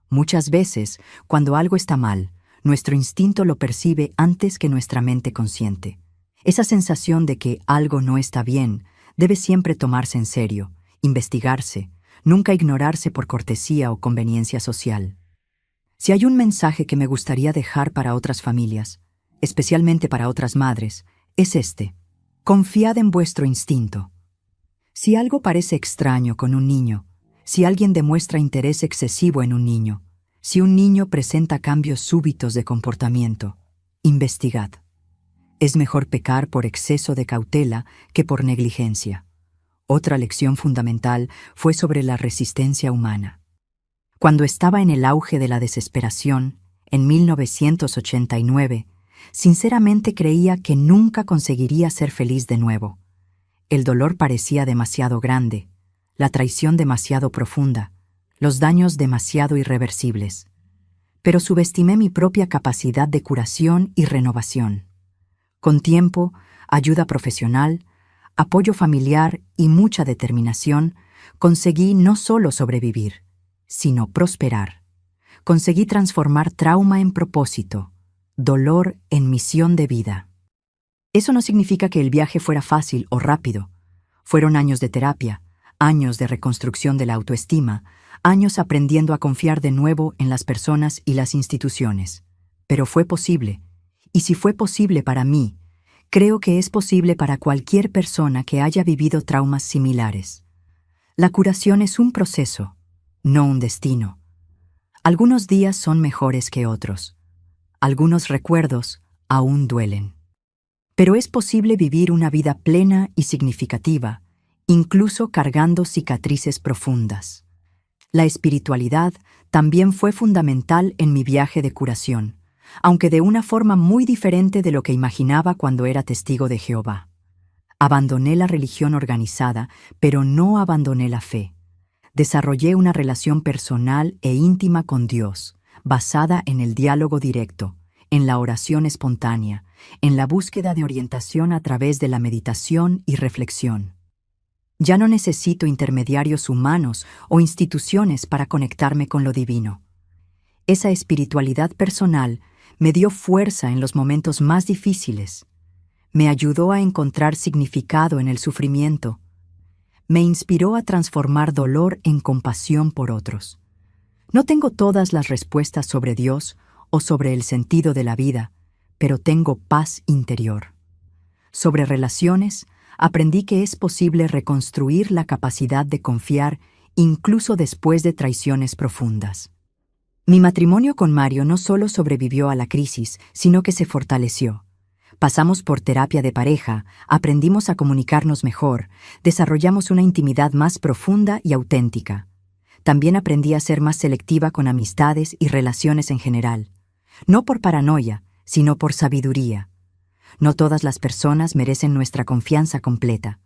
Muchas veces, cuando algo está mal, nuestro instinto lo percibe antes que nuestra mente consciente. Esa sensación de que algo no está bien debe siempre tomarse en serio, investigarse, nunca ignorarse por cortesía o conveniencia social. Si hay un mensaje que me gustaría dejar para otras familias, especialmente para otras madres, es este: confiad en vuestro instinto. Si algo parece extraño con un niño, si alguien demuestra interés excesivo en un niño, si un niño presenta cambios súbitos de comportamiento, investigad. Es mejor pecar por exceso de cautela que por negligencia. Otra lección fundamental fue sobre la resistencia humana. Cuando estaba en el auge de la desesperación, en 1989, sinceramente creía que nunca conseguiría ser feliz de nuevo. El dolor parecía demasiado grande, la traición demasiado profunda, los daños demasiado irreversibles. Pero subestimé mi propia capacidad de curación y renovación. Con tiempo, ayuda profesional, apoyo familiar y mucha determinación, conseguí no solo sobrevivir, sino prosperar. Conseguí transformar trauma en propósito, dolor en misión de vida. Eso no significa que el viaje fuera fácil o rápido. Fueron años de terapia, años de reconstrucción de la autoestima, años aprendiendo a confiar de nuevo en las personas y las instituciones. Pero fue posible. Y si fue posible para mí, creo que es posible para cualquier persona que haya vivido traumas similares. La curación es un proceso, no un destino. Algunos días son mejores que otros. Algunos recuerdos aún duelen. Pero es posible vivir una vida plena y significativa, incluso cargando cicatrices profundas. La espiritualidad también fue fundamental en mi viaje de curación, aunque de una forma muy diferente de lo que imaginaba cuando era testigo de Jehová. Abandoné la religión organizada, pero no abandoné la fe. Desarrollé una relación personal e íntima con Dios, basada en el diálogo directo, en la oración espontánea, en la búsqueda de orientación a través de la meditación y reflexión. Ya no necesito intermediarios humanos o instituciones para conectarme con lo divino. Esa espiritualidad personal me dio fuerza en los momentos más difíciles. Me ayudó a encontrar significado en el sufrimiento. Me inspiró a transformar dolor en compasión por otros. No tengo todas las respuestas sobre Dios o sobre el sentido de la vida, pero tengo paz interior. Sobre relaciones, aprendí que es posible reconstruir la capacidad de confiar incluso después de traiciones profundas. Mi matrimonio con Mario no solo sobrevivió a la crisis, sino que se fortaleció. Pasamos por terapia de pareja, aprendimos a comunicarnos mejor, desarrollamos una intimidad más profunda y auténtica. También aprendí a ser más selectiva con amistades y relaciones en general. No por paranoia, sino por sabiduría. No todas las personas merecen nuestra confianza completa.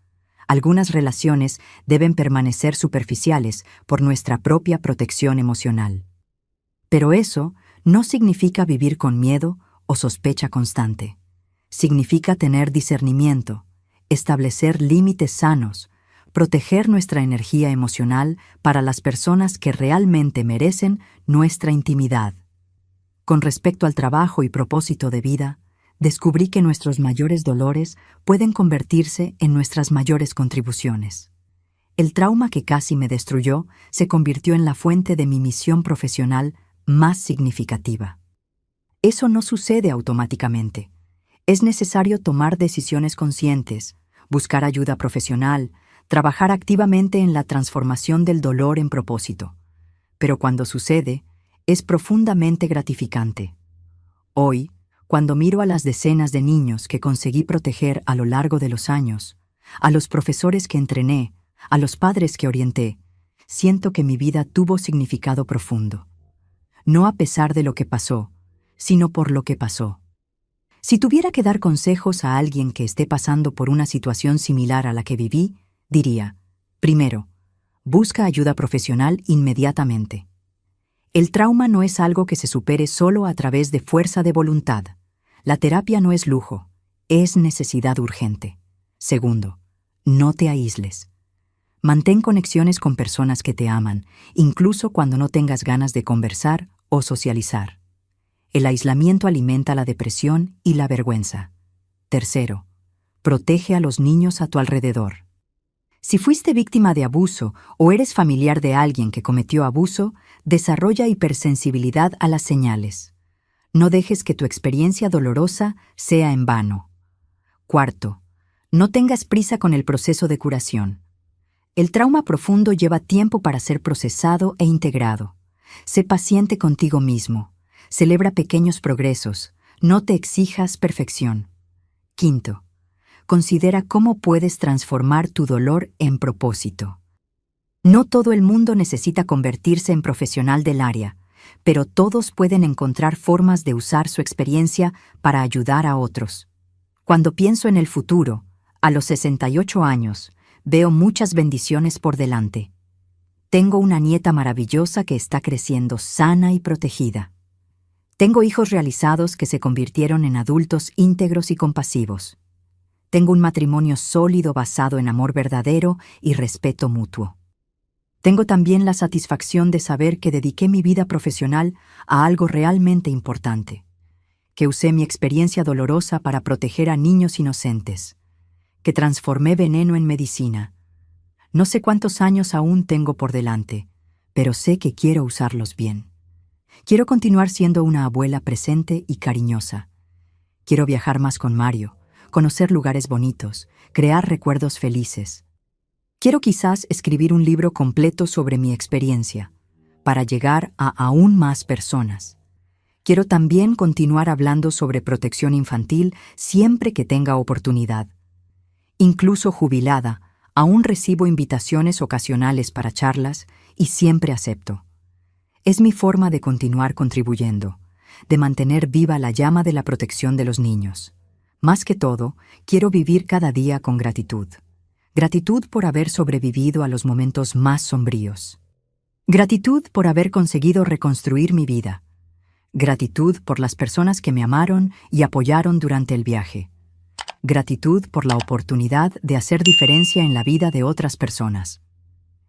Algunas relaciones deben permanecer superficiales por nuestra propia protección emocional. Pero eso no significa vivir con miedo o sospecha constante. Significa tener discernimiento, establecer límites sanos, proteger nuestra energía emocional para las personas que realmente merecen nuestra intimidad. Con respecto al trabajo y propósito de vida, descubrí que nuestros mayores dolores pueden convertirse en nuestras mayores contribuciones. El trauma que casi me destruyó se convirtió en la fuente de mi misión profesional más significativa. Eso no sucede automáticamente. Es necesario tomar decisiones conscientes, buscar ayuda profesional, trabajar activamente en la transformación del dolor en propósito. Pero cuando sucede, es profundamente gratificante. Hoy, cuando miro a las decenas de niños que conseguí proteger a lo largo de los años, a los profesores que entrené, a los padres que orienté, siento que mi vida tuvo significado profundo. No a pesar de lo que pasó, sino por lo que pasó. Si tuviera que dar consejos a alguien que esté pasando por una situación similar a la que viví, diría: primero, busca ayuda profesional inmediatamente. El trauma no es algo que se supere solo a través de fuerza de voluntad. La terapia no es lujo, es necesidad urgente. Segundo, no te aísles. Mantén conexiones con personas que te aman, incluso cuando no tengas ganas de conversar o socializar. El aislamiento alimenta la depresión y la vergüenza. Tercero, protege a los niños a tu alrededor. Si fuiste víctima de abuso o eres familiar de alguien que cometió abuso, desarrolla hipersensibilidad a las señales. No dejes que tu experiencia dolorosa sea en vano. Cuarto, no tengas prisa con el proceso de curación. El trauma profundo lleva tiempo para ser procesado e integrado. Sé paciente contigo mismo. Celebra pequeños progresos. No te exijas perfección. Quinto, considera cómo puedes transformar tu dolor en propósito. No todo el mundo necesita convertirse en profesional del área, pero todos pueden encontrar formas de usar su experiencia para ayudar a otros. Cuando pienso en el futuro, a los 68 años, veo muchas bendiciones por delante. Tengo una nieta maravillosa que está creciendo sana y protegida. Tengo hijos realizados que se convirtieron en adultos íntegros y compasivos. Tengo un matrimonio sólido basado en amor verdadero y respeto mutuo. Tengo también la satisfacción de saber que dediqué mi vida profesional a algo realmente importante, que usé mi experiencia dolorosa para proteger a niños inocentes, que transformé veneno en medicina. No sé cuántos años aún tengo por delante, pero sé que quiero usarlos bien. Quiero continuar siendo una abuela presente y cariñosa. Quiero viajar más con Mario, conocer lugares bonitos, crear recuerdos felices. Quiero quizás escribir un libro completo sobre mi experiencia, para llegar a aún más personas. Quiero también continuar hablando sobre protección infantil siempre que tenga oportunidad. Incluso jubilada, aún recibo invitaciones ocasionales para charlas y siempre acepto. Es mi forma de continuar contribuyendo, de mantener viva la llama de la protección de los niños. Más que todo, quiero vivir cada día con gratitud. Gratitud por haber sobrevivido a los momentos más sombríos. Gratitud por haber conseguido reconstruir mi vida. Gratitud por las personas que me amaron y apoyaron durante el viaje. Gratitud por la oportunidad de hacer diferencia en la vida de otras personas.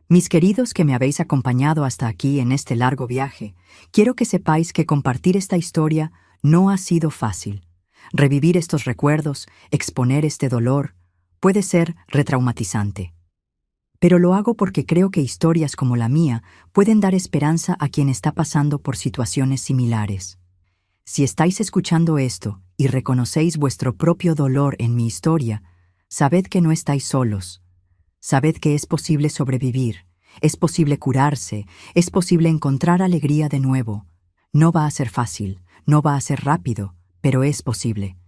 Mis queridos que me habéis acompañado hasta aquí en este largo viaje, quiero que sepáis que compartir esta historia no ha sido fácil. Revivir estos recuerdos, exponer este dolor, puede ser retraumatizante. Pero lo hago porque creo que historias como la mía pueden dar esperanza a quien está pasando por situaciones similares. Si estáis escuchando esto y reconocéis vuestro propio dolor en mi historia, sabed que no estáis solos. Sabed que es posible sobrevivir, es posible curarse, es posible encontrar alegría de nuevo. No va a ser fácil, no va a ser rápido, pero es posible.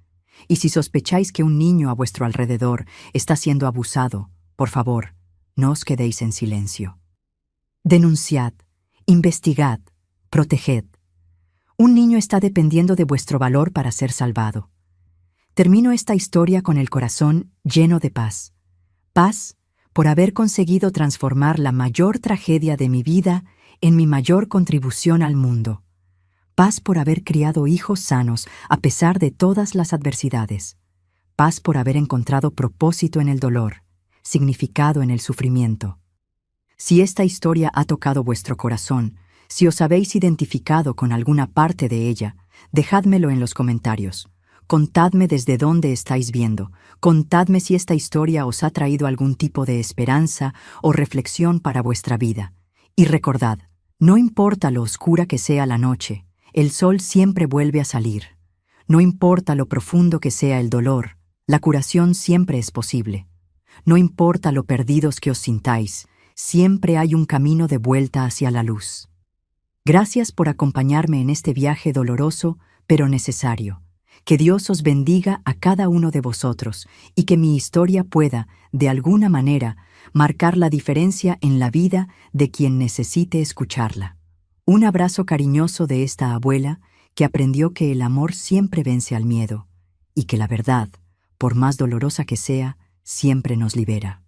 Y si sospecháis que un niño a vuestro alrededor está siendo abusado, por favor, no os quedéis en silencio. Denunciad, investigad, proteged. Un niño está dependiendo de vuestro valor para ser salvado. Termino esta historia con el corazón lleno de paz. Paz por haber conseguido transformar la mayor tragedia de mi vida en mi mayor contribución al mundo. Paz por haber criado hijos sanos a pesar de todas las adversidades. Paz por haber encontrado propósito en el dolor, significado en el sufrimiento. Si esta historia ha tocado vuestro corazón, si os habéis identificado con alguna parte de ella, dejádmelo en los comentarios. Contadme desde dónde estáis viendo. Contadme si esta historia os ha traído algún tipo de esperanza o reflexión para vuestra vida. Y recordad, no importa lo oscura que sea la noche, el sol siempre vuelve a salir. No importa lo profundo que sea el dolor, la curación siempre es posible. No importa lo perdidos que os sintáis, siempre hay un camino de vuelta hacia la luz. Gracias por acompañarme en este viaje doloroso, pero necesario. Que Dios os bendiga a cada uno de vosotros y que mi historia pueda, de alguna manera, marcar la diferencia en la vida de quien necesite escucharla. Un abrazo cariñoso de esta abuela que aprendió que el amor siempre vence al miedo y que la verdad, por más dolorosa que sea, siempre nos libera.